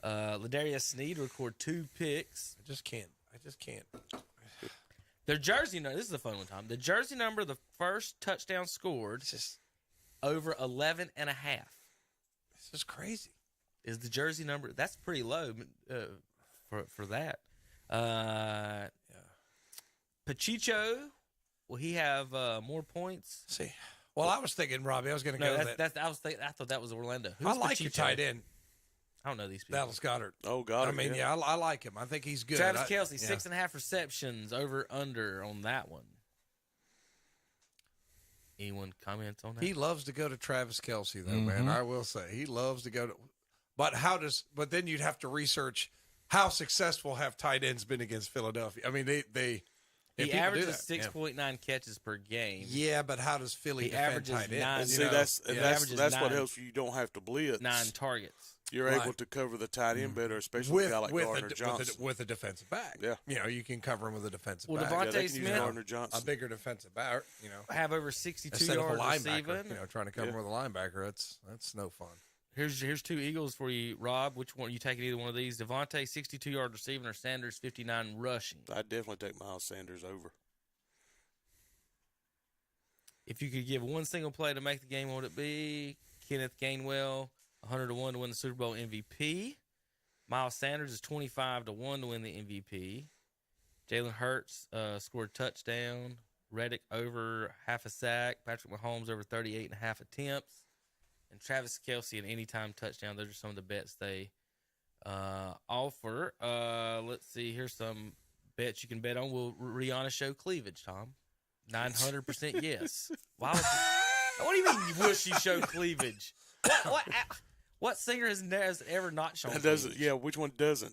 Ladarius Sneed record 2 picks. I just can't. Their jersey number. This is a fun one, Tom. The jersey number, the first touchdown scored, over 11.5. This is crazy. Is the jersey number? That's pretty low for that. Pachicho, will he have more points? See, well, I was thinking, Robbie, I was going to No, go with that. I thought that was Orlando. I like your tight end, I don't know these people. Dallas Goedert. Oh, God. I mean, yeah, I like him. I think he's good. Travis Kelce, yeah. 6.5 receptions, over under on that one. Anyone comments on that? He loves to go to Travis Kelce, though, man. I will say he loves to go to. But But then you'd have to research how successful have tight ends been against Philadelphia. I mean, they. He people do averages that. 6.9 catches per game. Yeah, but how does Philly He defend averages tight ends? 9. And You see, know, that's averages what 9. helps you. You don't have to blitz. 9 targets. You're Right. able to cover the tight end better, especially with a guy like Gardner Johnson. with a defensive back. Yeah. You know, you can cover him with a defensive Well, back. Devontae Yeah, they can use Smith, Gardner A Johnson. bigger defensive back, you know. have over 62 Instead of a yards linebacker, receiving. you know, trying to cover him with a linebacker, that's no fun. Here's 2 Eagles for you, Rob. Which one? You taking either one of these? Devontae, 62 yards receiving, or Sanders, 59 rushing? I'd definitely take Miles Sanders over. If you could give one single play to make the game, what would it be? Kenneth Gainwell, 100-1 to win the Super Bowl MVP. Miles Sanders is 25-1 to win the MVP. Jalen Hurts scored a touchdown. Reddick over half a sack. Patrick Mahomes over 38.5 attempts. And Travis Kelce an anytime touchdown. Those are some of the bets they offer. Let's see. Here's some bets you can bet on. Will Rihanna show cleavage, Tom? 900% yes. Why would what do you mean will she show cleavage? What singer has ever not shown That cleavage? doesn't. Yeah, which one doesn't?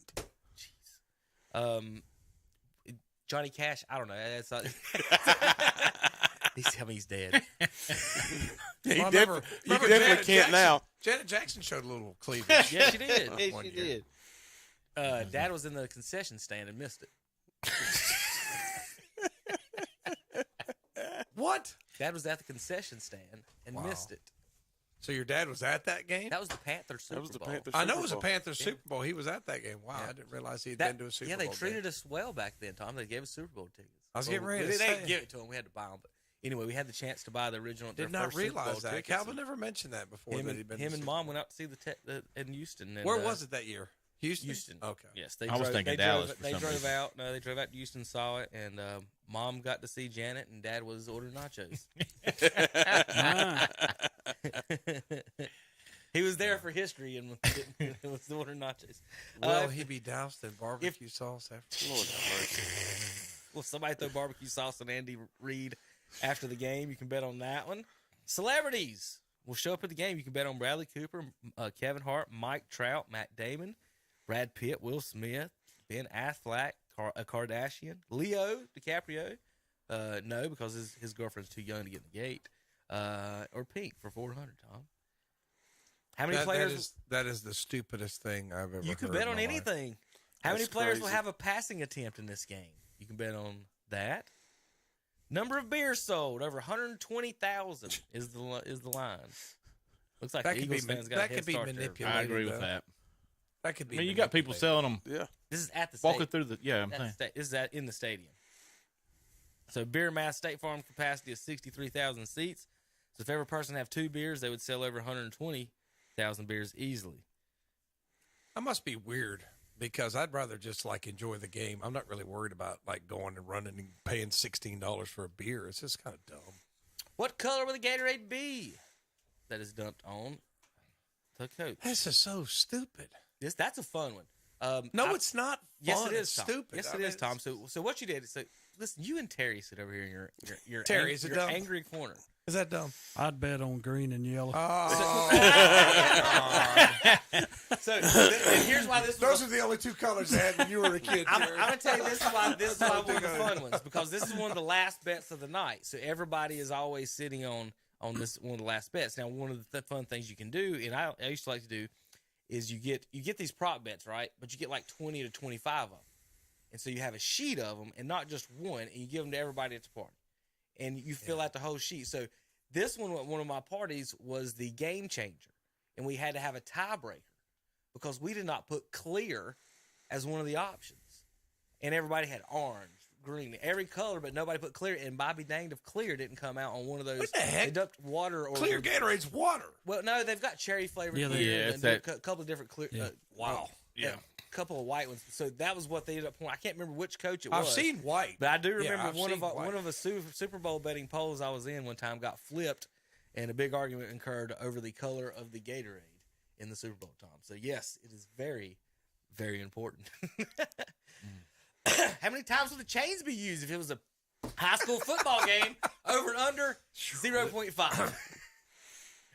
Jeez. Johnny Cash, I don't know. That's not, tell me he's dead. He Well, definitely remember can't Janet Jackson? now. Janet Jackson showed a little cleavage. Yes, she did. Yes, One she year. did. Dad was in the concession stand and missed it. What? Dad was at the concession stand and Wow. missed it. So your dad was at that game? That was the Panthers Super That was the Bowl. Panthers. I know Super it was a Bowl. Panthers Super Bowl. He was at that game. Wow, I didn't realize he'd been to a Super Bowl. Yeah, they game. treated us well back then, Tom. They gave us Super Bowl tickets. I was getting ready to They say. didn't give it to him. We had to buy them. But anyway, we had the chance to buy the original. Did their not first Super Bowl realize that. tickets. Calvin never mentioned that before. Him that and, he'd been him to and Super Mom went out to see in Houston. And, Bowl. Where was it that year? Houston. Okay. Yes, I was thinking Dallas for They some drove reason. out. No, they drove out to Houston, saw it, and Mom got to see Janet, and Dad was ordering nachos. He was there for history and was ordering nachos. Will he be doused in barbecue sauce after? Lord have mercy. Will somebody throw barbecue sauce on Andy Reid after the game? You can bet on that one. Celebrities will show up at the game. You can bet on Bradley Cooper, Kevin Hart, Mike Trout, Matt Damon, Brad Pitt, Will Smith, Ben Affleck, a Kardashian, Leo DiCaprio. No, because his girlfriend's too young to get in the gate. Or Pink for $400, Tom. How many players? That is the stupidest thing I've ever heard. You can in bet on my life. anything. How many That's players will crazy. have a passing attempt in this game? You can bet on that. Number of beers sold over 120,000 is the line. Looks like That the could be Eagles fans got a that head could be start there. manipulated. I agree with though. that. That could be. I mean, you got people manipulated. selling them, Yeah. This is at the walking stadium. through the. Yeah, I'm saying. This is in the stadium. So beer mass State Farm capacity is 63,000 seats. So if every person have 2 beers, they would sell over 120,000 beers easily. I must be weird because I'd rather just like enjoy the game. I'm not really worried about like going and running and paying $16 for a beer. It's just kind of dumb. What color will the Gatorade be that is dumped on the coach? This is so stupid. That's a fun one. No, it's not fun. Yes, it is, It's Tom. stupid. Yes, it is, Tom. So what you did is, listen, you and Terry sit over here in your Terry, is it your dumb? angry corner. Is that dumb? I'd bet on green and yellow. So and here's why this Those are the only 2 colors they had when you were a kid. I'm going to tell you this is why one of the fun ones, because this is one of the last bets of the night. So everybody is always sitting on this one of the last bets. Now, one of the fun things you can do, and I used to like to do, is you get these prop bets, right? But you get like 20 to 25 of them. And so you have a sheet of them and not just one, and you give them to everybody at the party. And you fill out the whole sheet. So this one of my parties was the game changer. And we had to have a tiebreaker because we did not put clear as one of the options. And everybody had orange, green, every color, but nobody put clear. And Bobby danged if clear didn't come out on one of those. What the heck? They dumped water or Clear Gatorade's water. Well, no, they've got cherry flavored. Yeah, and a couple of different clear. Wow. Yeah. A couple of white ones. So that was what they ended up pouring. I can't remember which coach it I've was. seen white. But I do remember I've one seen white. of the Super Bowl betting polls I was in one time got flipped, and a big argument occurred over the color of the Gatorade in the Super Bowl, Tom. So yes, it is very, very important. How many times would the chains be used if it was a high school football game over and under 0.5?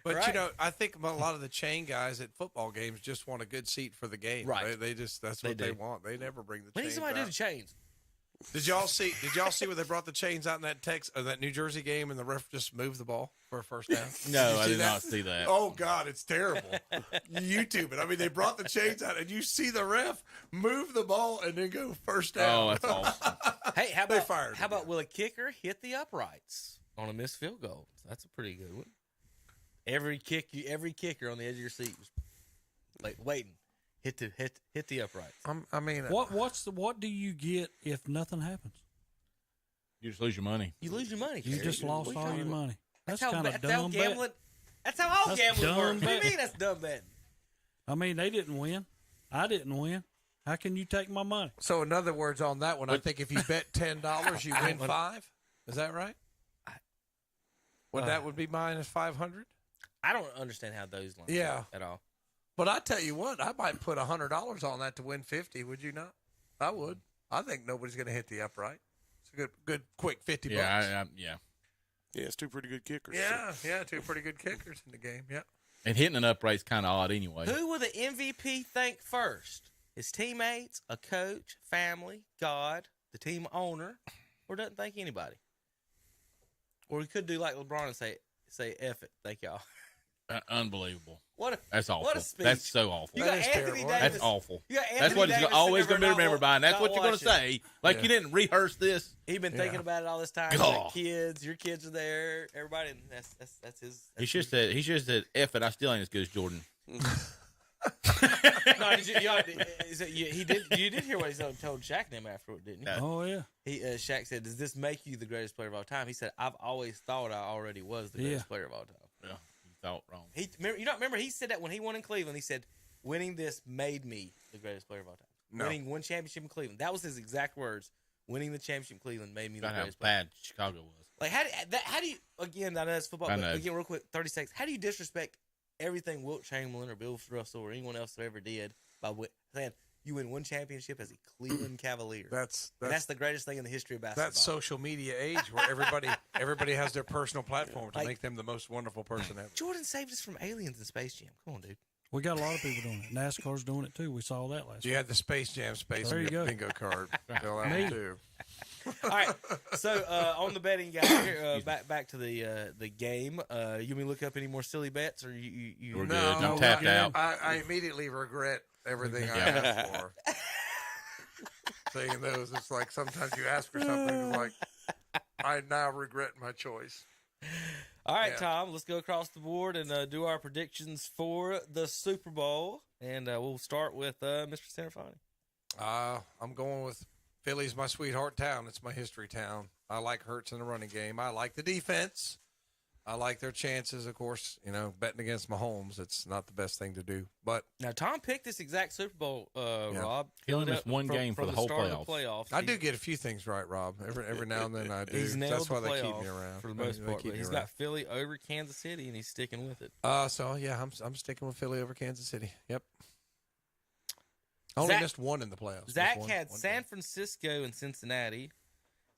But Right. you know, I think a lot of the chain guys at football games just want a good seat for the game. Right. They just that's what they want. They never bring the When did chains somebody do out. the chains? Did y'all see where they brougght the chains out in that New Jersey game and the ref just moved the ball for a first down? No, I did not see that. Oh God, it's terrible. YouTube it. I mean, they brought the chains out and you see the ref move the ball and then go first down. Oh, that's awesome. Hey, how They about fired him. will a kicker hit the uprights on a missed field goal? That's a pretty good one. Every kicker on the edge of your seat was like waiting, hit the uprights. I mean, What do you get if nothing happens? You just lose your money. You lose your money. You Terry. just lost all your money. That's kind of that's how dumb gambling. bet. That's how all That's gambling dumb works. What do you betting. mean that's dumb betting? I mean, they didn't win. I didn't win. How can you take my money? so in other words, on that one, I think if you bet $10, you win $5. Is that right? That would be minus 500. I don't understand how those lines Yeah. work at all. But I tell you what, I might put $100 on that to win 50. Would you not? I would. I think nobody's going to hit the upright. It's a good, quick 50 bucks. Yeah, Yeah, it's 2 pretty good kickers. Yeah, 2 pretty good kickers in the game. Yeah. And hitting an upright's kind of odd anyway. Who will the MVP thank first? His teammates, a coach, family, God, the team owner, or doesn't thank anybody? Or he could do like LeBron and say F it, thank y'all. Unbelievable. What That's awful. a speech. That's so awful. You got is Anthony terrible. Davis. That's awful. You got That's Anthony what it's Davis always sitting going to be over remembered by. And that's not what you're going to watching. say. Like Yeah. you didn't rehearse this. He's been thinking about it all this time. God. Like kids, your kids are there. Everybody, and that's his. He should have said, F it, I still ain't as good as Jordan. No, he did. You did hear what he told Shaq and him afterward, didn't you? Oh, yeah. Shaq said, "Does this make you the greatest player of all time?" He said, "I've always thought I already was the greatest player of all time." Yeah, you thought wrong. Remember he said that when he won in Cleveland. He said, "Winning this made me the greatest player of all time." No. Winning one championship in Cleveland. That was his exact words. Winning the championship in Cleveland made me the About how greatest player. bad Chicago was. Like how do you again? I know it's football, I but know. again, real quick, 30 seconds. How do you disrespect everything Wilt Chamberlain or Bill Russell or anyone else that ever did by saying you win one championship as a Cleveland Cavalier? That's That's the greatest thing in the history of basketball. that social media age where everybody has their personal platform to Like- make them the most wonderful person ever. Jordan saved us from aliens in Space Jam. Come on, dude. We got a lot of people doing it. NASCAR's doing it, too. We saw that last You had the Space Jam There you go. bingo card. Fill out Me. too. All right. So on the betting guy, here, back to the game. You may look up any more silly bets, or you We're No, good. I'm tapped out. I immediately regret everything I asked for. Saying those, it's like sometimes you ask for something, it's like I now regret my choice. All right, Yeah. Tom, let's go across the board and do our predictions for the Super Bowl. And we'll start with Mr. Sanfani. I'm going with Philly's my sweetheart town. It's my history town. I like Hurts in the running game. I like the defense. I like their chances, of course. Betting against Mahomes, it's not the best thing to do. But now Tom picked this exact Super Bowl, Rob. He only missed one game for the whole playoffs. I do get a few things right, Rob. Every now and then I do. He's nailed That's why the they keep playoff me around for the most part. But he's got Philly over Kansas City, and he's sticking with it. So yeah, I'm sticking with Philly over Kansas City. Yep. Only missed one in the playoffs. Zach had San Francisco and Cincinnati.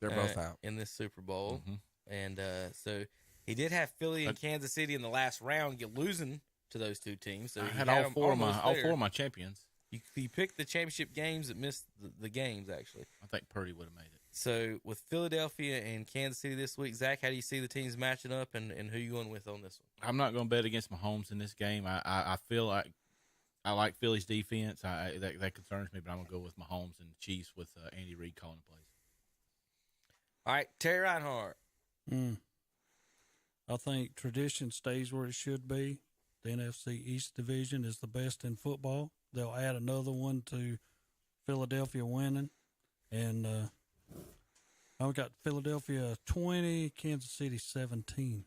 They're both out in this Super Bowl, and so he did have Philly and Kansas City in the last round, losing to those two teams. So I had all four of my champions. You picked the championship games that missed the games. Actually, I think Purdy would have made it. So with Philadelphia and Kansas City this week, Zach, how do you see the teams matching up, and who you going with on this one? I'm not going to bet against Mahomes in this game. I feel like I like Philly's defense. That concerns me, but I'm going to go with Mahomes and Chiefs with Andy Reid calling the plays. All right, Terry Reinhardt. I think tradition stays where it should be. The NFC East Division is the best in football. They'll add another one to Philadelphia winning. And I've got Philadelphia 20, Kansas City 17.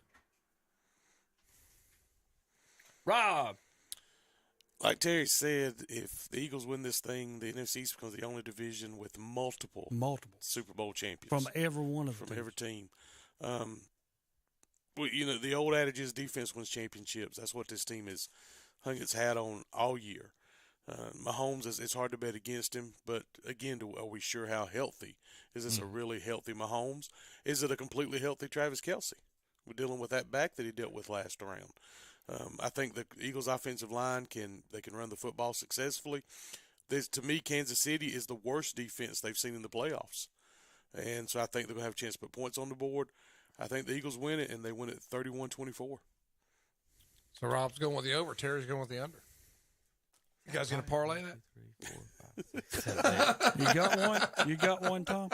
Rob. Like Terry said, if the Eagles win this thing, the NFC East becomes the only division with multiple Super Bowl champions from every one of them. From every team. The old adage is defense wins championships. That's what this team has hung its hat on all year. Mahomes, it's hard to bet against him, but again, are we sure how healthy? Is this a really healthy Mahomes? Is it a completely healthy Travis Kelce? We're dealing with that back that he dealt with last round. I think the Eagles' offensive line can run the football successfully. To me, Kansas City is the worst defense they've seen in the playoffs. And so I think they're going to have a chance to put points on the board. I think the Eagles win it, and they win it 31-24. So Rob's going with the over. Terry's going with the under. You guys going to parlay that? 2, 3, 4, 5, 6, 7, 8. You got one? You got one, Tom?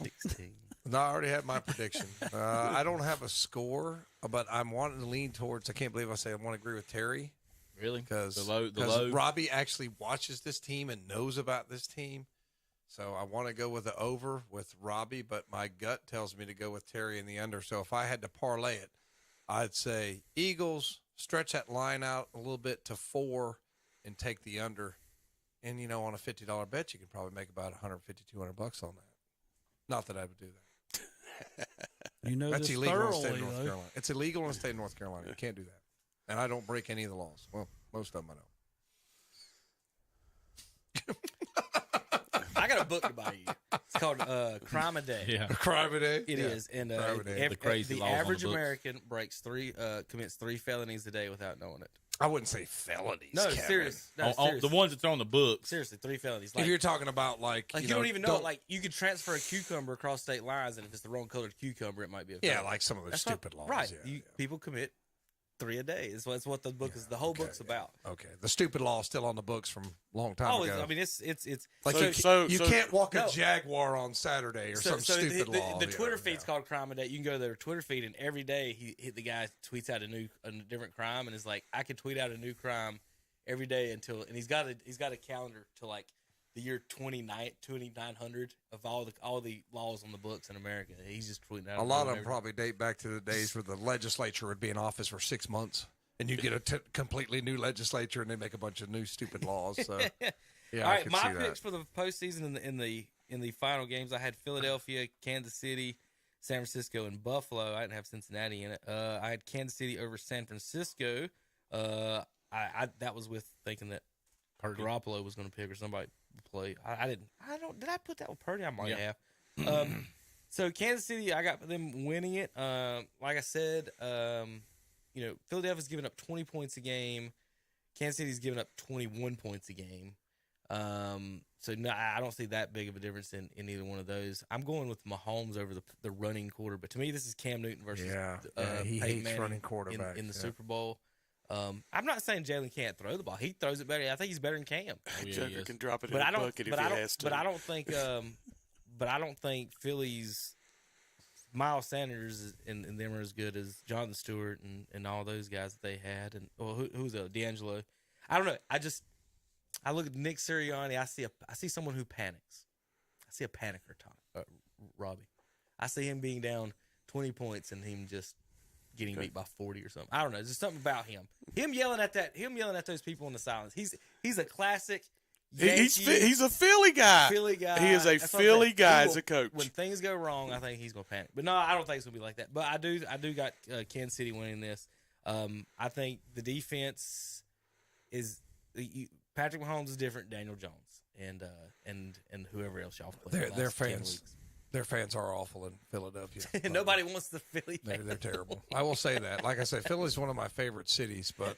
16. No, I already have my prediction. I don't have a score, but I'm wanting to lean towards. I can't believe I say I want to agree with Terry. Really? Because low. Robbie actually watches this team and knows about this team. So I want to go with the over with Robbie, but my gut tells me to go with Terry in the under. So if I had to parlay it, I'd say Eagles, stretch that line out a little bit to 4 and take the under. And, on a $50 bet, you can probably make about $150, $200 on that. Not that I would do that. That's illegal in the state of North Carolina. It's illegal in the state of North Carolina. You can't do that. And I don't break any of the laws. Well, most of them I don't. I got a book to buy you. It's called Crime a Day. Yeah, Crime a Day. It is, and the average American commits 3 felonies a day without knowing it. I wouldn't say felonies. No, Kevin. serious. The ones that's on the books. Seriously, 3 felonies. If you're talking about like you don't even know it. Like you could transfer a cucumber across state lines, and if it's the wrong colored cucumber, it might be a felony. Yeah, like some of those stupid laws. Right. Yeah, people commit 3 a day. That's what the book is. The whole book's about. Okay. The stupid law is still on the books from a long time ago. I mean, it's like you can't walk a Jaguar on Saturday or some stupid law. The Twitter feed's called Crime a Day. You can go to their Twitter feed, and every day the guy tweets out a different crime, and it's like I could tweet out a new crime every day and he's got a calendar to like the year 2900 of all the laws on the books in America. He's just tweeting out. A lot of them probably date back to the days where the legislature would be in office for 6 months, and you get a completely new legislature, and they make a bunch of new stupid laws. So, yeah, all right. My picks for the postseason in the final games, I had Philadelphia, Kansas City, San Francisco, and Buffalo. I didn't have Cincinnati in it. I had Kansas City over San Francisco. That was with thinking that Garoppolo was going to pick or somebody play. I didn't. Did I put that with Purdy? I might have. So Kansas City, I got them winning it. Like I said, Philadelphia's giving up 20 points a game. Kansas City's giving up 21 points a game. So no, I don't see that big of a difference in either one of those. I'm going with Mahomes over the running quarter, but to me, this is Cam Newton versus he Peyton hates Manning running quarterbacks in the Super Bowl. I'm not saying Jalen can't throw the ball. He throws it better. I think he's better than Cam. Tucker can drop it in the bucket if he has to. But I don't think. But I don't think Philly's Miles Sanders and them are as good as Jonathan Stewart and all those guys that they had. And who's D'Angelo? I don't know. I look at Nick Sirianni. I see someone who panics. I see a panicker, Robbie. I see him being down 20 points and him just getting beat by 40 or something. I don't know. There's something about him. Him yelling at those people in the silence. He's a classic. He's a Philly guy. Philly guy. He is a Philly guy as a coach. When things go wrong, I think he's gonna panic. But no, I don't think it's gonna be like that. But I do got Kansas City winning this. I think the defense is Patrick Mahomes is different. Daniel Jones and whoever else y'all play. Their fans. Their fans are awful in Philadelphia. Nobody wants the Philly fans. They're terrible. I will say that. Like I said, Philly's one of my favorite cities, but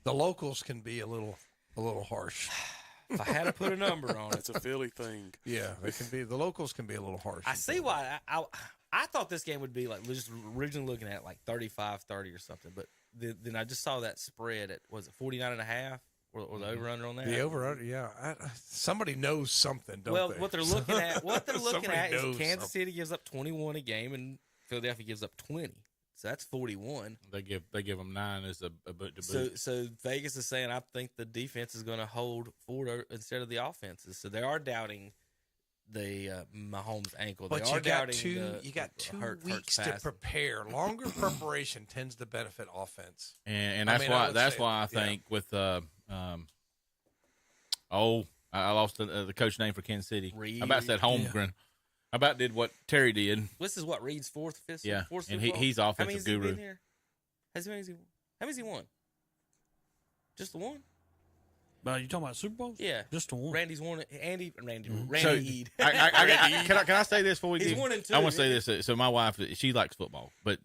the locals can be a little harsh. If I had to put a number on it, it's a Philly thing. Yeah, they can be. The locals can be a little harsh. I see why. I thought this game would be like just originally looking at like 35-30 or something, but then I just saw that spread at was it 49.5 or the over under on that. The over under, yeah. Somebody knows something, don't they? What they're looking at is Kansas City gives up 21 a game and Philadelphia gives up 20. So that's 41. They give them 9 as a boot to boot. So Vegas is saying I think the defense is going to hold forward instead of the offenses. So they are doubting the Mahomes ankle. But they are doubting you got 2 weeks to prepare. Longer preparation tends to benefit offense. And that's why I think with I lost the coach name for Kansas City. Reed. I about said Holmgren. Yeah. I about did what Terry did. This is what Reed's fourth. Yeah, fourth and he's offensive guru. Been here? How many's he won? Just the one? You talking about Super Bowls? Yeah, just the one. Randy's won it. Randy Eid. Can I say this before we He's do? 1 and 2. I want to say this. So my wife, she likes football, but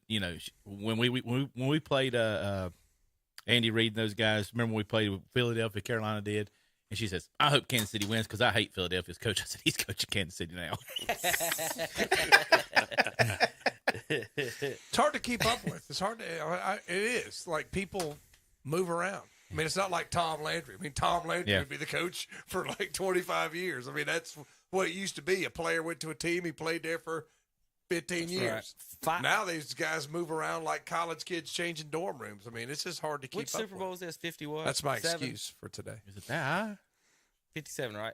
when we played Andy Reid and those guys, remember when we played with Philadelphia, Carolina did. And she says, I hope Kansas City wins because I hate Philadelphia's coach. I said, he's coaching Kansas City now. It's hard to keep up with. It's hard to. It is. Like, people move around. I mean, it's not like Tom Landry. I mean, Tom Landry would be the coach for like 25 years. I mean, that's what it used to be. A player went to a team. He played there for 15 years. Right. Now these guys move around like college kids changing dorm rooms. I mean, it's just hard to keep up with. Which Super Bowl is this? 51? That's my excuse for today. Is it that high? 57, right?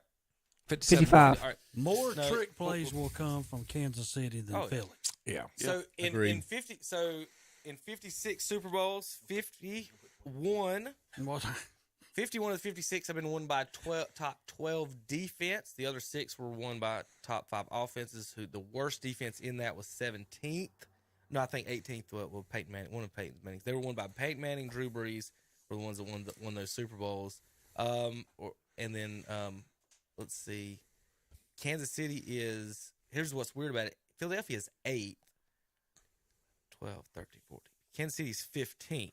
55. All right. More trick plays will come from Kansas City than Philly. Yeah. So in 56 Super Bowls, 51 of the 56 have been won by top 12 defense. The other 6 were won by top 5 offenses. The worst defense in that was 17th. No, I think 18th was Peyton Manning. One of Peyton Manning's. They were won by Peyton Manning, Drew Brees were the ones that won those Super Bowls. Let's see. Kansas City is, here's what's weird about it. Philadelphia is 8th. 12, 13, 14. Kansas City's 15th.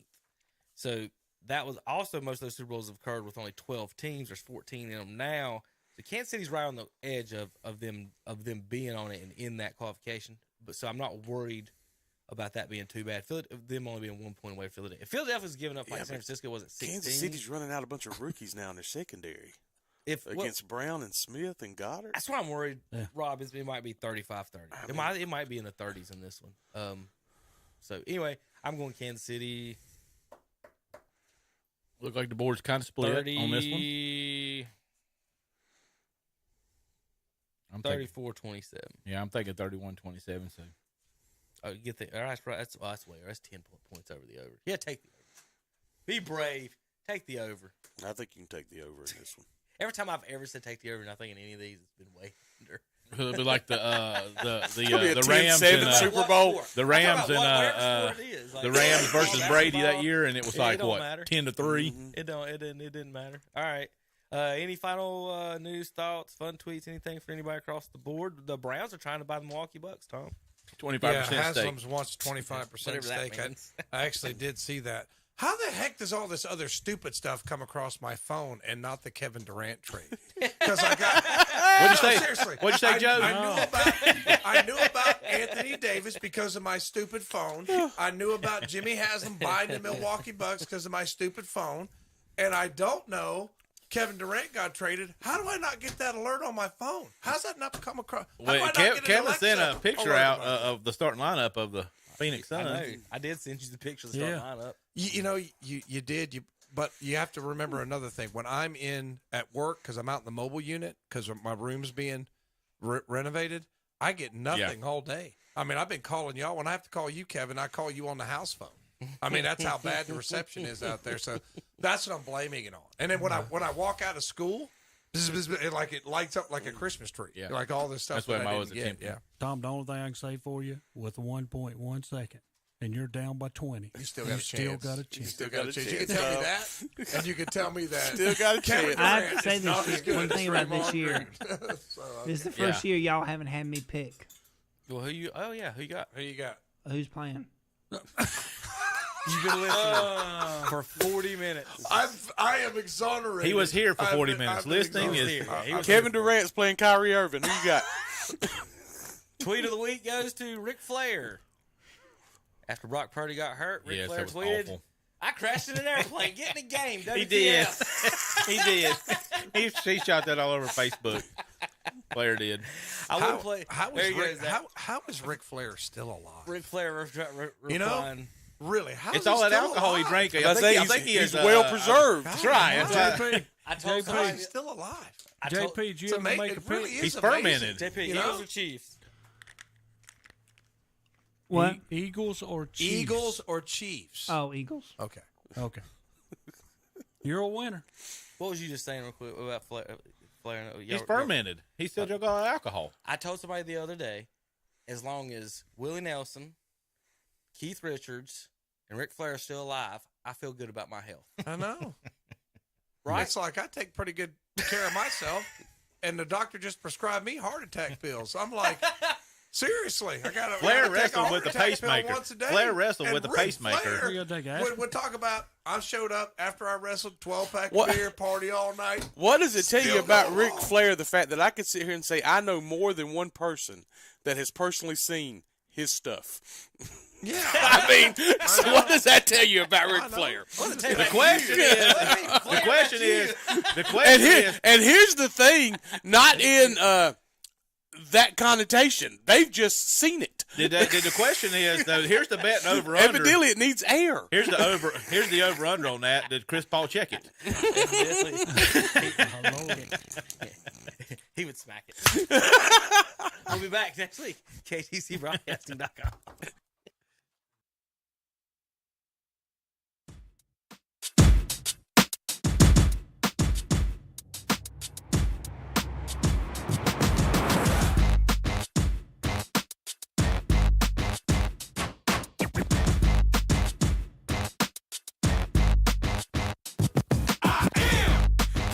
So that was also most of those Super Bowls have occurred with only 12 teams. There's 14 in them now. So Kansas City's right on the edge of them being on it and in that qualification. But so I'm not worried about that being too bad. Them only being 1 point away from Philadelphia. If Philadelphia's giving up like San Francisco was at 16. Kansas City's running out a bunch of rookies now in their secondary. Against Brown and Smith and Goddard. That's why I'm worried, Rob. It might be 35-30. It might be in the 30s in this one. So anyway, I'm going Kansas City. Look like the board's kind of split 30, on this one. I'm 34-27. Yeah, I'm thinking 31-27. So, get the. All right, that's way. That's 10 points over the over. Yeah, take the over. Be brave. Take the over. I think you can take the over in this one. Every time I've ever said take the over, and I think in any of these, it's been way under. It'll be like the Rams and Super Bowl. The Rams and the Rams versus Brady that year, and it was like what 10-3. Mm-hmm. It didn't matter. All right. Any final news, thoughts, fun tweets, anything for anybody across the board? The Browns are trying to buy the Milwaukee Bucks, Tom. 25% stake. Haslam's wants 25% stake. I actually did see that. How the heck does all this other stupid stuff come across my phone and not the Kevin Durant trade? Because I got. What'd you say? Seriously. What'd you say, Joe? I knew about Anthony Davis because of my stupid phone. I knew about Jimmy Haslam buying the Milwaukee Bucks because of my stupid phone. And I don't know. Kevin Durant got traded. How do I not get that alert on my phone? How's that not come across? Well, Kevin sent a picture out of the starting lineup of the Phoenix Suns. I did send you the picture of the starting lineup. You did. But you have to remember another thing. When I'm in at work, because I'm out in the mobile unit, because my room's being renovated, I get nothing all day. I mean, I've been calling y'all. When I have to call you, Kevin, I call you on the house phone. I mean, that's how bad the reception is out there. So that's what I'm blaming it on. And then when I walk out of school, it lights up like a Christmas tree. Yeah. Like all this stuff. That's what I I was didn't get. attempting. Yeah. Tom, the only thing I can say for you, with 1.1 second, and you're down by 20. You still got a chance. Still got a chance. You still got a chance. You can tell me that, and you can tell me that. Still got a chance. I have to say this one thing about this year. So, This is the first year y'all haven't had me pick Well, who you got? Who you got? who's playing. You've been listening for 40 minutes. I am exonerated. He was here for 40 minutes. I've been Listening exonerated. is Kevin Durant's playing Kyrie Irving. Who you got? Tweet of the week goes to Ric Flair. After Brock Purdy got hurt, Ric Yes, Flair that was tweeted, awful. I crashed in an airplane. Get in the game. He did. WTF. He did. He shot that all over Facebook. Flair did. I wouldn't play. How There is you go, Ric, Zach. how is Ric Flair still alive? Ric Flair You know, replying, really? How It's is he all that still alcohol he alive? drank. I think he's well preserved. That's right. That's right. I told How is he somebody, still alive? I told, JP, did you It's ever amazing. make a It really pick? is He's amazing. fermented. JP, You Eagles know? or Chiefs? What? Eagles or Chiefs? Eagles or Chiefs? Oh, Eagles. Okay. Okay. You're a winner. What was you just saying real quick about Flair? He's fermented. He still drank all that alcohol. I told somebody the other day, as long as Willie Nelson, Keith Richards, and Ric Flair are still alive, I feel good about my health. I know. Right? It's like I take pretty good care of myself, and the doctor just prescribed me heart attack pills. I'm like, seriously, I got to Flair take a wrestled heart with the attack pill pacemaker. once a day. Flair wrestled And with the Ric pacemaker. Flair You gotta take aspirin. would talk about, I showed up after I wrestled, 12-pack What? of beer, party all night. What does it tell you Still about going Ric on. Flair, the fact that I could sit here and say I know more than one person that has personally seen his stuff? Yeah. I mean, so what does that tell you about Ric know. Flair? The question is, the question is, And here's the thing, not in that connotation. They've just seen it. did the question is, though, here's the bet over under. Evidently, it needs air. Here's the over under on that. Did Chris Paul check it? He would smack it. We'll be back next week. KTCBroadcasting.com.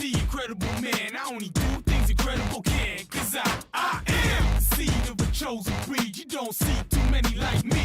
The incredible man, I only do things incredible can. Cause I am the seed of a chosen breed. You don't see too many like me.